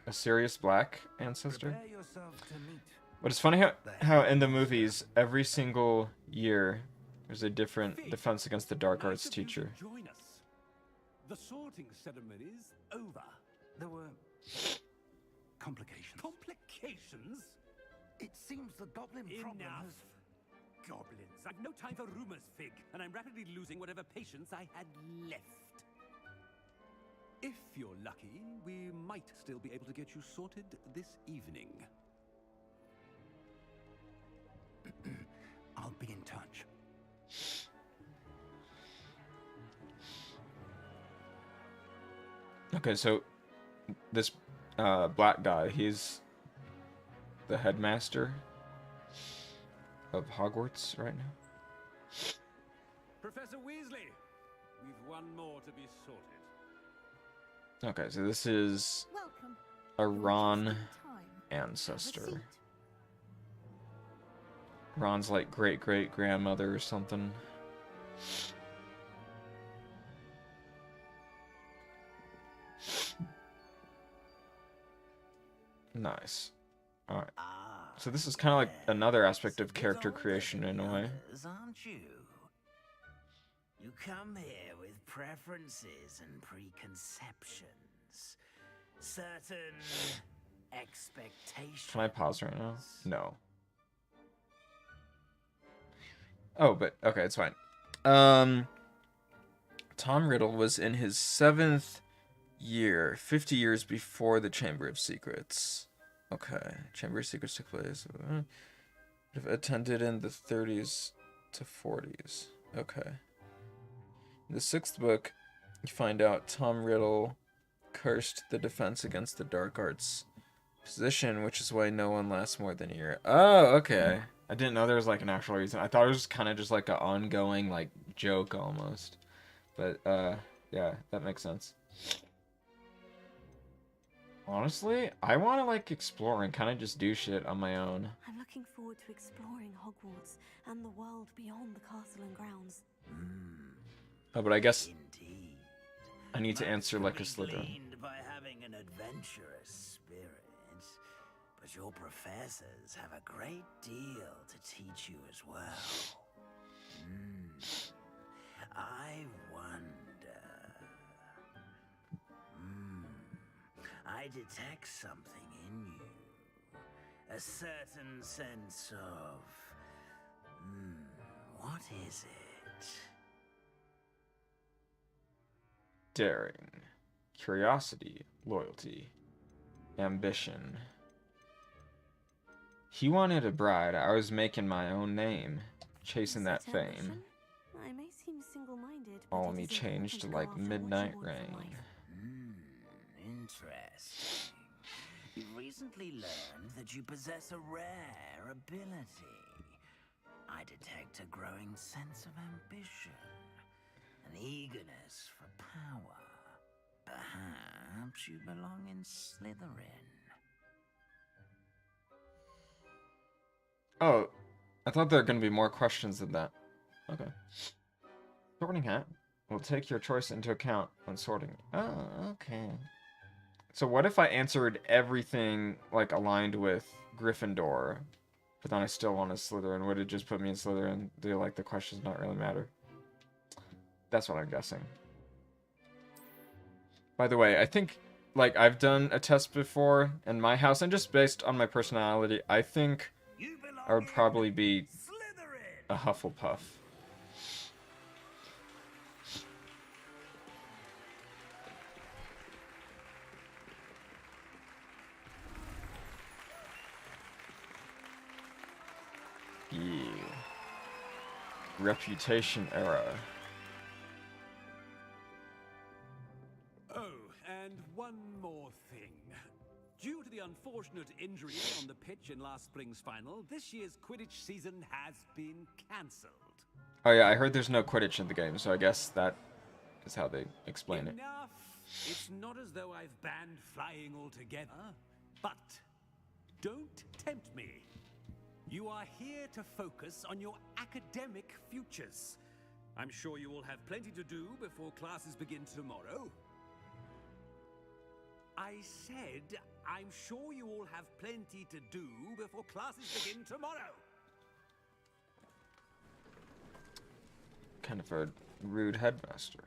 A Sirius Black ancestor? Prepare yourself to meet. But it's funny how in the movies, every single year, there's a different defense against the dark arts teacher. Join us. The sorting ceremony's over. There were complications. Complications? It seems the goblin problem Enough. has... Goblins. I've no time for rumors, Fig, and I'm rapidly losing whatever patience I had left. If you're lucky, we might still be able to get you sorted this evening. I'll be in touch. Okay, so this black guy, he's the headmaster of Hogwarts right now. Professor Weasley, we've one more to be sorted. Okay, so this is Welcome. a You're Ron just in time. Have a ancestor. seat. Ron's like great-great-grandmother or something. Nice. Alright. So this is kind of like another aspect of character creation in a way. Aren't you? You come here with preferences and preconceptions. Certain expectations. Can I pause right now? No. Oh, but okay, it's fine. Tom Riddle was in his 7th year, 50 years before the Chamber of Secrets. Okay, Chamber of Secrets took place. Attended in the 30s to 40s. Okay. In the 6th book, you find out Tom Riddle cursed the defense against the dark arts position, which is why no one lasts more than a year. Oh, okay. I didn't know there was like an actual reason. I thought it was kind of just like an ongoing like joke almost. But yeah, that makes sense. Honestly, I want to like explore and kind of just do shit on my own. I'm looking forward to exploring Hogwarts and the world beyond the castle and grounds. Oh, but I guess Indeed. I need to answer like a Much Slytherin. gleaned by having an adventurous spirit, but your professors have a great deal to teach you as well. I wonder. I detect something in you. A certain sense of... what is it? Daring, curiosity, loyalty, ambition. He wanted a bride. I was making my own name, chasing that Is it fame. ambition? I may seem single-minded, but All it me is changed to important like go after what you midnight want from rain. life. Interesting. You've recently learned that you possess a rare ability. I detect a growing sense of ambition, an eagerness for power. Perhaps you belong in Slytherin. Oh, I thought there were going to be more questions than that. Okay. Sorting hat will take your choice into account when sorting. Oh, okay. So what if I answered everything, like, aligned with Gryffindor, but then I still want a Slytherin? Would it just put me in Slytherin? Do, like, the questions not really matter? That's what I'm guessing. By the way, I think, like, I've done a test before in my house, and just based on my personality, I think I would probably be a Hufflepuff. Yeah. Reputation era. Oh, and one more thing. Due to the unfortunate injury on the pitch in last spring's final, this year's Quidditch season has been cancelled. Oh yeah, I heard there's no Quidditch in the game, so I guess that is how they explain it. Enough! It's not as though I've banned flying altogether, but don't tempt me. You are here to focus on your academic futures. I'm sure you will have plenty to do before classes begin tomorrow. I said, I'm sure you all have plenty to do before classes begin tomorrow. Kind of a rude headmaster.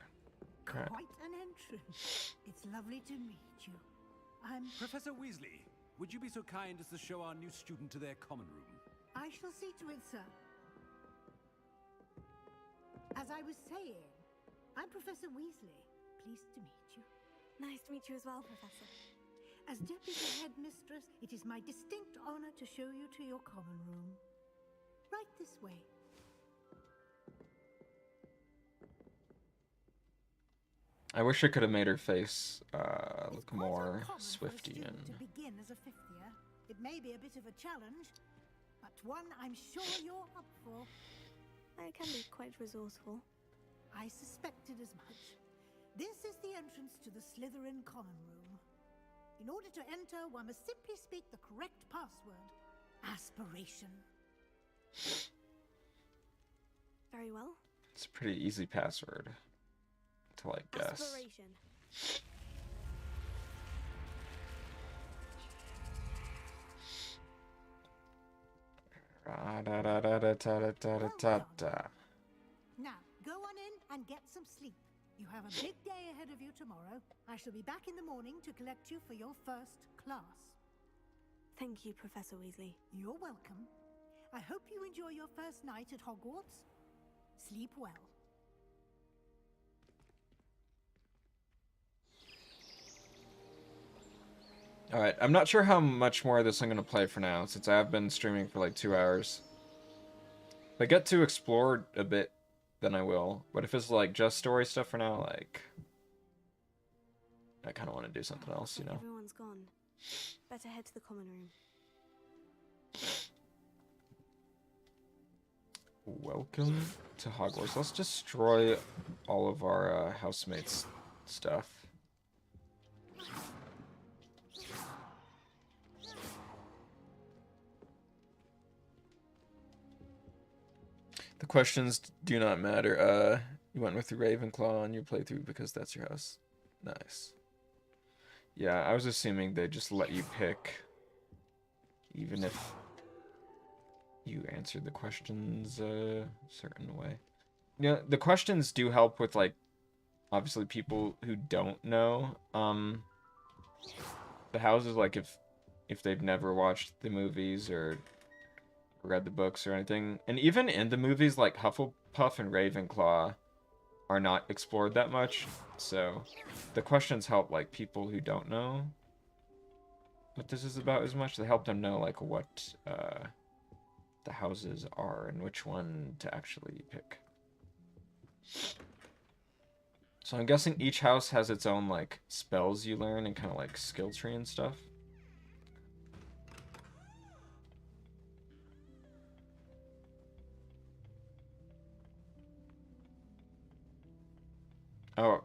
Quite an entrance. It's lovely to meet you. I'm Professor Weasley, would you be so kind as to show our new student to their common room? I shall see to it, sir. As I was saying, I'm Professor Weasley. Pleased to meet you. Nice to meet you as well, Professor. As Deputy Headmistress, it is my distinct honor to show you to your common room. Right this way. I wish I could have made her face look more Swiftian. To begin as a fifth year, it may be a bit of a challenge, but one I'm sure you're up for. I can be quite resourceful. I suspected as much. This is the entrance to the Slytherin common room. In order to enter, one must simply speak the correct password. Aspiration. Very well. It's a pretty easy password to like guess. Aspiration. Now, go on in and get some sleep. You have a big day ahead of you tomorrow. I shall be back in the morning to collect you for your first class. Thank you, Professor Weasley. You're welcome. I hope you enjoy your first night at Hogwarts. Sleep well. Alright, I'm not sure how much more of this I'm going to play for now, since I have been streaming for like 2 hours. If I get to explore a bit, then I will. But if it's like just story stuff for now, like... I kind of want to do something else, you know? Everyone's gone. Better head to the common room. Welcome to Hogwarts. Let's destroy all of our housemates' stuff. The questions do not matter. You went with the Ravenclaw on your playthrough because that's your house. Nice. Yeah, I was assuming they just let you pick, even if you answered the questions a certain way. Yeah, the questions do help with, like, obviously people who don't know the houses, like if they've never watched the movies or read the books or anything. And even in the movies, like Hufflepuff and Ravenclaw are not explored that much, so the questions help like people who don't know what this is about as much. They help them know like what the houses are and which one to actually pick. So I'm guessing each house has its own like spells you learn and kind of like skill tree and stuff. Oh,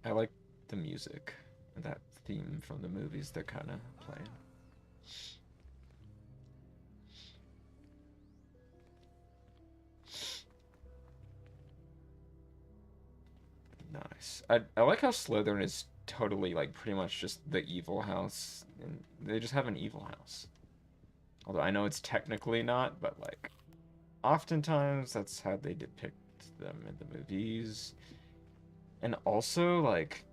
I like the music, that theme from the movies they're kind of playing. Nice. I like how Slytherin is totally like pretty much just the evil house, and they just have an evil house. Although I know it's technically not, but like oftentimes that's how they depict them in the movies. And also, like,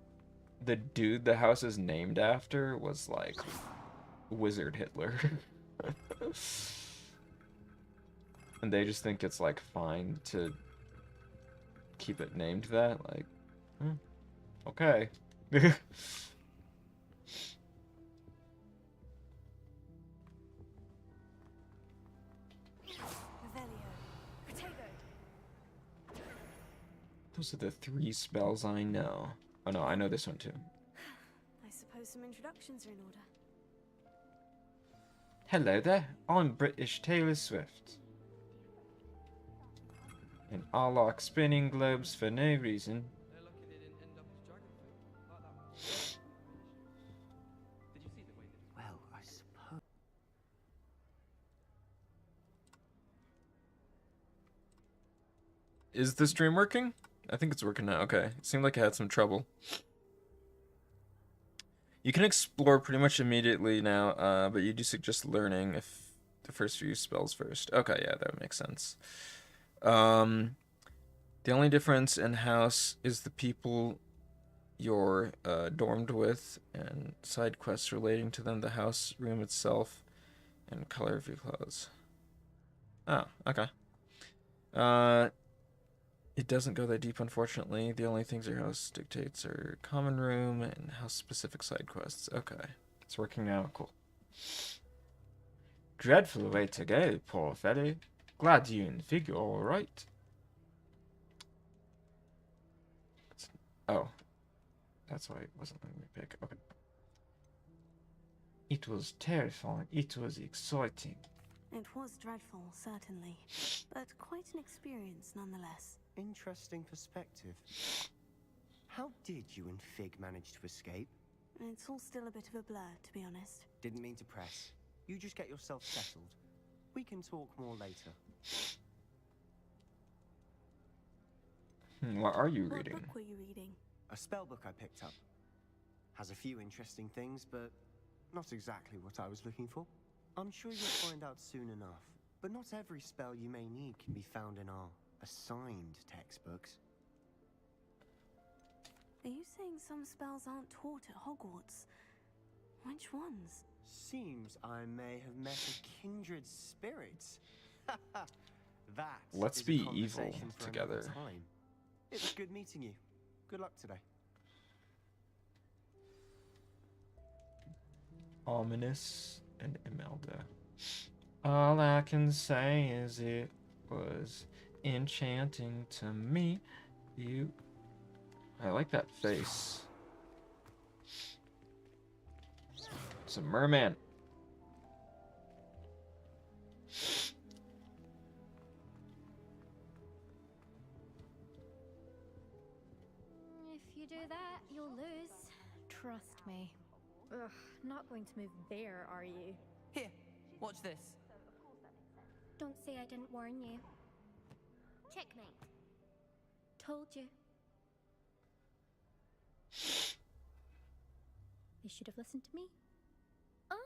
the dude the house is named after was, like, Wizard Hitler. And they just think it's, like, fine to keep it named that. Like, okay. Those are the 3 spells I know. Oh no, I know this one too. I suppose some introductions are in order. Hello there, I'm British Taylor Swift. And I like spinning globes for no reason. Well, I suppose. Is the stream working? I think it's working now. Okay. It seemed like it had some trouble. You can explore pretty much immediately now, but you do suggest learning if the first few spells first. Okay, yeah, that would make sense. The only difference in house is the people you're dormed with and side quests relating to them, the house room itself, and color of your clothes. Oh, okay. It doesn't go that deep, unfortunately. The only things your house dictates are common room and house-specific side quests. Okay. It's working now. Cool. Dreadful way to go, poor fellow. Glad you and Fig are all right. Oh. That's why it wasn't letting me pick. Okay. It was terrifying. It was exciting. It was dreadful, certainly, but quite an experience nonetheless. Interesting perspective. How did you and Fig manage to escape? It's all still a bit of a blur, to be honest. Didn't mean to press. You just get yourself settled. We can talk more later. What are you reading? What book were you reading? A spell book I picked up. Has a few interesting things, but not exactly what I was looking for. I'm sure you'll find out soon enough. But not every spell you may need can be found in our assigned textbooks. Are you saying some spells aren't taught at Hogwarts? Which ones? Seems I may have met a kindred spirit. That Let's is a be evil conversation for another together. time. It was good meeting you. Good luck today. Ominous and Imelda. All I can say is it was enchanting to me. I like that face. It's a merman. If you do that, you'll lose. Trust me. Ugh, not going to move there, are you? Here, watch this. Don't say I didn't warn you. Checkmate. Told you. You should have listened to me. Ah,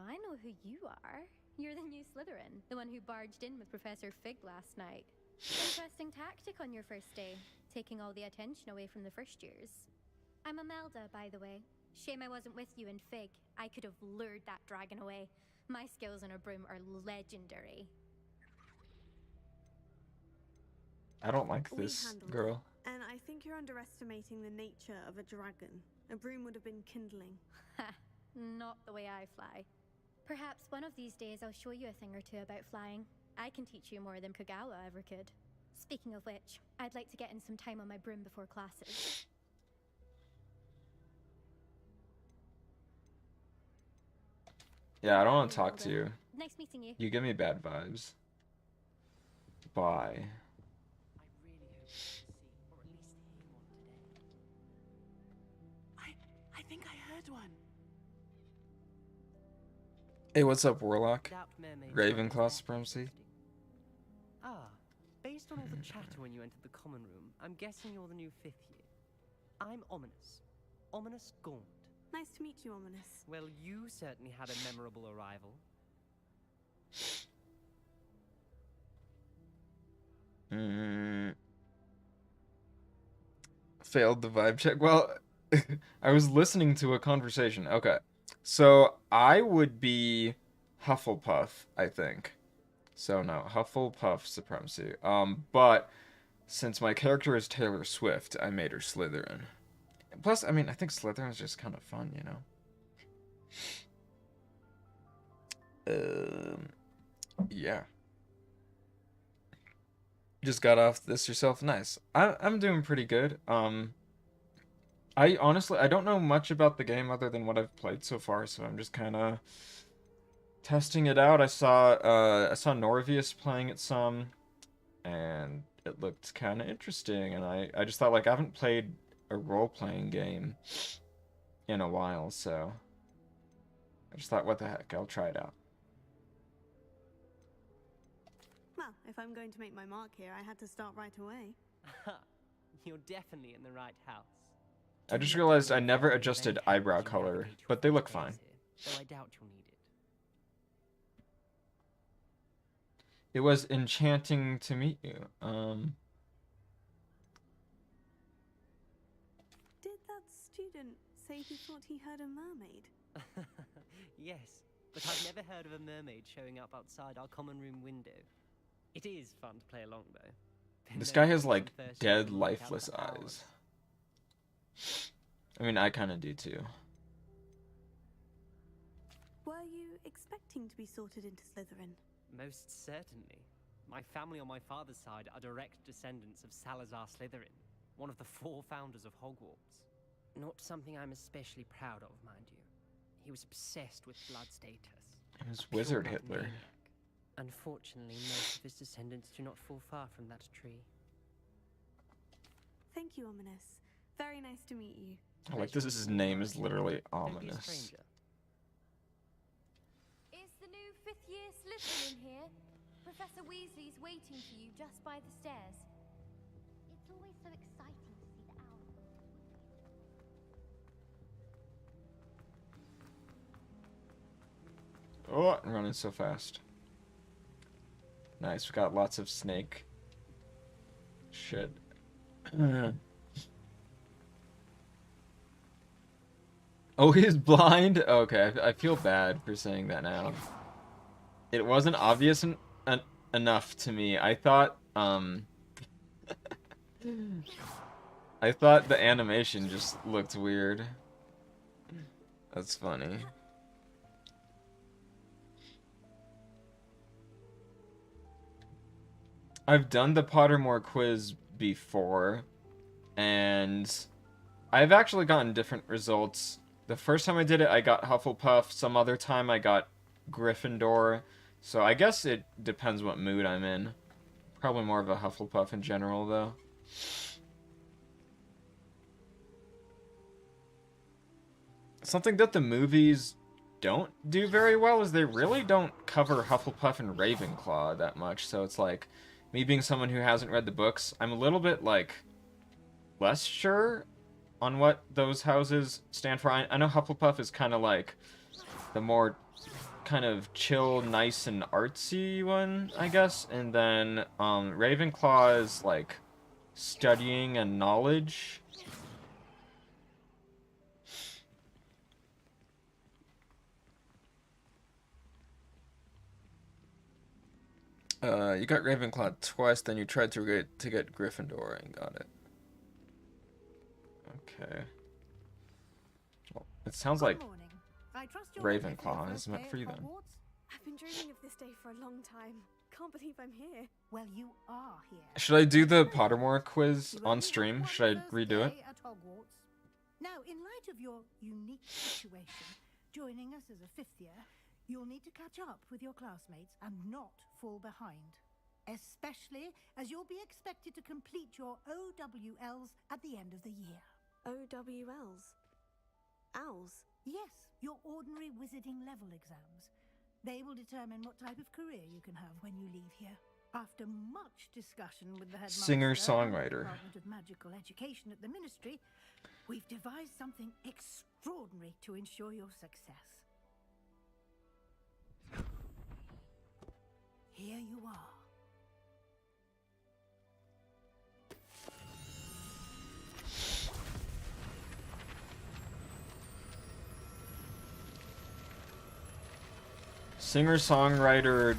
I know who you are. You're the new Slytherin, the one who barged in with Professor Fig last night. Interesting tactic on your first day, taking all the attention away from the first years. I'm Imelda, by the way. Shame I wasn't with you in Fig. I could have lured that dragon away. My skills on a broom are legendary. I don't like We this handled girl. it, and I think you're underestimating the nature of a dragon. A broom would have been kindling. Ha! Not the way I fly. Perhaps one of these days I'll show you a thing or two about flying. I can teach you more than Kagawa ever could. Speaking of which, I'd like to get in some time on my broom before classes. Yeah, I don't want to talk to you. Nice meeting you. You give me bad vibes. Bye. I think I heard one. Hey, what's up, Warlock? Doubt mermaids Ravenclaw are supremacy? Ah, based on all the chatter when you entered the common room, I'm guessing you're the new 5th year. I'm Ominous. Ominous Gaunt. Nice to meet you, Ominous. Well, you certainly had a memorable arrival. Failed the vibe check. Well, I was listening to a conversation. Okay. So I would be Hufflepuff, I think. So no, Hufflepuff supremacy. But since my character is Taylor Swift, I made her Slytherin. Plus, I mean, I think Slytherin's just kind of fun, you know? Yeah. Just got off this yourself. Nice. I'm doing pretty good. I honestly, I don't know much about the game other than what I've played so far, so I'm just kind of testing it out. I saw Norvius playing it some, and it looked kind of interesting, and I just thought, like, I haven't played a role-playing game in a while, so I just thought, what the heck, I'll try it out. Well, if I'm going to make my mark here, I had to start right away. You're definitely in the right house. I just realized I never adjusted eyebrow color, but they look fine. Though I doubt you'll need it. It was enchanting to meet you. Did that student say he thought he heard a mermaid? Yes, but I've never heard of a mermaid showing up outside our common room window. It is fun to play along, though. This guy has, like, dead, lifeless eyes. I mean, I kind of do, too. Were you expecting to be sorted into Slytherin? Most certainly. My family on my father's side are direct descendants of Salazar Slytherin, one of the 4 founders of Hogwarts. Not something I'm especially proud of, mind you. He was obsessed with blood status. It was Wizard Hitler. Maniac. Unfortunately, most of his descendants do not fall far from that tree. Thank you, Ominous. Very nice to meet you. I like this. His name is literally Ominous. Is the new 5th year Slytherin here? Professor Weasley's waiting for you just by the stairs. It's always so exciting to see the owl. Oh, I'm running so fast. Nice, we got lots of snake shit. Oh, he's blind? Okay, I feel bad for saying that now. It wasn't obvious enough to me. I thought, I thought the animation just looked weird. That's funny. I've done the Pottermore quiz before, and I've actually gotten different results. The first time I did it, I got Hufflepuff. Some other time, I got Gryffindor. So I guess it depends what mood I'm in. Probably more of a Hufflepuff in general, though. Something that the movies don't do very well is they really don't cover Hufflepuff and Ravenclaw that much. So it's like, me being someone who hasn't read the books, I'm a little bit, like, less sure on what those houses stand for. I know Hufflepuff is kind of like the more kind of chill, nice, and artsy one, I guess. And then Ravenclaw is like studying and knowledge. You got Ravenclaw twice, then you tried to get Gryffindor and got it. Okay. Well, it sounds like Ravenclaw is meant for you then. I've been dreaming of this day for a long time. Can't believe I'm here. Well, you are here. Should I do the Pottermore quiz on stream? Should I redo it? Now, in light of your unique situation, joining us as a 5th year, you'll need to catch up with your classmates and not fall behind. Especially as you'll be expected to complete your OWLs at the end of the year. OWLs? Owls? Yes, your ordinary wizarding level exams. They will determine what type of career you can have when you leave here. After much discussion with the headmaster Singer-songwriter. and the Department of Magical Education at the Ministry, we've devised something extraordinary to ensure your success. Here you are. Singer-songwriter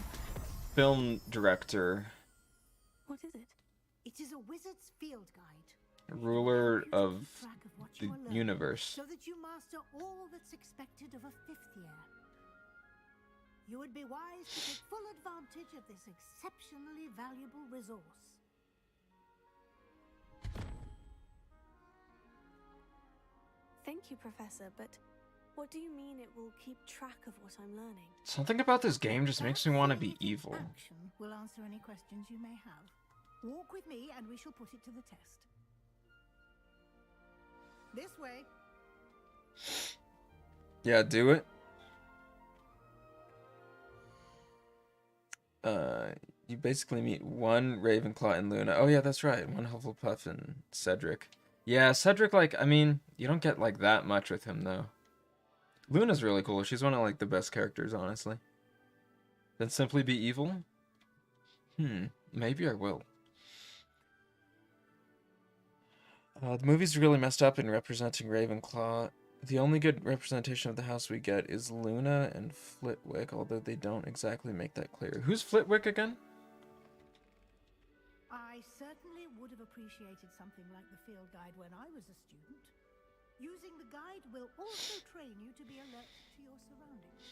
film director, What is it? It is a wizard's field guide. ruler of Track of what the you are learning, universe. so that you master all that's expected of a 5th year. You would be wise to take full advantage of this exceptionally valuable resource. Thank you, Professor, but what do you mean it will keep track of what I'm learning? Something about this game just makes me want to be evil. Action will answer any questions you may have. Walk with me and we shall put it to the test. This way. Yeah, do it. You basically meet one Ravenclaw and Luna. Oh yeah, that's right. One Hufflepuff and Cedric. Yeah, Cedric, like, I mean, you don't get, like, that much with him, though. Luna's really cool. She's one of, like, the best characters, honestly. Then simply be evil? Maybe I will. The movie's really messed up in representing Ravenclaw. The only good representation of the house we get is Luna and Flitwick, although they don't exactly make that clear. Who's Flitwick again? I certainly would have appreciated something like the field guide when I was a student. Using the guide will also train you to be alert to your surroundings.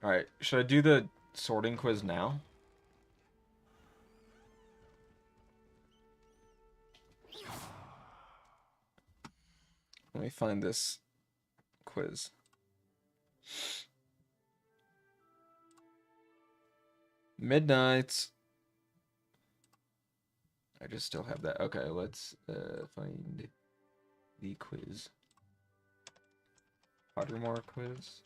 Alright, should I do the sorting quiz now? Let me find this quiz. Midnight. I just still have that. Okay, let's find the quiz. Pottermore quiz.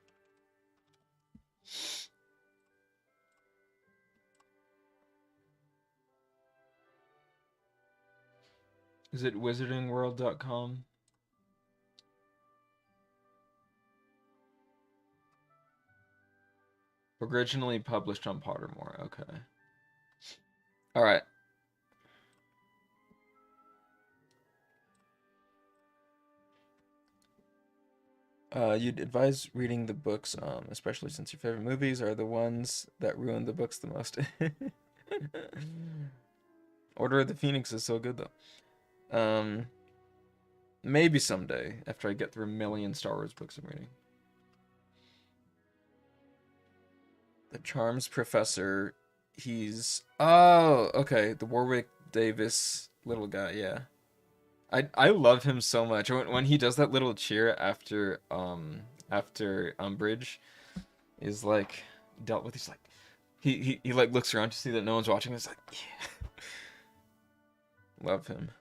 Is it wizardingworld.com? Originally published on Pottermore. Okay. All right. You'd advise reading the books, especially since your favorite movies are the ones that ruin the books the most. Order of the Phoenix is so good, though. Maybe someday, after I get through a million Star Wars books I'm reading. The Charms Professor, he's... Oh, okay, the Warwick Davis little guy, yeah. I love him so much. When he does that little cheer after Umbridge is like dealt with, he's like he like looks around to see that no one's watching. It's like, yeah. Love him.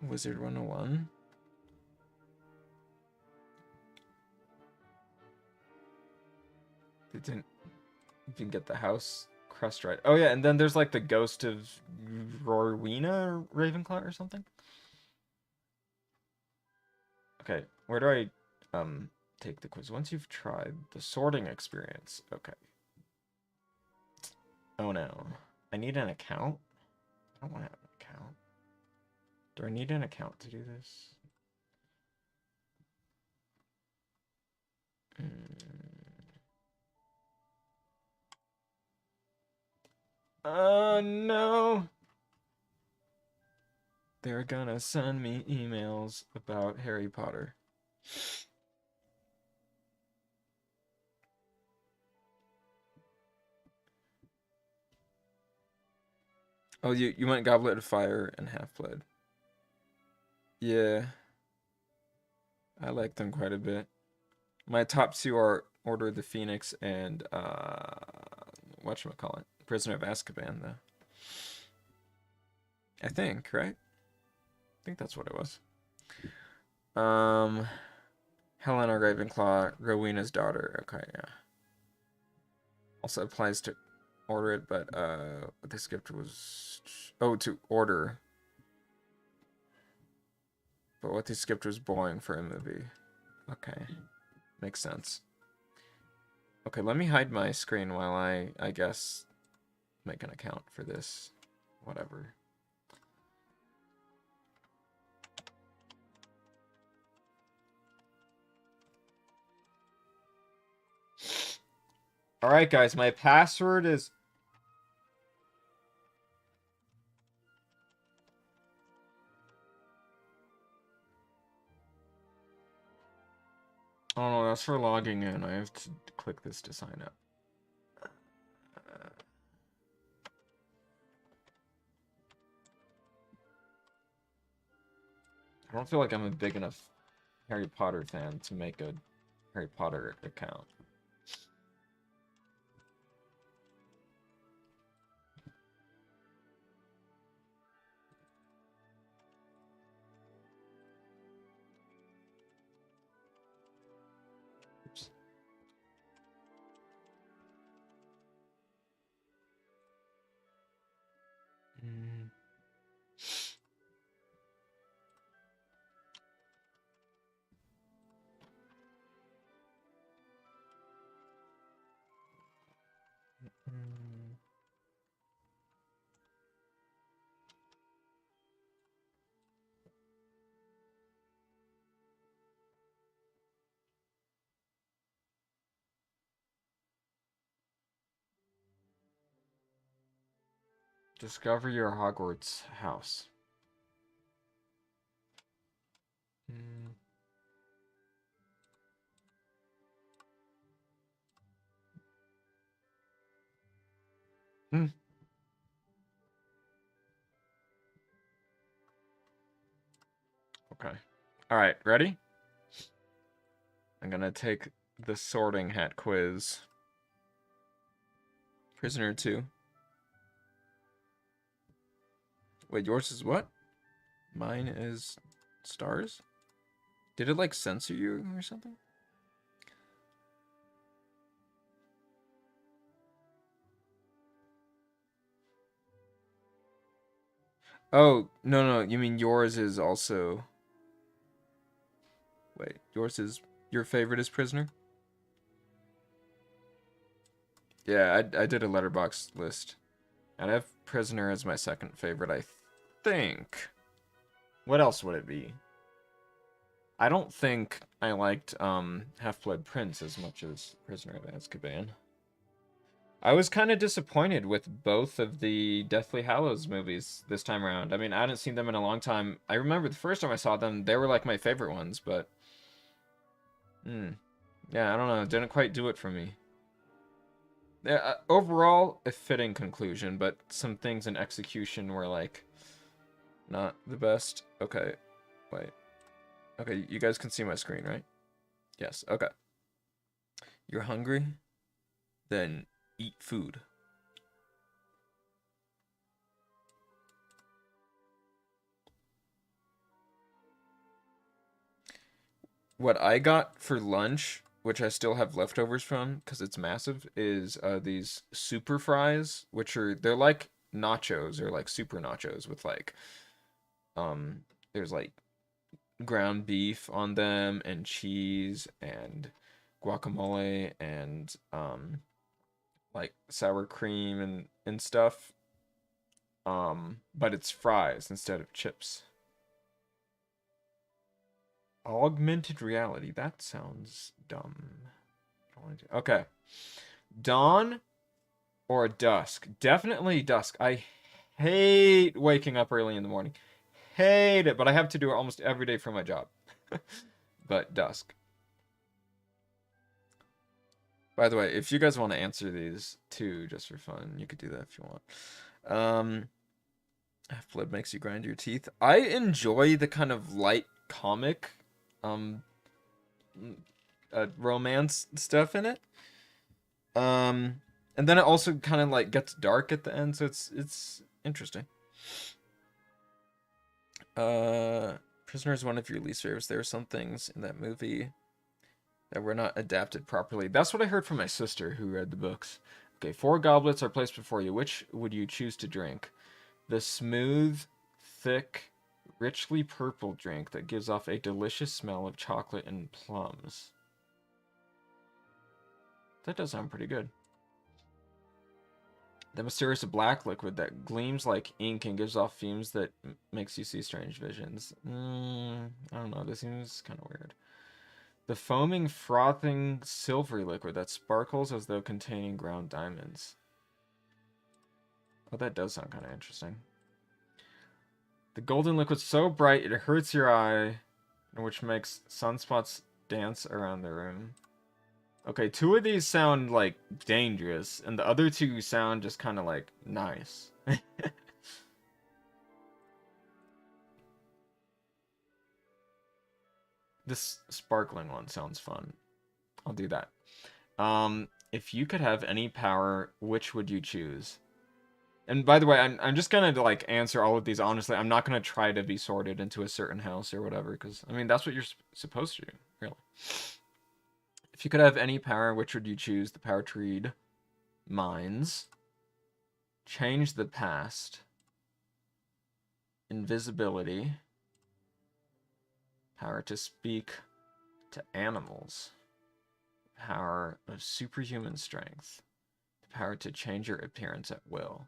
Wizard 101. They didn't even get the house crest right. Oh yeah, and then there's like the ghost of Rowena Ravenclaw or something. Okay, where do I take the quiz? Once you've tried the sorting experience. Okay. Oh no. I need an account? I don't want to have an account. Do I need an account to do this? Oh no! They're gonna send me emails about Harry Potter. Oh, you went Goblet of Fire and Half-Blood. Yeah. I like them quite a bit. My top two are Order of the Phoenix and, whatchamacallit? Prisoner of Azkaban, though. I think, right? I think that's what it was. Helena Ravenclaw, Rowena's daughter. Okay, yeah. Also applies to Order it, but what they skipped was... Oh, to Order. But what they skipped was boring for a movie. Okay. Makes sense. Okay, let me hide my screen while I guess, make an account for this. Whatever. Alright, guys, my password is... Oh no, that's for logging in. I have to click this to sign up. I don't feel like I'm a big enough Harry Potter fan to make a Harry Potter account. Oops. Mm. Mm. Discover your Hogwarts house. Mm. Hmm. Okay. Alright, ready? I'm gonna take the sorting hat quiz. Prisoner 2. Wait, yours is what? Mine is stars? Did it like censor you or something? Oh, no, you mean yours is also... Wait, yours is... Your favorite is Prisoner? Yeah, I did a letterbox list. And I have Prisoner as my second favorite, I think. What else would it be? I don't think I liked Half-Blood Prince as much as Prisoner of Azkaban. I was kind of disappointed with both of the Deathly Hallows movies this time around. I mean, I hadn't seen them in a long time. I remember the first time I saw them, they were like my favorite ones, but... Yeah, I don't know. It didn't quite do it for me. Yeah, overall, a fitting conclusion, but some things in execution were, like, not the best. Okay, wait. Okay, you guys can see my screen, right? Yes, okay. You're hungry? Then eat food. What I got for lunch, which I still have leftovers from, because it's massive, is these super fries, which are, they're like nachos, or like super nachos with like, there's like ground beef on them, and cheese, and guacamole, and, like sour cream and stuff. But it's fries instead of chips. Augmented reality. That sounds dumb. Okay. Dawn or dusk? Definitely dusk. I hate waking up early in the morning. Hate it, but I have to do it almost every day for my job. But dusk. By the way, if you guys want to answer these too, just for fun, you could do that if you want. Half-Blood makes you grind your teeth. I enjoy the kind of light comic romance stuff in it. And then it also kind of like gets dark at the end, so it's interesting. Prisoner is one of your least favorites. There are some things in that movie that were not adapted properly. That's what I heard from my sister who read the books. Okay, 4 goblets are placed before you. Which would you choose to drink? The smooth, thick, richly purple drink that gives off a delicious smell of chocolate and plums. That does sound pretty good. The mysterious black liquid that gleams like ink and gives off fumes that makes you see strange visions. I don't know, this seems kind of weird. The foaming, frothing, silvery liquid that sparkles as though containing ground diamonds. Oh, that does sound kind of interesting. The golden liquid so bright it hurts your eye, which makes sunspots dance around the room. Okay, 2 of these sound, like, dangerous, and the other 2 sound just kind of, like, nice. This sparkling one sounds fun. I'll do that. If you could have any power, which would you choose? And by the way, I'm just gonna like answer all of these honestly. I'm not gonna try to be sorted into a certain house or whatever, because I mean that's what you're supposed to do, really. If you could have any power, which would you choose? The power to read minds, change the past, invisibility, power to speak to animals, power of superhuman strength, the power to change your appearance at will.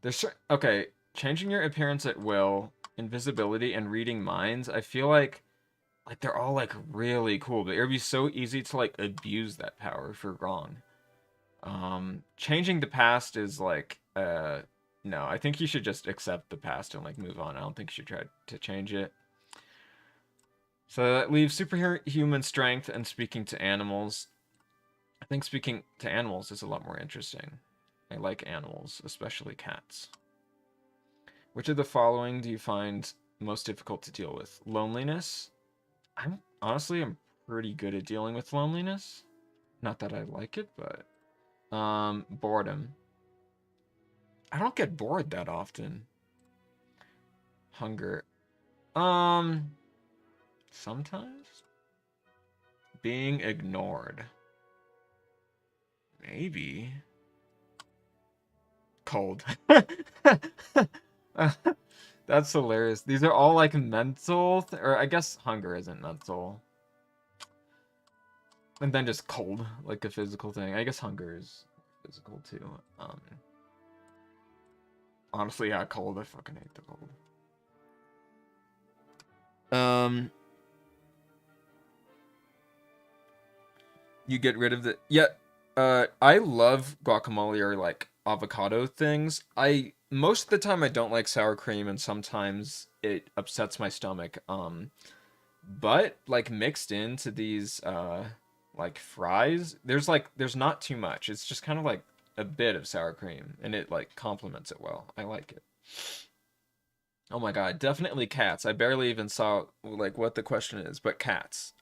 There's okay, changing your appearance at will, invisibility, and reading minds. I feel like they're all like really cool, but it would be so easy to like abuse that power for wrong. Changing the past is like no, I think you should just accept the past and like move on. I don't think you should try to change it. So that leaves superhuman strength and speaking to animals. I think speaking to animals is a lot more interesting. I like animals, especially cats. Which of the following do you find most difficult to deal with? Loneliness. I'm pretty good at dealing with loneliness. Not that I like it, but boredom. I don't get bored that often. Hunger. Sometimes. Being ignored. Maybe. Cold. That's hilarious. These are all like mental, or I guess hunger isn't mental. And then just cold, like a physical thing. I guess hunger is physical too. Honestly, yeah, cold. I fucking hate the cold. You get rid of the I love guacamole or like avocado things. Most of the time I don't like sour cream, and sometimes it upsets my stomach. But like mixed into these like fries, there's not too much. It's just kind of like a bit of sour cream, and it like complements it well. I like it. Oh my god, definitely cats. I barely even saw like what the question is, but cats.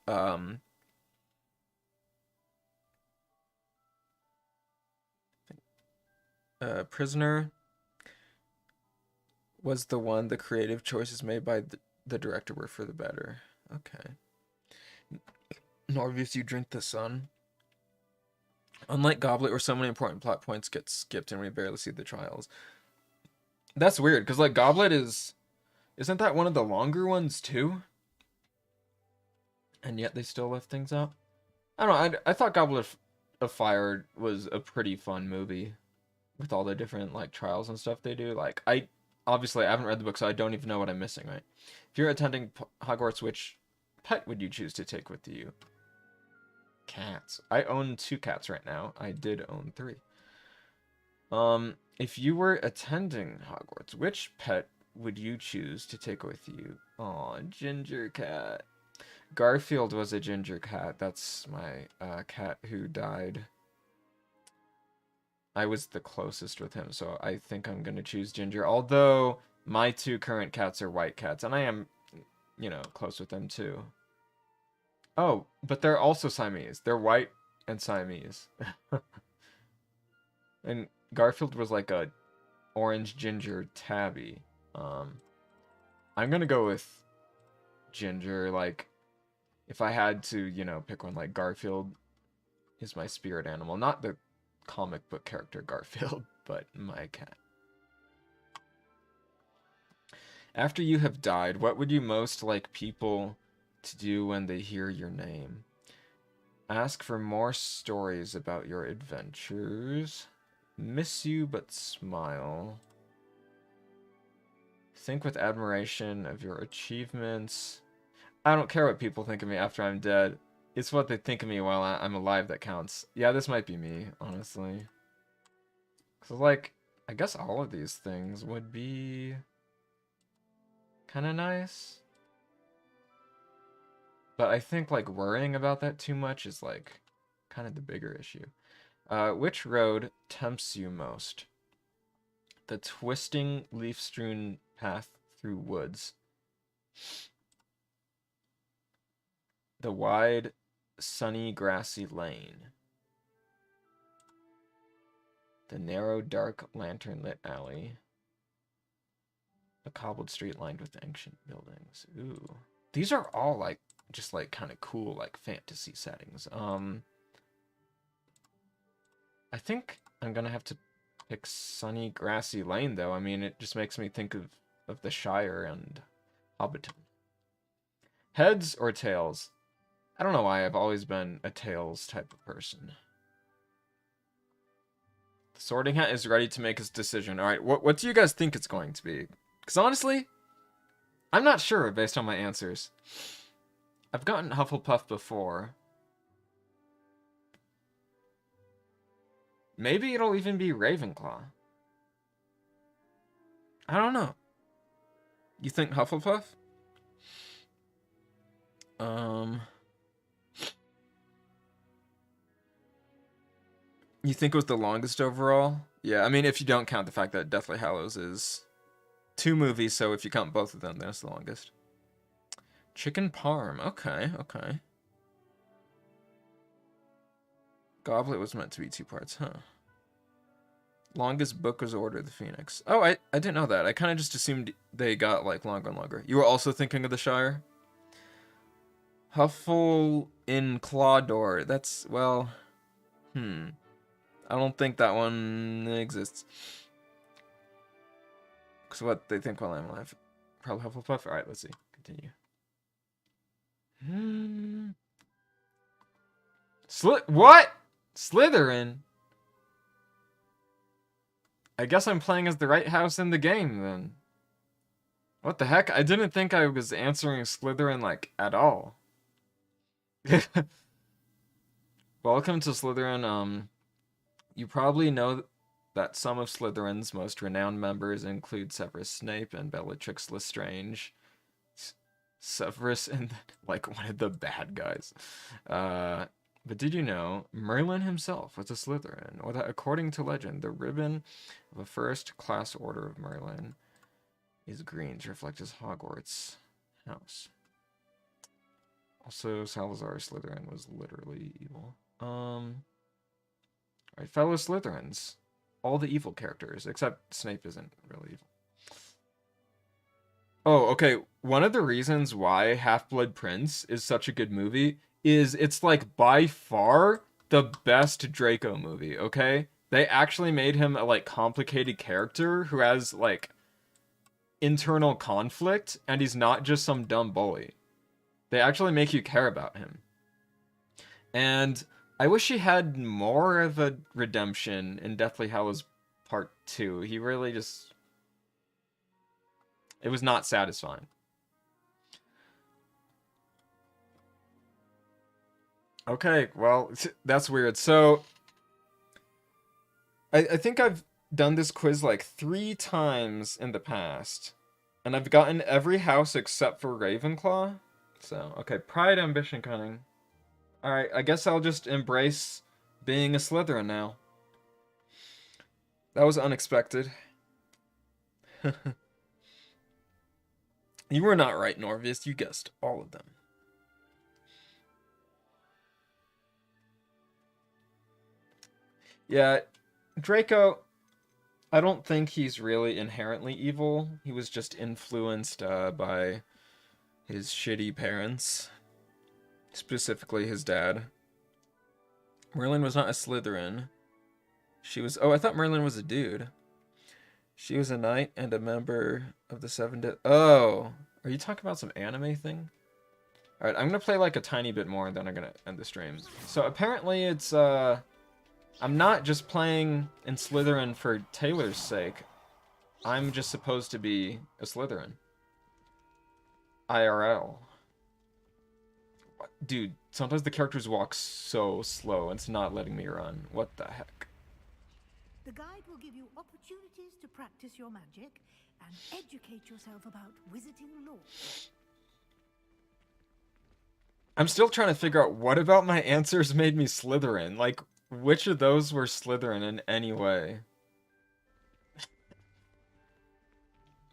Prisoner was the one the creative choices made by the director were for the better. Okay. Norvius, you drink the sun. Unlike Goblet, where so many important plot points get skipped and we barely see the trials. That's weird, because like Goblet isn't that one of the longer ones too? And yet they still left things out? I don't know, I thought Goblet of Fire was a pretty fun movie. With all the different like trials and stuff they do. Like obviously I haven't read the book, so I don't even know what I'm missing, right? If you're attending Hogwarts, which pet would you choose to take with you? Cats. I own 2 cats right now. I did own 3. If you were attending Hogwarts, which pet would you choose to take with you? Aw, ginger cat. Garfield was a ginger cat. That's my cat who died. I was the closest with him, so I think I'm gonna choose Ginger. Although my 2 current cats are white cats, and I am, you know, close with them too. Oh, but they're also Siamese. They're white and Siamese. And Garfield was like a orange ginger tabby. I'm gonna go with Ginger. Like, if I had to, you know, pick one, like Garfield is my spirit animal, not the comic book character Garfield, but my cat. After you have died, what would you most like people to do when they hear your name? Ask for more stories about your adventures. Miss you but smile. Think with admiration of your achievements. I don't care what people think of me after I'm dead. It's what they think of me while I'm alive that counts. Yeah, this might be me, honestly. Cause like, I guess all of these things would be kind of nice. But I think like worrying about that too much is like kind of the bigger issue. Which road tempts you most? The twisting, leaf-strewn path through woods. The wide, sunny, grassy lane. The narrow, dark, lantern-lit alley. A cobbled street lined with ancient buildings. Ooh. These are all like just like kind of cool like fantasy settings. I think I'm gonna have to pick sunny, grassy lane though. I mean, it just makes me think of the Shire and Hobbiton. Heads or tails? I don't know why I've always been a tails type of person. The Sorting Hat is ready to make his decision. All right, what do you guys think it's going to be? Because honestly, I'm not sure based on my answers. I've gotten Hufflepuff before. Maybe it'll even be Ravenclaw. I don't know. You think Hufflepuff? You think it was the longest overall? Yeah, I mean, if you don't count the fact that Deathly Hallows is 2 movies, so if you count both of them, that's the longest. Chicken Parm. Okay, okay. Goblet was meant to be 2 parts, huh? Longest book was Order of the Phoenix. Oh, I didn't know that. I kind of just assumed they got, like, longer and longer. You were also thinking of the Shire? Huffle in Clawdor. That's, well... I don't think that one exists. Because what they think while I'm alive. Probably Hufflepuff. Alright, let's see. Continue. What? Slytherin? I guess I'm playing as the right house in the game, then. What the heck? I didn't think I was answering Slytherin, like, at all. Welcome to Slytherin. You probably know that some of Slytherin's most renowned members include Severus Snape and Bellatrix Lestrange. Severus and, like, one of the bad guys. But did you know Merlin himself was a Slytherin, or that according to legend, the ribbon of a first-class order of Merlin is green to reflect his Hogwarts house. Also, Salazar Slytherin was literally evil. Alright, fellow Slytherins. All the evil characters, except Snape isn't really evil. Oh, okay. One of the reasons why Half-Blood Prince is such a good movie is it's like by far the best Draco movie, okay? They actually made him a like complicated character who has like internal conflict and he's not just some dumb bully. They actually make you care about him. And I wish he had more of a redemption in Deathly Hallows Part 2. He really just... It was not satisfying. Okay, well, that's weird. So, I think I've done this quiz like 3 times in the past. And I've gotten every house except for Ravenclaw. So, okay, Pride, Ambition, Cunning. Alright, I guess I'll just embrace being a Slytherin now. That was unexpected. You were not right, Norvius. You guessed all of them. Yeah, Draco, I don't think he's really inherently evil. He was just influenced by his shitty parents. Specifically his dad. Merlin was not a Slytherin. She was... Oh, I thought Merlin was a dude. She was a knight and a member of the 7 Dead... Oh! Are you talking about some anime thing? Alright, I'm gonna play like a tiny bit more and then I'm gonna end the stream. So apparently it's, I'm not just playing in Slytherin for Taylor's sake. I'm just supposed to be a Slytherin. IRL. Dude, sometimes the characters walk so slow, and it's not letting me run. What the heck? The guide will give you opportunities to practice your magic and educate yourself about wizarding lore. I'm still trying to figure out what about my answers made me Slytherin. Like, which of those were Slytherin in any way?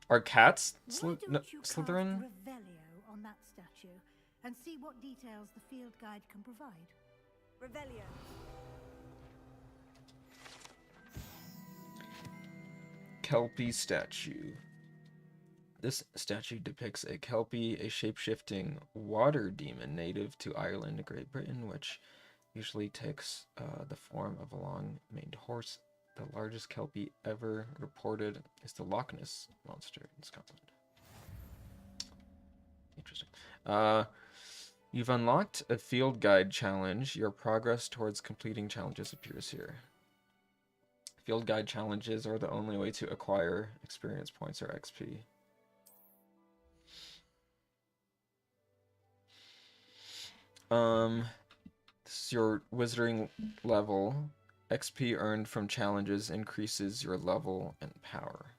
Are cats Why don't you Slytherin? cast Revelio on that statue and see what details the field guide can provide? Revelio. Kelpie statue. This statue depicts a Kelpie, a shape-shifting water demon native to Ireland and Great Britain, which usually takes the form of a long-maned horse. The largest Kelpie ever reported is the Loch Ness Monster in Scotland. Interesting. You've unlocked a field guide challenge. Your progress towards completing challenges appears here. Field guide challenges are the only way to acquire experience points or XP. This is your wizarding level. XP earned from challenges increases your level and power.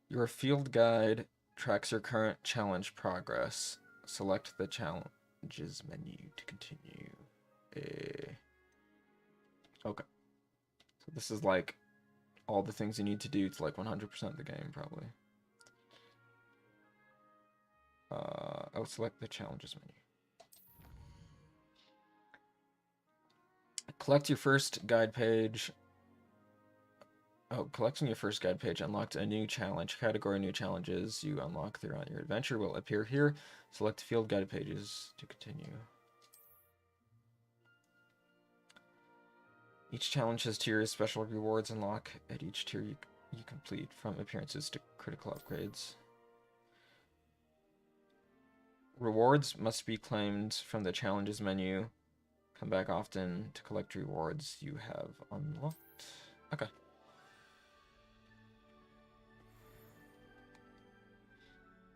Your field guide tracks your current challenge progress. Select the challenges menu to continue. Okay. So this is like all the things you need to do to like 100% of the game, probably. I'll select the challenges menu. Collect your first guide page. Oh, collecting your first guide page unlocked a new challenge. Category new challenges you unlock throughout your adventure will appear here. Select field guide pages to continue. Each challenge has tiers. Special rewards unlock at each tier you complete, from appearances to critical upgrades. Rewards must be claimed from the challenges menu. Come back often to collect rewards you have unlocked. Okay.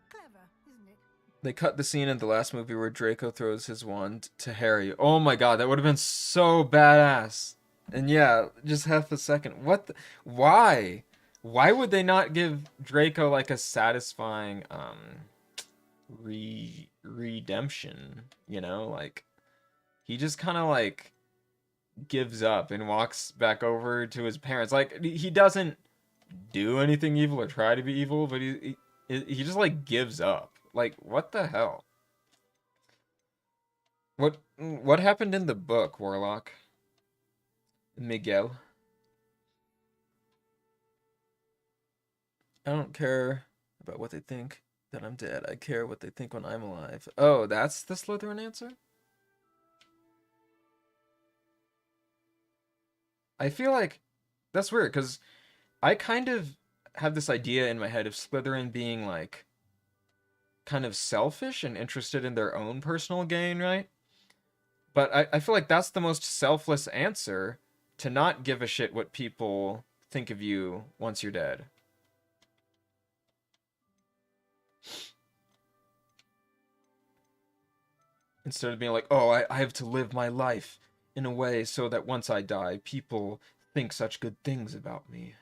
Clever, isn't it? They cut the scene in the last movie where Draco throws his wand to Harry. Oh my god, that would have been so badass. And yeah, just half a second. What the, why? Why would they not give Draco like a satisfying redemption, you know? Like he just kind of like gives up and walks back over to his parents. Like he doesn't do anything evil or try to be evil, but he just like gives up. Like what the hell? What happened in the book, Warlock? Miguel. I don't care about what they think that I'm dead. I care what they think when I'm alive. Oh, that's the Slytherin answer? I feel like that's weird because I kind of have this idea in my head of Slytherin being like kind of selfish and interested in their own personal gain, right? But I feel like that's the most selfless answer, to not give a shit what people think of you once you're dead. Instead of being like, oh, I have to live my life in a way so that once I die, people think such good things about me.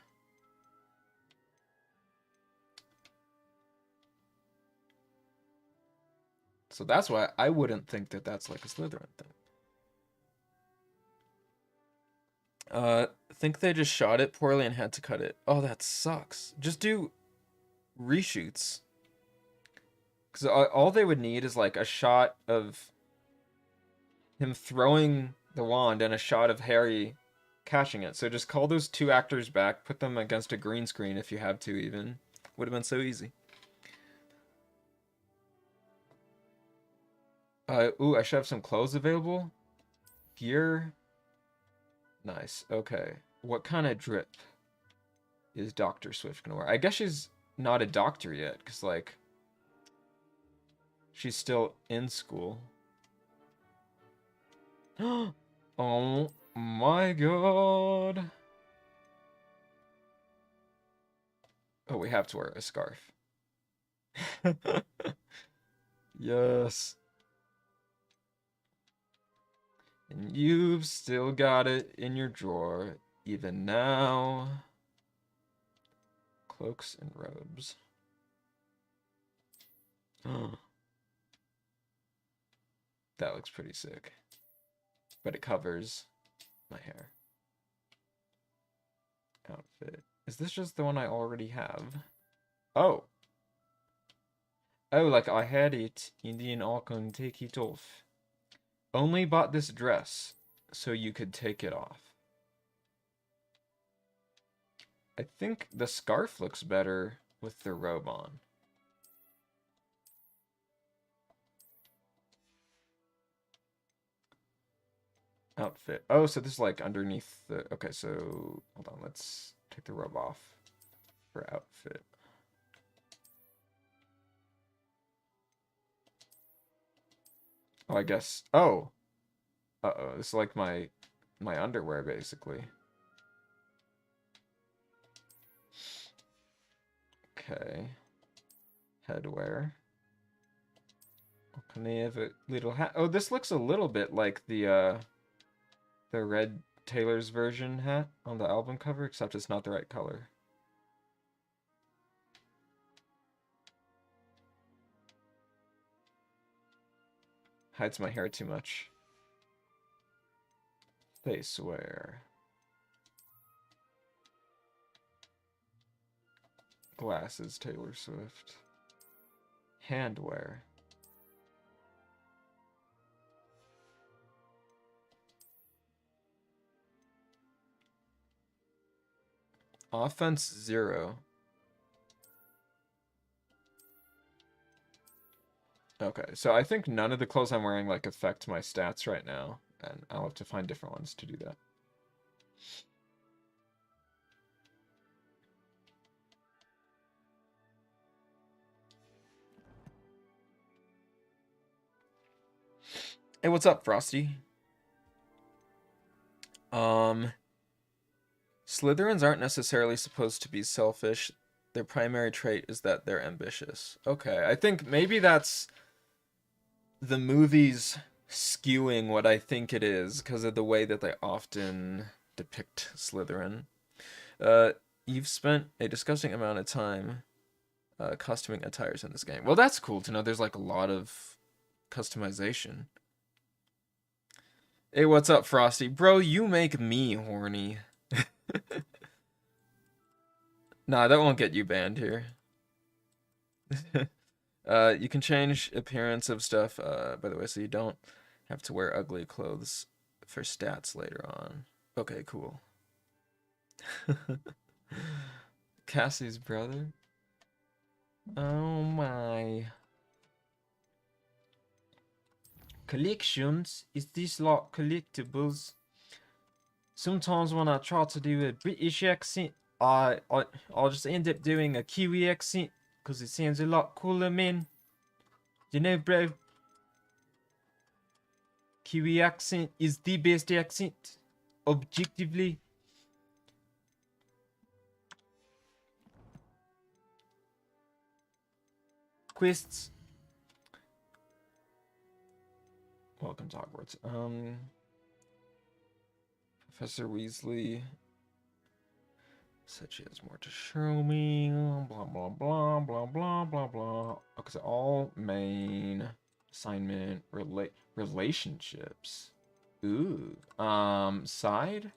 So that's why I wouldn't think that that's like a Slytherin thing. Think they just shot it poorly and had to cut it. Oh, that sucks. Just do reshoots. Because all they would need is like a shot of him throwing the wand and a shot of Harry catching it. So just call those two actors back, put them against a green screen if you have to even. Would have been so easy. Ooh, I should have some clothes available. Gear. Nice. Okay. What kind of drip is Dr. Swift gonna wear? I guess she's not a doctor yet, because, like, she's still in school. Oh my god. Oh, we have to wear a scarf. Yes. And you've still got it in your drawer, even now. Cloaks and robes. That looks pretty sick. But it covers my hair. Outfit. Is this just the one I already have? Oh. Oh, like I had it in the I can take it off. Only bought this dress so you could take it off. I think the scarf looks better with the robe on. Outfit. Oh, so this is like underneath the... Okay, so hold on. Let's take the robe off for outfit. Oh, I guess... Oh! Uh-oh, this is like my underwear, basically. Okay. Headwear. Can they have a little hat? Oh, this looks a little bit like the Red Taylor's version hat on the album cover, except it's not the right color. Hides my hair too much. They swear. Glasses, Taylor Swift. Handwear. Offense 0. Okay, so I think none of the clothes I'm wearing like affect my stats right now, and I'll have to find different ones to do that. Hey, what's up, Frosty? Slytherins aren't necessarily supposed to be selfish. Their primary trait is that they're ambitious. Okay, I think maybe that's the movies skewing what I think it is because of the way that they often depict Slytherin. You've spent a disgusting amount of time costuming attires in this game. Well, that's cool to know there's like a lot of customization. Hey, what's up, Frosty? Bro, you make me horny. Nah, that won't get you banned here. You can change appearance of stuff, by the way, so you don't have to wear ugly clothes for stats later on. Okay, cool. Cassie's brother? Oh my. Collections? Is this like collectibles? Sometimes when I try to do a British accent, I'll just end up doing a Kiwi accent because it sounds a lot cooler, man. You know, bro? Kiwi accent is the best accent, objectively. Quests. Welcome to Hogwarts. Professor Weasley said she has more to show me. Blah, blah, blah, blah, blah, blah, blah. Okay, so all main assignment relationships. Ooh. Side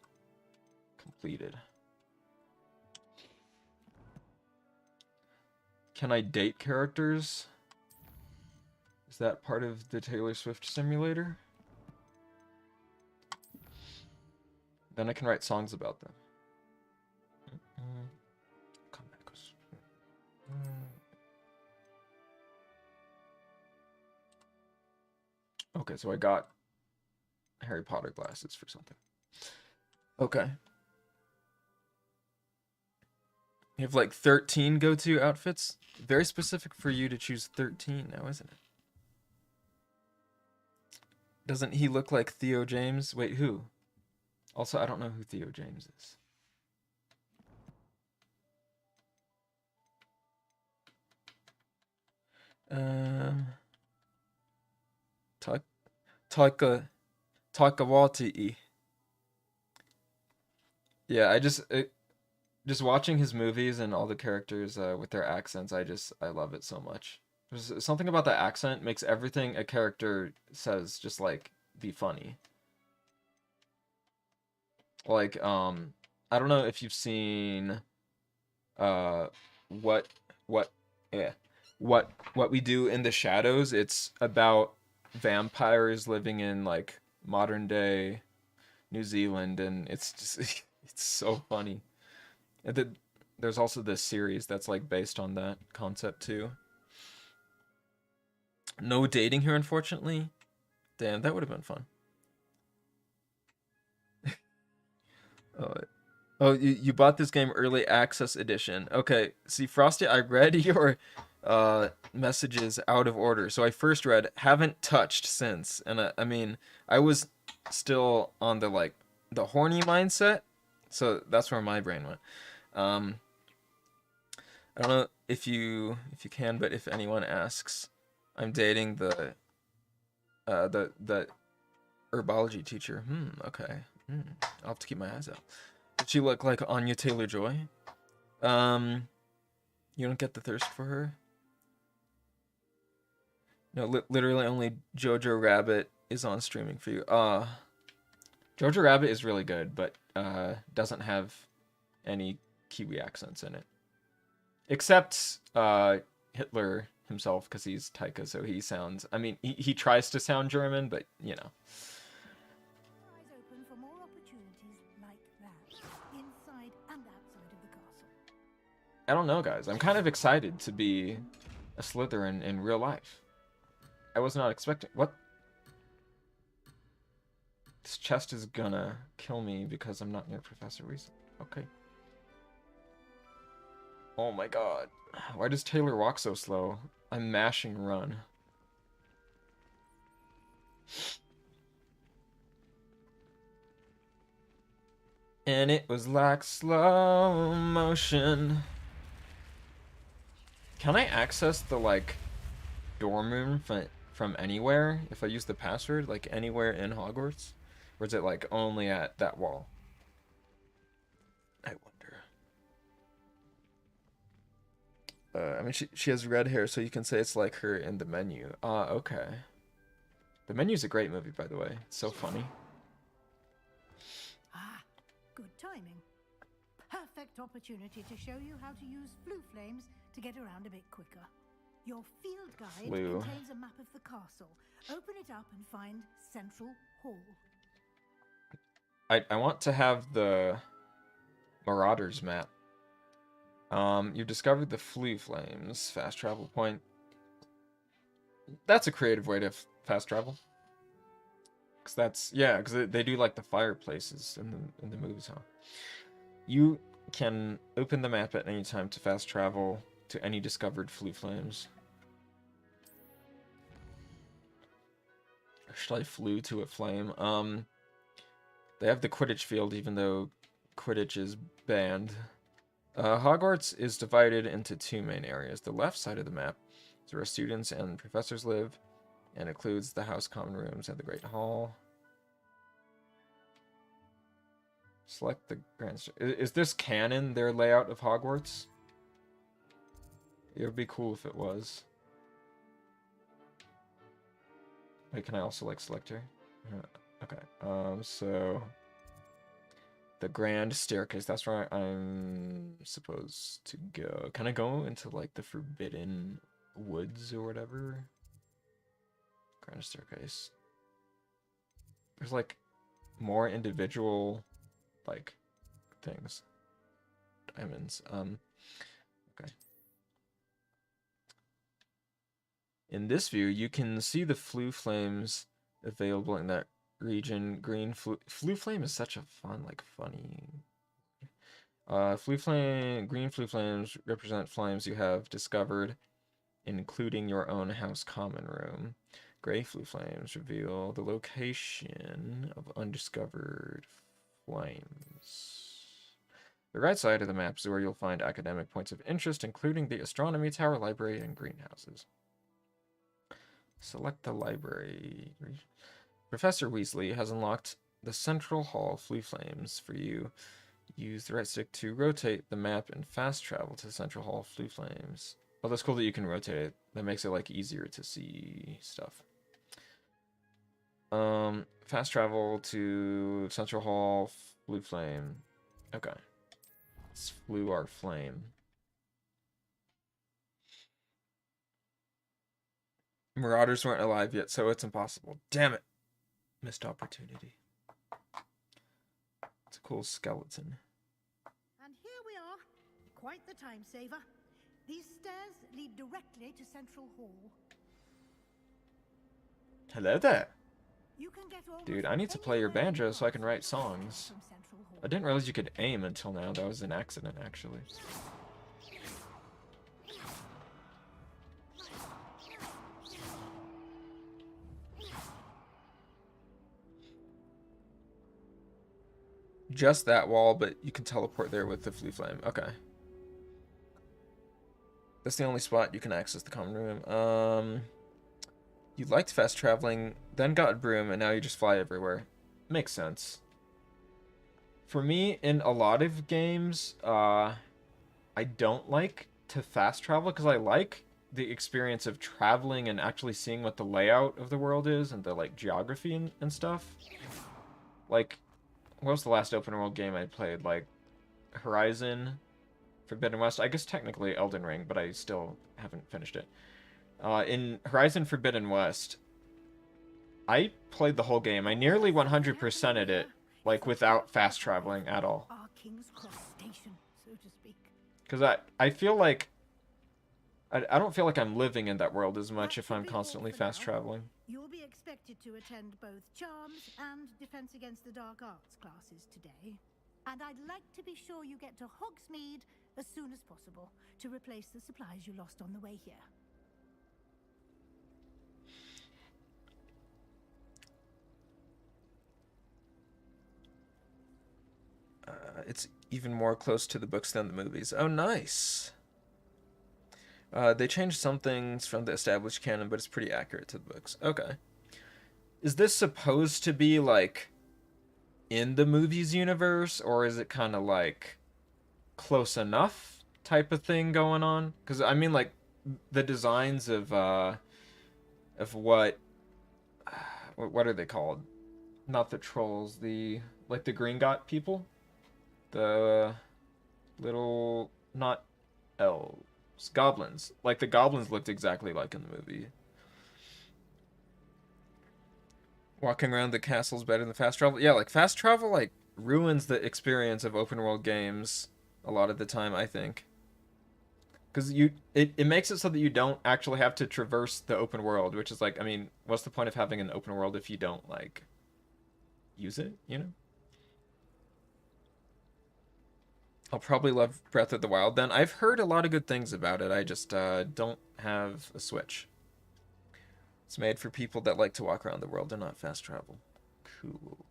completed. Can I date characters? Is that part of the Taylor Swift simulator? Then I can write songs about them. Come back. Okay, so I got Harry Potter glasses for something. Okay. You have like 13 go-to outfits? Very specific for you to choose 13 now, isn't it? Doesn't he look like Theo James? Wait, who? Also, I don't know who Theo James is. Taika Waititi. Yeah, just watching his movies and all the characters with their accents, I love it so much. There's something about the accent makes everything a character says just like be funny. Like I don't know if you've seen uh what what yeah what we do in the shadows. It's about vampires living in like modern day New Zealand, and it's just it's so funny. And there's also this series that's like based on that concept too. No dating here, unfortunately. Damn, that would have been fun. Oh, oh, you bought this game early access edition. Okay, see, Frosty, I read your messages out of order. So I first read haven't touched since, and I mean I was still on the like the horny mindset, so that's where my brain went. I don't know if you can, but if anyone asks, I'm dating the herbology teacher. Okay. I'll have to keep my eyes out. Did she look like Anya Taylor-Joy? You don't get the thirst for her? No, literally only Jojo Rabbit is on streaming for you. Jojo Rabbit is really good, but doesn't have any Kiwi accents in it. Except Hitler himself, because he's Taika, so he sounds... I mean, he tries to sound German, but, you know. Eyes open for more opportunities like that, inside and outside of the castle. I don't know, guys. I'm kind of excited to be a Slytherin in real life. I was not expecting... What? This chest is gonna kill me because I'm not near Professor Reese. Okay. Oh my god. Why does Taylor walk so slow? I'm mashing run. And it was like slow motion. Can I access the, like, dorm room from anywhere if I use the password? Like, anywhere in Hogwarts? Or is it, like, only at that wall? I wonder. I mean, she has red hair, so you can say it's like her in the menu. Okay. The Menu's a great movie, by the way. It's so funny. Ah, good timing. Perfect opportunity to show you how to use flue flames to get around a bit quicker. Your field guide contains a map of the castle. Open it up and find Central Hall. I want to have the Marauders map. You discovered the flue flames. Fast travel point. That's a creative way to fast travel. Cause that's because they do like the fireplaces in the movies, huh? You can open the map at any time to fast travel to any discovered flue flames. Or should I flew to a flame? They have the Quidditch field, even though Quidditch is banned. Hogwarts is divided into two main areas. The left side of the map is where students and professors live, and includes the house common rooms and the Great Hall. Select the grand... Is this canon, their layout of Hogwarts? It would be cool if it was. Wait, can I also, like, select her? Okay, so... The grand staircase, that's where I'm supposed to go. Can I go into, like, the forbidden woods or whatever? Grand staircase. There's, like, more individual, like, things. Diamonds. Okay. In this view, you can see the flue flames available in that region. Green flue flame is such a fun, like, funny. Green flue flames represent flames you have discovered, including your own house common room. Gray flue flames reveal the location of undiscovered flames. The right side of the map is where you'll find academic points of interest, including the astronomy tower, library, and greenhouses. Select the library. Professor Weasley has unlocked the Central Hall Flue Flames for you. Use the right stick to rotate the map and fast travel to the Central Hall Flue Flames. Oh, that's cool that you can rotate it. That makes it like easier to see stuff. Fast travel to Central Hall Flue Flame. Okay. Let's flue our flame. Marauders weren't alive yet, so it's impossible. Damn it. Missed opportunity. It's a cool skeleton. And here we are. Quite the time saver. These stairs lead directly to Central Hall. Hello there. You can get almost Dude, I need to play your banjo so I can write songs. I didn't realize you could aim until now. That was an accident, actually. Just that wall, but you can teleport there with the Flue Flame. Okay. That's the only spot you can access the common room. You liked fast traveling, then got a broom, and now you just fly everywhere. Makes sense. For me, in a lot of games, I don't like to fast travel because I like the experience of traveling and actually seeing what the layout of the world is and the like geography and stuff. Like, what was the last open world game I played? Like, Horizon Forbidden West? I guess technically Elden Ring, but I still haven't finished it. In Horizon Forbidden West, I played the whole game. I nearly 100%ed it, like, without fast traveling at all. Our King's Cross station, so to speak. Because I feel like... I don't feel like I'm living in that world as much if I'm constantly fast traveling. You'll be expected to attend both Charms and Defense Against the Dark Arts classes today. And I'd like to be sure you get to Hogsmeade as soon as possible to replace the supplies you lost on the way here. It's even more close to the books than the movies. Oh, nice. They changed some things from the established canon, but it's pretty accurate to the books. Okay. Is this supposed to be, like, in the movies universe, or is it kind of, like, close enough type of thing going on? Because, I mean, like, the designs of what are they called? Not the trolls, like, the Gringotts people? The little, not elves, goblins. Like, the goblins looked exactly like in the movie. Walking around the castle's better than fast travel. Yeah, like, fast travel, like, ruins the experience of open world games a lot of the time, I think. Because it makes it so that you don't actually have to traverse the open world, which is like, I mean, what's the point of having an open world if you don't, like, use it, you know? I'll probably love Breath of the Wild then. I've heard a lot of good things about it. I just don't have a Switch. It's made for people that like to walk around the world and not fast travel. Cool.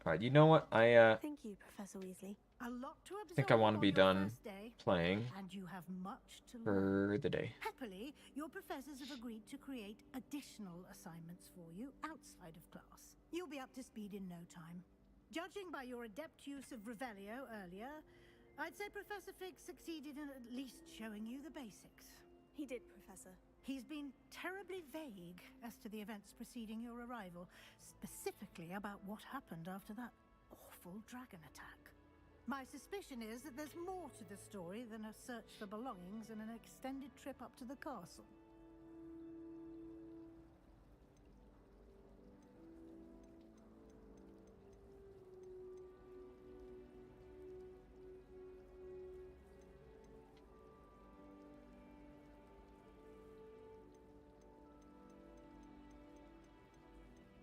Alright, you know what? Thank you, Professor Weasley. A lot to I think I want to be done playing and you have much to for the day. Happily, your professors have agreed to create additional assignments for you outside of class. You'll be up to speed in no time. Judging by your adept use of Revelio earlier, I'd say Professor Fig succeeded in at least showing you the basics. He did, Professor. He's been terribly vague as to the events preceding your arrival, specifically about what happened after that awful dragon attack. My suspicion is that there's more to the story than a search for belongings and an extended trip up to the castle.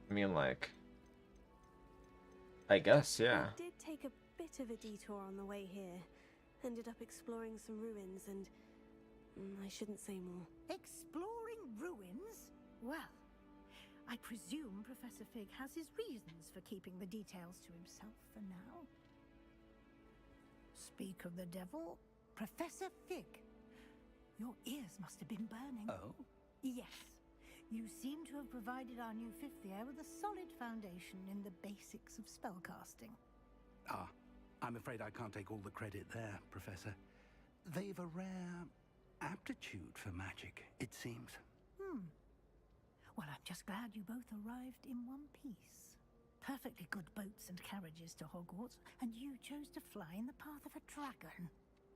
I mean, like, I guess, yeah. I did take a bit of a detour on the way here. Ended up exploring some ruins and... I shouldn't say more. Exploring ruins? Well, I presume Professor Fig has his reasons for keeping the details to himself for now. Speak of the devil, Professor Fig. Your ears must have been burning. Oh? Yes. You seem to have provided our new fifth year with a solid foundation in the basics of spellcasting. Ah, I'm afraid I can't take all the credit there, Professor. They've a rare aptitude for magic, it seems. Well, I'm just glad you both arrived in one piece. Perfectly good boats and carriages to Hogwarts, and you chose to fly in the path of a dragon.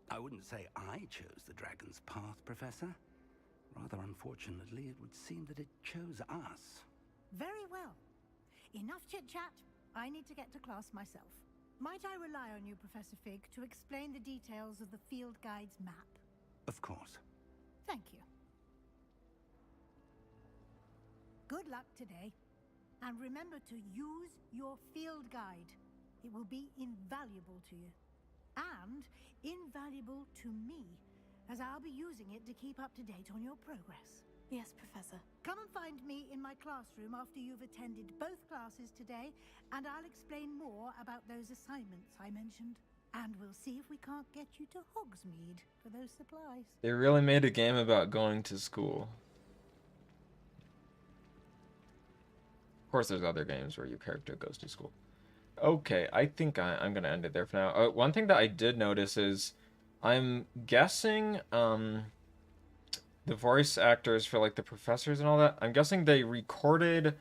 I wouldn't say I chose the dragon's path, Professor. Rather unfortunately, it would seem that it chose us. Very well. Enough chit-chat. I need to get to class myself. Might I rely on you, Professor Fig, to explain the details of the field guide's map? Of course. Thank you. Good luck today. And remember to use your field guide. It will be invaluable to you. And invaluable to me, as I'll be using it to keep up to date on your progress. Yes, Professor. Come and find me in my classroom after you've attended both classes today, and I'll explain more about those assignments I mentioned. And we'll see if we can't get you to Hogsmeade for those supplies. They really made a game about going to school. Of course, there's other games where your character goes to school. Okay, I think I'm going to end it there for now. One thing that I did notice is I'm guessing the voice actors for like the professors and all that, I'm guessing they recorded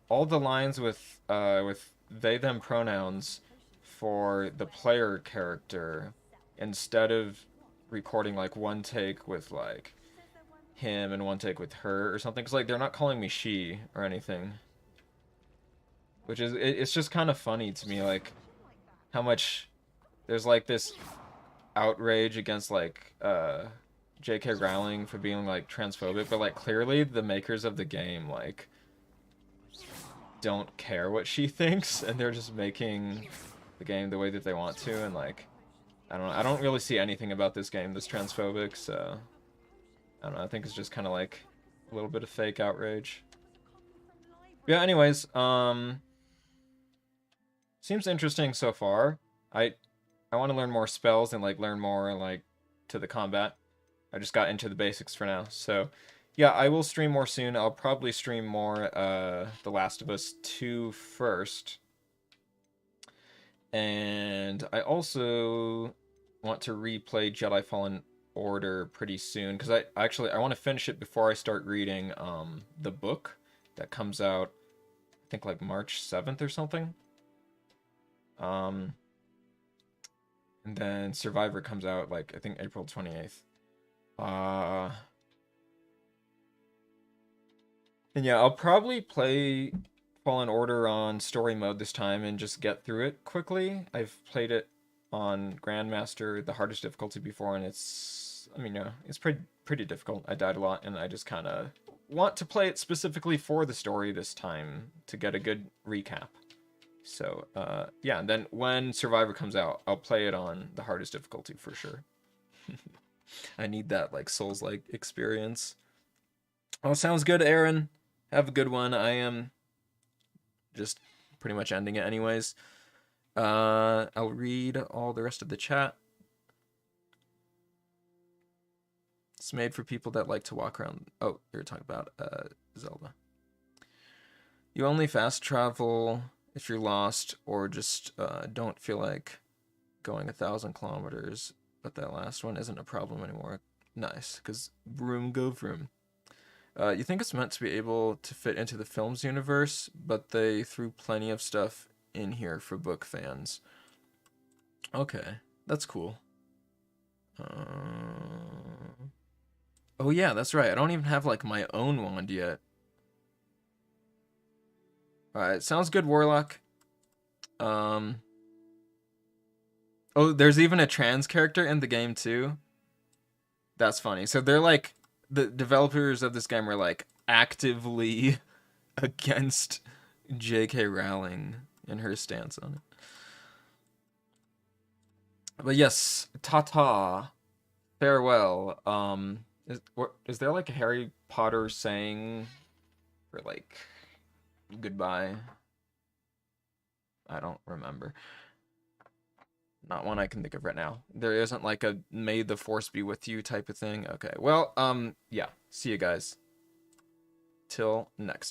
all the lines with they them pronouns for the player character instead of recording like one take with like him and one take with her or something. Cause like they're not calling me she or anything, which is it's just kind of funny to me, like how much there's like this outrage against like J.K. Rowling for being like transphobic, but like clearly the makers of the game like don't care what she thinks, and they're just making the game the way that they want to, and like I don't know, I don't really see anything about this game that's transphobic, so I don't know, I think it's just kind of like a little bit of fake outrage. Yeah, anyways, seems interesting so far. I want to learn more spells and like learn more like to the combat. I just got into the basics for now. So yeah, I will stream more soon. I'll probably stream more The Last of Us 2 first. And I also want to replay Jedi Fallen Order pretty soon, because I want to finish it before I start reading the book that comes out, I think like March 7th or something. And then Survivor comes out like I think April 28th. And yeah, I'll probably play Fallen Order on story mode this time and just get through it quickly. I've played it on Grandmaster, the hardest difficulty before, and it's, I mean, it's pretty difficult. I died a lot, and I just kind of want to play it specifically for the story this time to get a good recap. So, yeah, and then when Survivor comes out, I'll play it on the hardest difficulty for sure. I need that, like, Souls-like experience. Oh, sounds good, Aaron. Have a good one. I am just pretty much ending it anyways. I'll read all the rest of the chat. It's made for people that like to walk around. Oh, you're talking about Zelda. You only fast travel if you're lost or just don't feel like going 1,000 kilometers, but that last one isn't a problem anymore. Nice, because vroom go vroom. You think it's meant to be able to fit into the film's universe, but they threw plenty of stuff in here for book fans. Okay, that's cool. Oh yeah, that's right. I don't even have like my own wand yet. Alright, sounds good, Warlock. Oh, there's even a trans character in the game too. That's funny. So they're like, the developers of this game are like actively against J.K. Rowling and her stance on it. But yes, ta-ta, farewell. Is there like a Harry Potter saying for like goodbye? I don't remember. Not one I can think of right now. There isn't like a may the force be with you type of thing. Okay. Well, yeah. See you guys. Till next time.